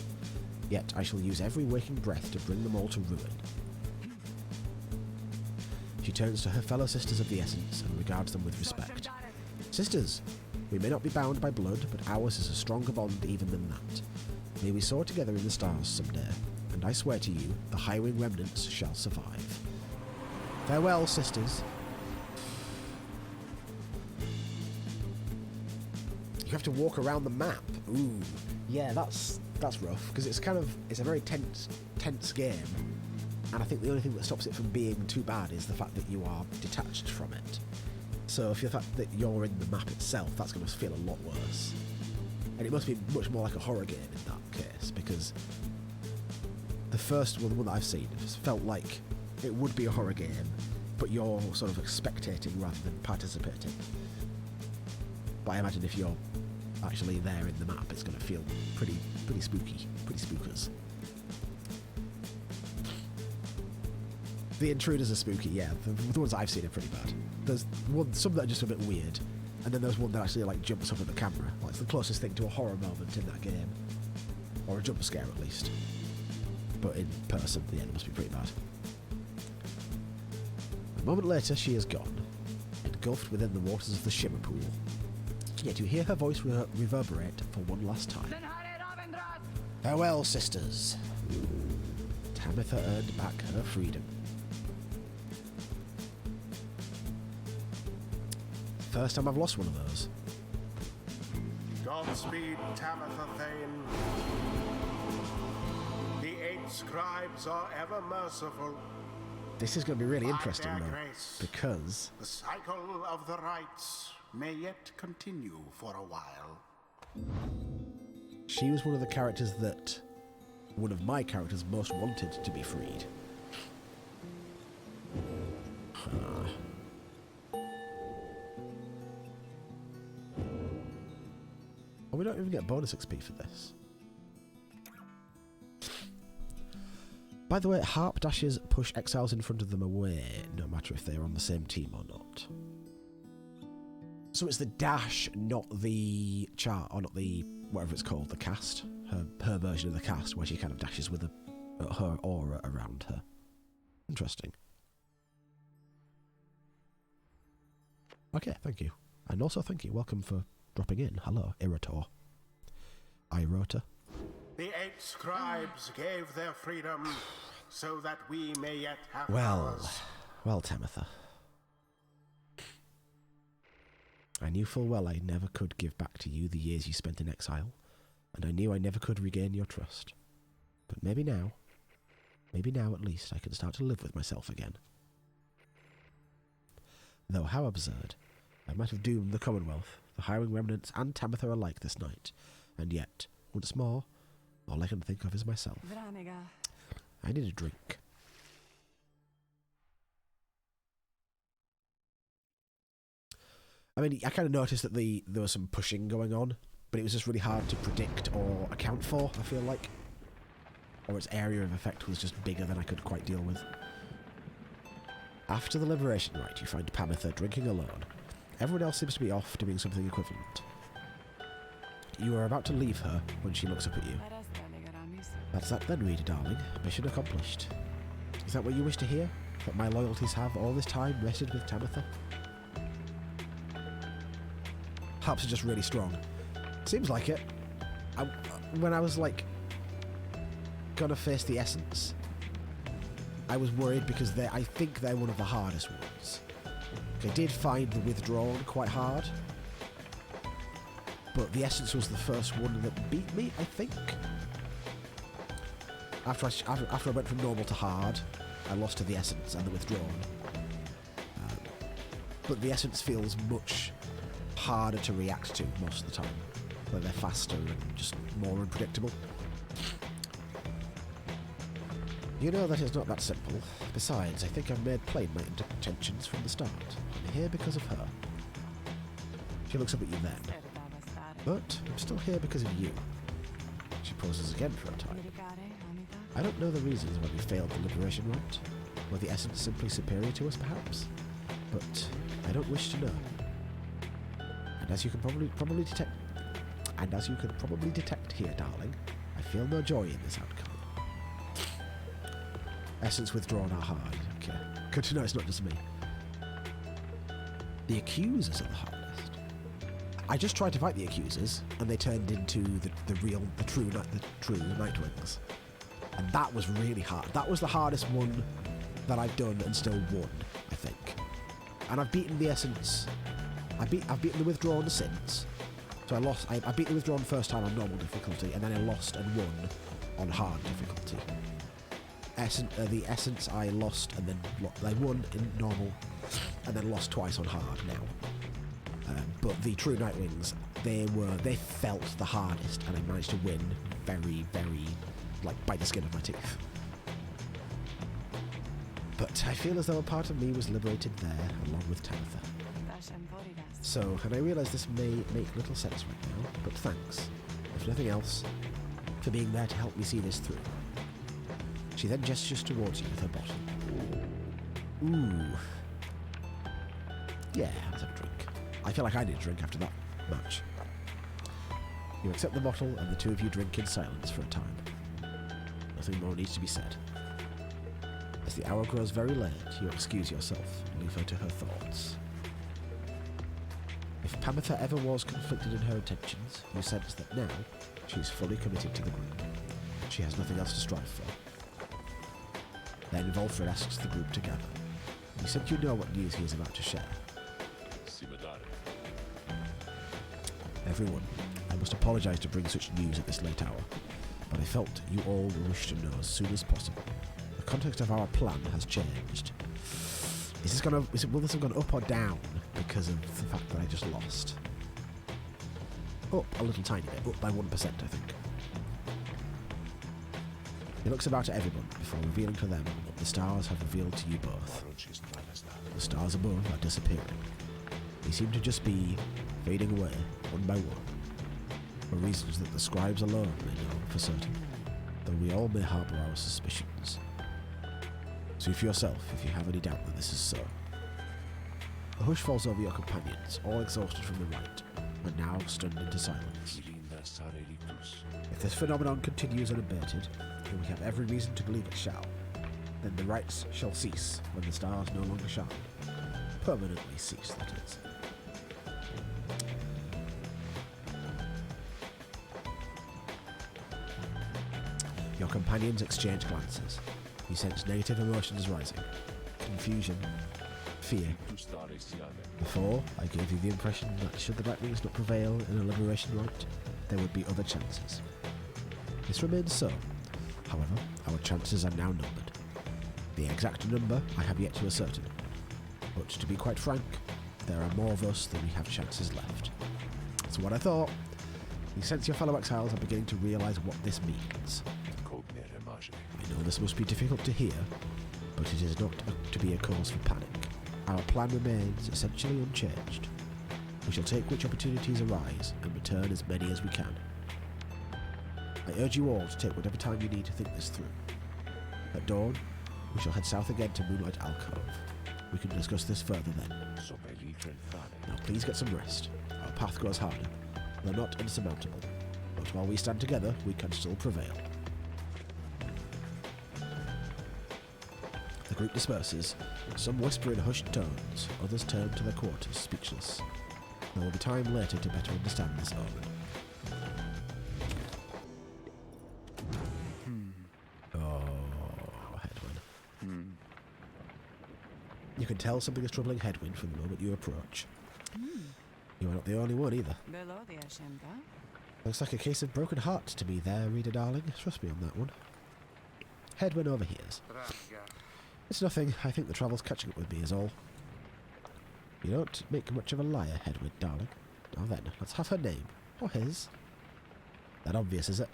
Yet I shall use every waking breath to bring them all to ruin. She turns to her fellow sisters of the Essence and regards them with respect. Sisters, we may not be bound by blood, but ours is a stronger bond even than that. May we soar together in the stars someday, and I swear to you, the Highwing remnants shall survive. Farewell, sisters. You have to walk around the map. Ooh, yeah, that's rough because it's a very tense game, and I think the only thing that stops it from being too bad is the fact that you are detached from it. So if the fact that you're in the map itself, that's going to feel a lot worse, and it must be much more like a horror game in that case, because the first one, the one that I've seen, felt like it would be a horror game, but you're sort of spectating rather than participating. But I imagine if you're actually there in the map, it's going to feel pretty spooky, pretty spookers. The intruders are spooky, yeah. The ones I've seen are pretty bad. There's some that are just a bit weird, and then there's one that actually like jumps up at the camera. Like, it's the closest thing to a horror moment in that game, or a jump scare at least. But in person, yeah, it must be pretty bad. A moment later, she is gone, engulfed within the waters of the Shimmer Pool. Yet you hear her voice reverberate for one last time. Farewell, sisters. Tamitha earned back her freedom. First time I've lost one of those. Godspeed, Tamitha Thane. The 8 scribes are ever merciful. This is going to be really interesting, By their though, grace, because the cycle of the rites may yet continue for a while. she was one of the characters that one of my characters most wanted to be freed. Oh, we don't even get bonus XP for this. By the way, harp dashes push exiles in front of them away, no matter if they're on the same team or not. So it's the dash, not the chart, or not the, whatever it's called, the cast. Her version of the cast, where she kind of dashes with her aura around her. Interesting. Okay, thank you. And also thank you. Welcome for dropping in. Hello, Irator. Irota. The 8 scribes gave their freedom so that we may yet have ours. Well, Tamitha. I knew full well I never could give back to you the years you spent in exile, and I knew I never could regain your trust. But maybe now at least, I can start to live with myself again. Though how absurd. I might have doomed the Commonwealth, the hiring remnants and Tamitha alike this night, and yet, once more, all I can think of is myself. I need a drink. I mean, I kind of noticed that there was some pushing going on, but it was just really hard to predict or account for, I feel like. Or its area of effect was just bigger than I could quite deal with. After the liberation rite, you find Tamitha drinking alone. Everyone else seems to be off doing something equivalent. You are about to leave her when she looks up at you. That's that then, reader darling. Mission accomplished. Is that what you wish to hear? That my loyalties have all this time rested with Tamitha? Harps are just really strong. Seems like it. When I was like gonna face the Essence, I was worried because I think they're one of the hardest ones. I did find the Withdrawn quite hard, but the Essence was the first one that beat me, I think. After I went from normal to hard, I lost to the Essence and the Withdrawn. But the Essence feels much harder to react to most of the time, where they're faster and just more unpredictable. You know that is not that simple. Besides, I think I've made plain my intentions from the start. I'm here because of her. She looks up at you then. But I'm still here because of you. She pauses again for a time. I don't know the reasons why we failed the liberation rite. Were the Essence simply superior to us, perhaps? But I don't wish to know. And as you can probably detect here, darling, I feel no joy in this outcome. Essence Withdrawn are hard. Okay. Good to know it's not just me. The Accusers are the hardest. I just tried to fight the Accusers, and they turned into the true Nightwings. And that was really hard. That was the hardest one that I've done and still won. and I've beaten the Essence. I've beaten the Withdrawn since. So I beat the Withdrawn first time on normal difficulty, and then I lost and won on hard difficulty. The Essence I lost and then I won in normal, and then lost twice on hard now. But the True Nightwings, they felt the hardest, and I managed to win very, very, like, by the skin of my teeth. But I feel as though a part of me was liberated there, along with Tabitha. So, and I realise this may make little sense right now, but thanks, if nothing else, for being there to help me see this through. She then gestures towards you with her bottle. Ooh. Yeah, let's have a drink. I feel like I need a drink after that match. You accept the bottle, and the two of you drink in silence for a time. Nothing more needs to be said. As the hour grows very late, you excuse yourself and leave her to her thoughts. If Pamitha ever was conflicted in her intentions, you sense that now she is fully committed to the group. She has nothing else to strive for. Then Volfred asks the group to gather. He said you know what news he is about to share. Everyone, I must apologise to bring such news at this late hour, but I felt you all will wish to know as soon as possible. The context of our plan has changed. Will this have gone up or down because of the fact that I just lost? Up a little tiny bit, up by 1%, I think. He looks about at everyone before revealing to them what the stars have revealed to you both. The stars above are disappearing. They seem to just be fading away, one by one, for reasons that the scribes alone may know for certain, though we all may harbour our suspicions. See for yourself if you have any doubt that this is so. A hush falls over your companions, all exhausted from the rite, and now stunned into silence. If this phenomenon continues unabated, and we have every reason to believe it shall, then the rites shall cease when the stars no longer shine. Permanently cease, that is. Your companions exchange glances. You sense negative emotions rising. Confusion. Fear. Before, I gave you the impression that should the Nightwings not prevail in a liberation rite, there would be other chances. This remains so. However, our chances are now numbered. The exact number I have yet to ascertain. But to be quite frank, there are more of us than we have chances left. That's what I thought. You sense your fellow exiles are beginning to realise what this means. I know this must be difficult to hear, but it is not to be a cause for panic. Our plan remains essentially unchanged. We shall take which opportunities arise and return as many as we can. I urge you all to take whatever time you need to think this through. At dawn, we shall head south again to Moonlight Alcove. We can discuss this further then. Now please get some rest. Our path grows harder, though not insurmountable. But while we stand together, we can still prevail. The group disperses. Some whisper in hushed tones, others turn to their quarters, speechless. There will be time later to better understand this omen. Oh, Hedwyn. You can tell something is troubling Hedwyn from the moment you approach. You are not the only one either. Looks like a case of broken heart to me there, reader darling. Trust me on that one. Hedwyn overhears. It's nothing. I think the travel's catching up with me is all. You don't make much of a liar, Hedwyn, darling. Now then, let's have her name. Or his. That obvious, is it?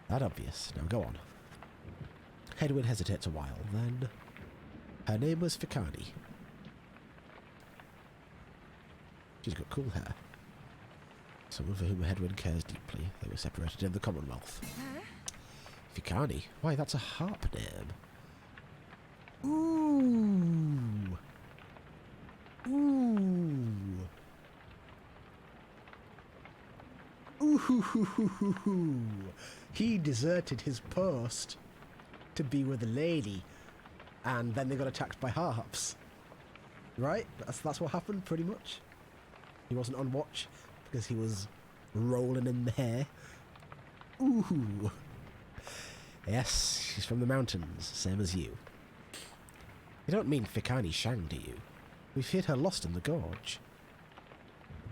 That obvious. Now go on. Hedwyn hesitates a while, then... Her name was Fikani. She's got cool hair. Someone for whom Hedwyn cares deeply. They were separated in the Commonwealth. Fikani? Why, that's a harp name. Ooh. Ooh. Ooh. He deserted his post to be with a lady, and then they got attacked by harps. Right? That's what happened, pretty much. He wasn't on watch because he was rolling in the hair. Ooh. Yes, she's from the mountains, same as you. You don't mean Fikani Shang, do you? We feared her lost in the gorge.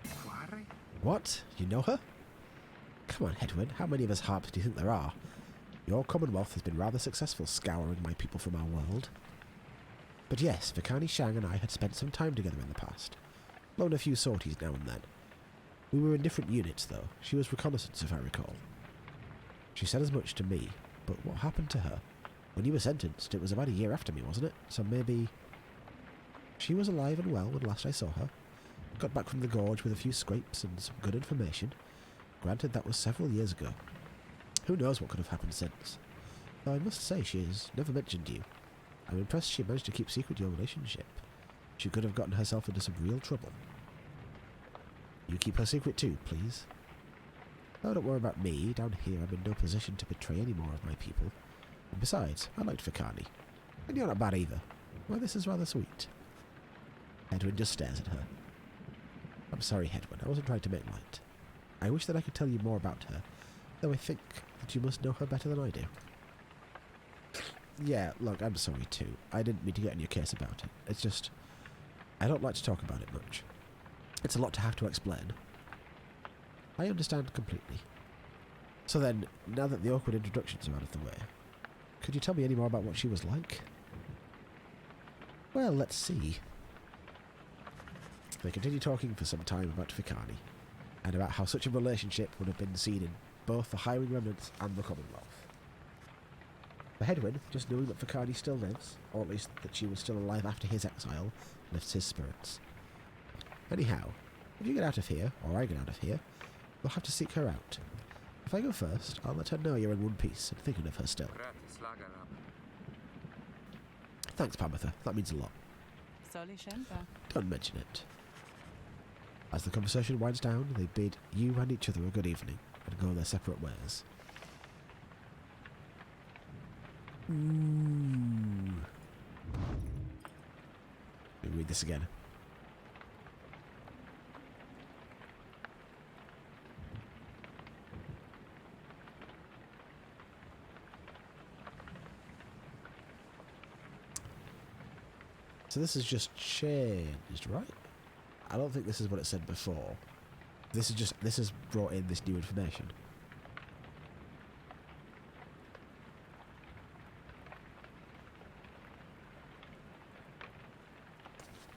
Pyre? What? You know her? Come on, Hedwyn, how many of us harps do you think there are? Your Commonwealth has been rather successful scouring my people from our world. But yes, Vikani Shang and I had spent some time together in the past. Blown a few sorties now and then. We were in different units, though. She was reconnaissance, if I recall. She said as much to me, but what happened to her? When you were sentenced, it was about a year after me, wasn't it? So maybe... She was alive and well when last I saw her. Got back from the gorge with a few scrapes and some good information. Granted, that was several years ago. Who knows what could have happened since? Though I must say she has never mentioned you. I'm impressed she managed to keep secret your relationship. She could have gotten herself into some real trouble. You keep her secret too, please. Oh, don't worry about me. Down here I'm in no position to betray any more of my people. And besides, I liked Vikani. And you're not bad either. Well, this is rather sweet. Hedwyn just stares at her. I'm sorry, Hedwyn. I wasn't trying to make light. I wish that I could tell you more about her, though I think that you must know her better than I do. Yeah, look, I'm sorry too. I didn't mean to get on your case about it. It's just... I don't like to talk about it much. It's a lot to have to explain. I understand completely. So then, now that the awkward introductions are out of the way, could you tell me any more about what she was like? Well, let's see. They continue talking for some time about Vikani, and about how such a relationship would have been seen in both the Highwing Remnants and the Commonwealth. For Hedwyn, just knowing that Vikani still lives, or at least that she was still alive after his exile, lifts his spirits. Anyhow, if you get out of here, or I get out of here, we'll have to seek her out. If I go first, I'll let her know you're in one piece and thinking of her still. Thanks, Pamitha. That means a lot. Don't mention it. As the conversation winds down, they bid you and each other a good evening and go their separate ways. Ooh. Let me read this again. So this is just changed, right? I don't think this is what it said before. This has brought in this new information.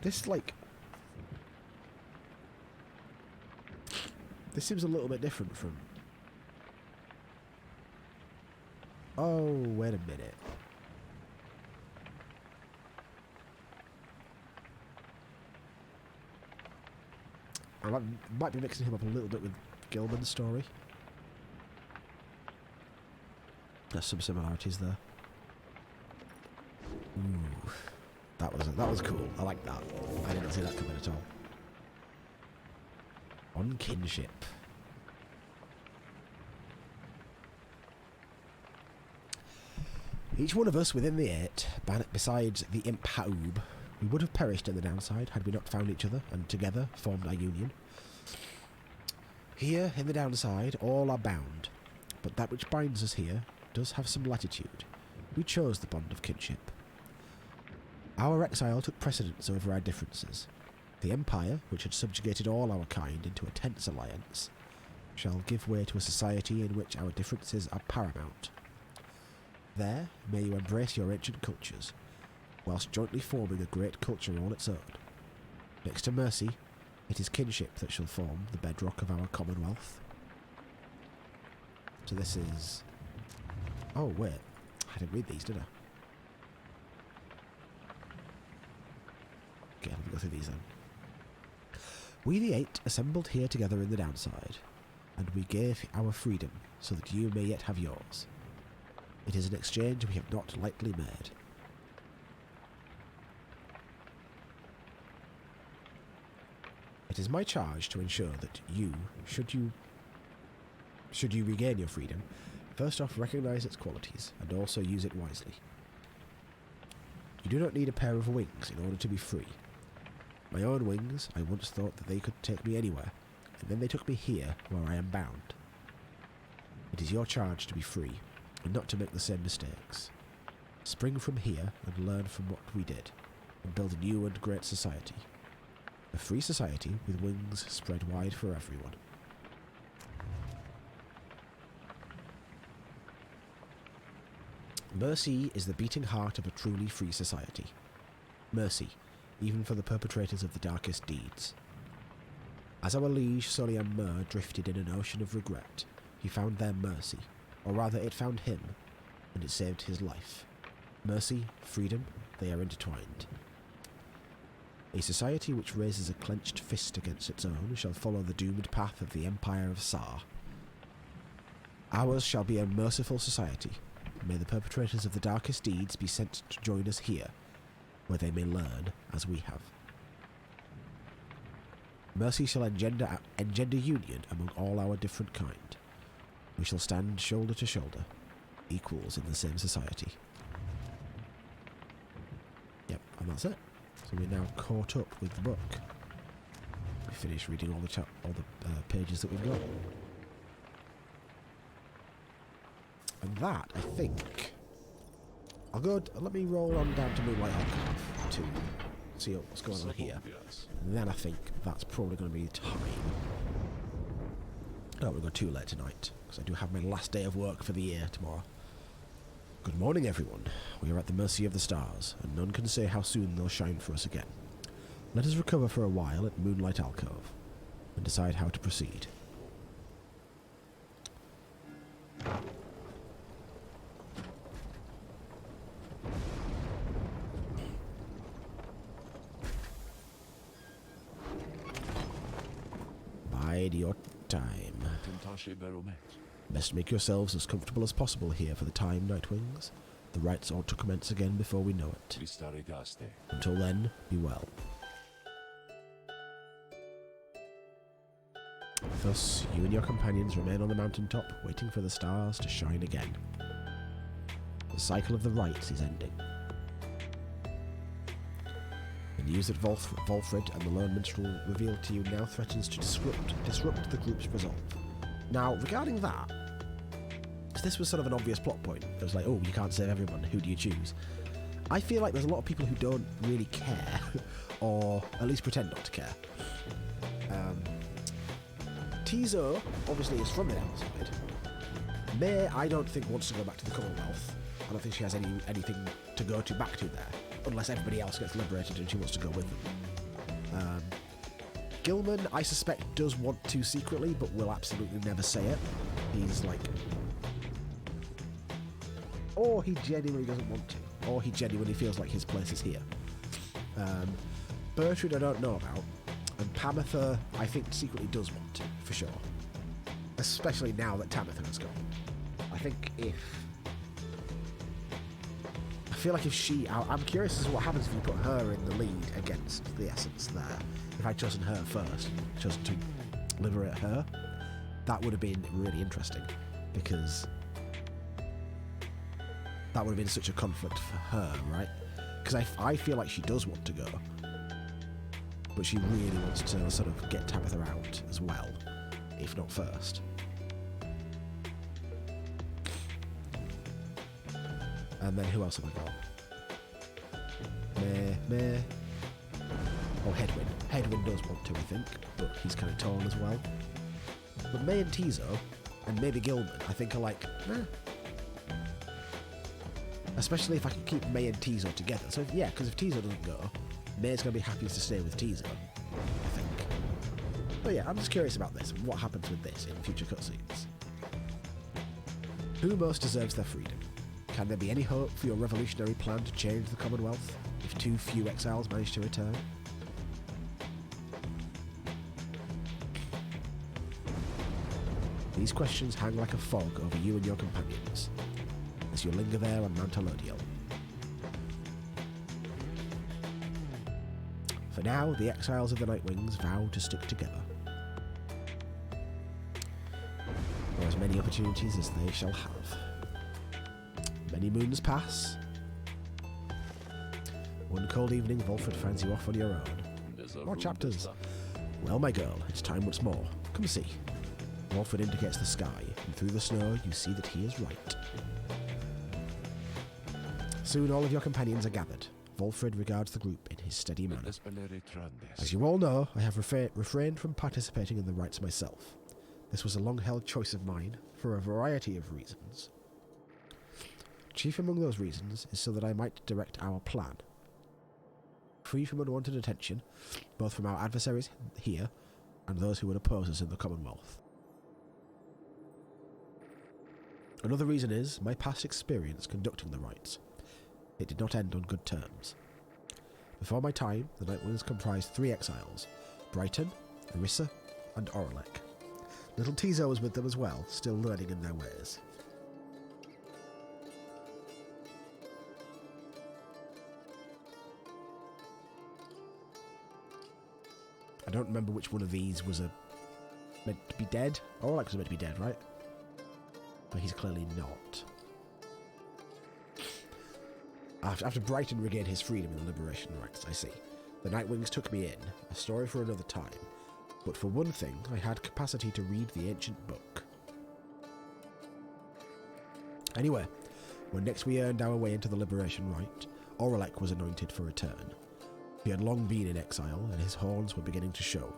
This, like... This seems a little bit different from... Oh, wait a minute. I might be mixing him up a little bit with Gilman's story. There's some similarities there. Ooh, that was cool. I like that. I didn't see that coming at all. On kinship. Each one of us within the Eight, besides the Imp Haub, we would have perished in the downside had we not found each other and together formed our union. Here, in the downside, all are bound, but that which binds us here does have some latitude. We chose the bond of kinship. Our exile took precedence over our differences. The Empire, which had subjugated all our kind into a tense alliance, shall give way to a society in which our differences are paramount. There may you embrace your ancient cultures, whilst jointly forming a great culture all its own. Next to mercy, it is kinship that shall form the bedrock of our Commonwealth. So this is... Oh, wait. I didn't read these, did I? Okay, let me go through these then. We the Eight assembled here together in the downside, and we gave our freedom so that you may yet have yours. It is an exchange we have not lightly made. It is my charge to ensure that you, should you regain your freedom, first off recognise its qualities and also use it wisely. You do not need a pair of wings in order to be free. My own wings, I once thought that they could take me anywhere, and then they took me here where I am bound. It is your charge to be free, and not to make the same mistakes. Spring from here and learn from what we did, and build a new and great society. A free society with wings spread wide for everyone. Mercy is the beating heart of a truly free society. Mercy, even for the perpetrators of the darkest deeds. As our liege Solian Mer drifted in an ocean of regret, he found their mercy, or rather it found him, and it saved his life. Mercy, freedom, they are intertwined. A society which raises a clenched fist against its own shall follow the doomed path of the Empire of Sar. Ours shall be a merciful society. May the perpetrators of the darkest deeds be sent to join us here, where they may learn as we have. Mercy shall engender union among all our different kind. We shall stand shoulder to shoulder, equals in the same society. Yep, and that's it. So we're now caught up with the book. We finished reading all the pages that we've got. And that, I think... let me roll on down to Moonlight Archive to see what's going on here. And then I think that's probably going to be time. Oh, we'll go too late tonight, because I do have my last day of work for the year tomorrow. Good morning, everyone. We are at the mercy of the stars, and none can say how soon they'll shine for us again. Let us recover for a while at Moonlight Alcove, and decide how to proceed. Bide your time. Best make yourselves as comfortable as possible here for the time, Nightwings. The rites ought to commence again before we know it. Until then, be well. Thus, you and your companions remain on the mountaintop, waiting for the stars to shine again. The cycle of the rites is ending. The news that Volfred and the Lone Minstrel revealed to you now threatens to disrupt the group's resolve. Now, regarding that, this was sort of an obvious plot point. It was like, oh, you can't save everyone, who do you choose? I feel like there's a lot of people who don't really care, or at least pretend not to care. Tizo, obviously, is from the outside. May, I don't think, wants to go back to the Commonwealth. I don't think she has anything to go back to there, unless everybody else gets liberated and she wants to go with them. Gilman, I suspect, does want to secretly, but will absolutely never say it. He's like... Or he genuinely doesn't want to. Or he genuinely feels like his place is here. Bertrand I don't know about. And Pamitha, I think, secretly does want to, for sure. Especially now that Tamitha has gone. I think if... I feel like if she... I'm curious as to what happens if you put her in the lead against the Essence there. If I'd chosen her first, chosen to liberate her, that would have been really interesting. Because... that would have been such a conflict for her, right? Because I feel like she does want to go. But she really wants to sort of get Tabitha out as well, if not first. And then who else have I got? Meh. Oh, Hedwyn. Hedwyn does want to, I think, but he's kind of tall as well. But May and Tizo, and maybe Gilman, I think are like, meh. Especially if I can keep May and Tizo together. So, yeah, because if Tizo doesn't go, May's going to be happiest to stay with Tizo, I think. But yeah, I'm just curious about this, and what happens with this in future cutscenes. Who most deserves their freedom? Can there be any hope for your revolutionary plan to change the Commonwealth, if too few exiles manage to return? These questions hang like a fog over you and your companions, as you linger there on Mount Elodiel. For now, the exiles of the Nightwings vow to stick together. For as many opportunities as they shall have. Many moons pass. One cold evening, Volfred finds you off on your own. More chapters. Well, my girl, it's time once more. Come see. Volfred indicates the sky, and through the snow you see that he is right. Soon all of your companions are gathered, Volfred regards the group in his steady manner. As you all know, I have refrained from participating in the rites myself. This was a long-held choice of mine, for a variety of reasons. Chief among those reasons is so that I might direct our plan. Free from unwanted attention, both from our adversaries here and those who would oppose us in the Commonwealth. Another reason is my past experience conducting the rites. It did not end on good terms. Before my time, the Nightwings comprised 3 exiles, Brighton, Orissa, and Oralek. Little Tizo was with them as well, still learning in their ways. I don't remember which one of these was meant to be dead. Oralek was meant to be dead, right? But he's clearly not. After Brighton regained his freedom in the Liberation rites, I see. The Nightwings took me in, a story for another time. But for one thing, I had capacity to read the ancient book. Anyway, when next we earned our way into the Liberation rite, Oralek was anointed for return. He had long been in exile, and his horns were beginning to show.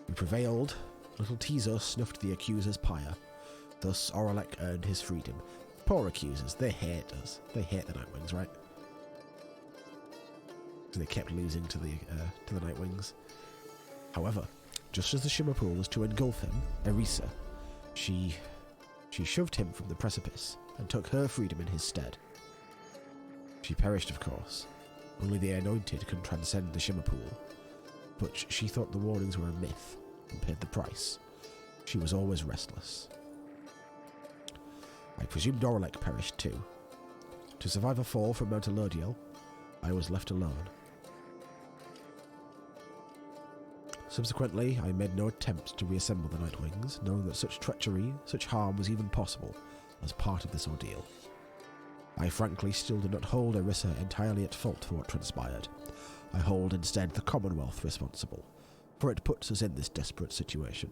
We prevailed. Little Tizo snuffed the accuser's pyre. Thus, Oralek earned his freedom. Poor accusers, they hate us. They hate the Nightwings, right? So they kept losing to the Nightwings. However, just as the Shimmer Pool was to engulf him, Orissa, she shoved him from the precipice and took her freedom in his stead. She perished, of course. Only the anointed can transcend the Shimmer Pool. But she thought the warnings were a myth and paid the price. She was always restless. I presumed Oralek perished too. To survive a fall from Mount Elodiel, I was left alone. Subsequently, I made no attempt to reassemble the Nightwings, knowing that such treachery, such harm was even possible as part of this ordeal. I frankly still do not hold Orissa entirely at fault for what transpired. I hold instead the Commonwealth responsible, for it puts us in this desperate situation.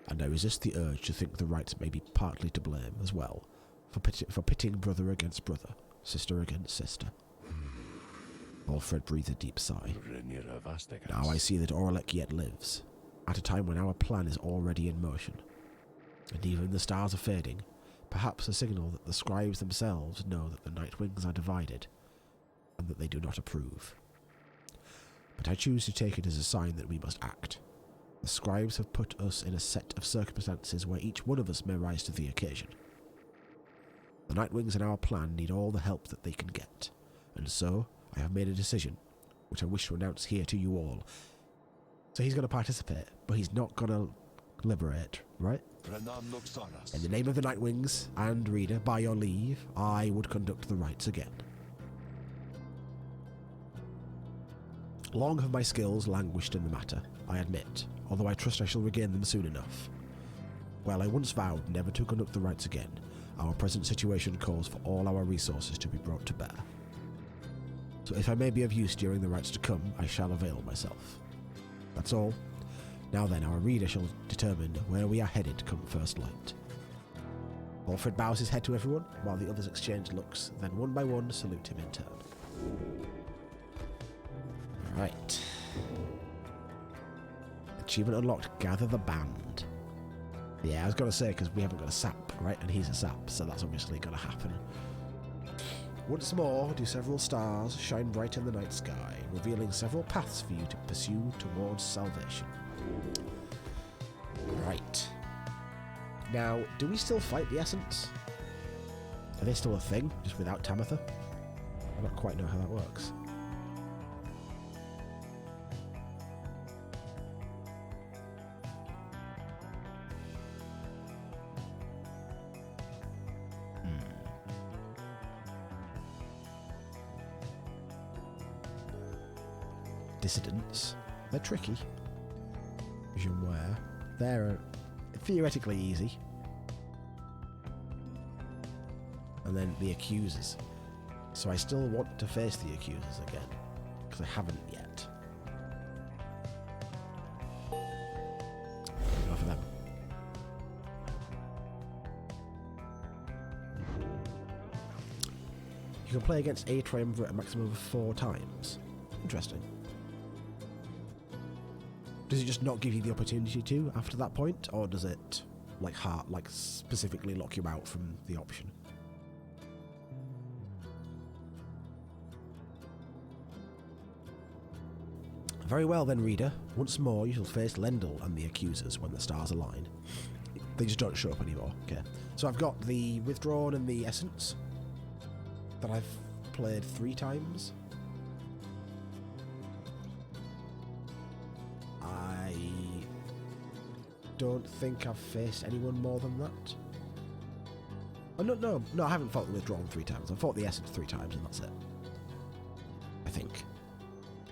And I resist the urge to think the rights may be partly to blame as well, for pitting brother against brother, sister against sister. Alfred breathed a deep sigh. Now I see that Oralek yet lives, at a time when our plan is already in motion. And even the stars are fading, perhaps a signal that the scribes themselves know that the Nightwings are divided, and that they do not approve. But I choose to take it as a sign that we must act. The scribes have put us in a set of circumstances where each one of us may rise to the occasion. The Nightwings in our plan need all the help that they can get, and so I have made a decision, which I wish to announce here to you all. So he's going to participate, but he's not going to liberate, right? In the name of the Nightwings, and reader, by your leave, I would conduct the rites again. Long have my skills languished in the matter, I admit, although I trust I shall regain them soon enough. While I once vowed never to conduct the rites again, our present situation calls for all our resources to be brought to bear. So if I may be of use during the rites to come, I shall avail myself. That's all. Now then, our reader shall determine where we are headed come first light. Alfred bows his head to everyone, while the others exchange looks, then one by one salute him in turn. Alright. Achievement unlocked, gather the band. Yeah, I was going to say, because we haven't got a sap, right? And he's a sap, so that's obviously going to happen. Once more, do several stars shine bright in the night sky, revealing several paths for you to pursue towards salvation. Right. Now, do we still fight the Essence? Are they still a thing, just without Tamitha? I don't quite know how that works. Dissidents. They're tricky. Jumware. They're theoretically easy. And then the accusers. So I still want to face the accusers again, because I haven't yet. Go for them. You can play against a triumvirate a maximum of 4 times. Interesting. Does it just not give you the opportunity to after that point, or does it like specifically lock you out from the option? Very well then, reader. Once more, you shall face Lendl and the accusers when the stars align. They just don't show up anymore. Okay. So I've got the Withdrawn and the Essence that I've played 3 times. I don't think I've faced anyone more than that. Oh, no, I haven't fought the Withdrawn 3 times. I've fought the Essence 3 times and that's it. I think.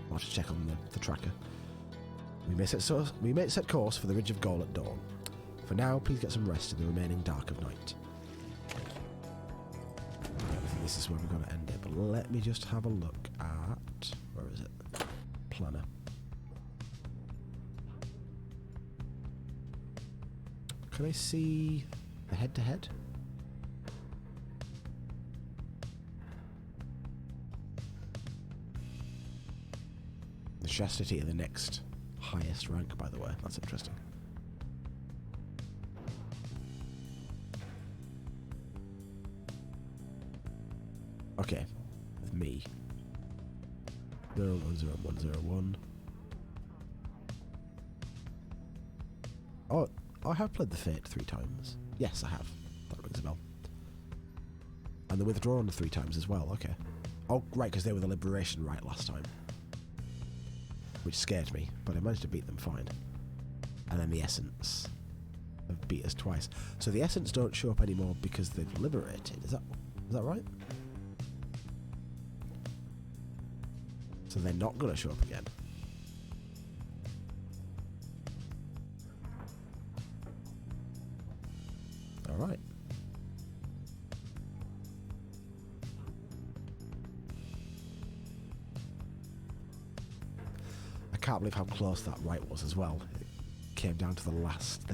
I'll have to check on the tracker. We may set course for the Ridge of Gaul at dawn. For now, please get some rest in the remaining dark of night. I think this is where we're going to end it, but let me just have a look at... Where is it? Planner. Can I see the head-to-head? The Chastity are the next highest rank, by the way. That's interesting. Okay, with me. 010101. Oh, I have played the Fate 3 times. Yes, I have. That rings a bell. And the Withdrawn 3 times as well, okay. Oh, right, because they were the Liberation Rite last time. Which scared me, but I managed to beat them fine. And then the Essence have beat us twice. So the Essence don't show up anymore because they've liberated. Is that right? So they're not going to show up again. Alright. I can't believe how close that right was as well. It came down to the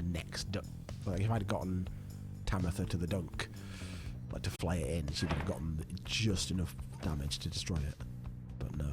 next dunk. Like if I'd gotten Tamitha to the dunk, like to fly it in, she would have gotten just enough damage to destroy it. But no.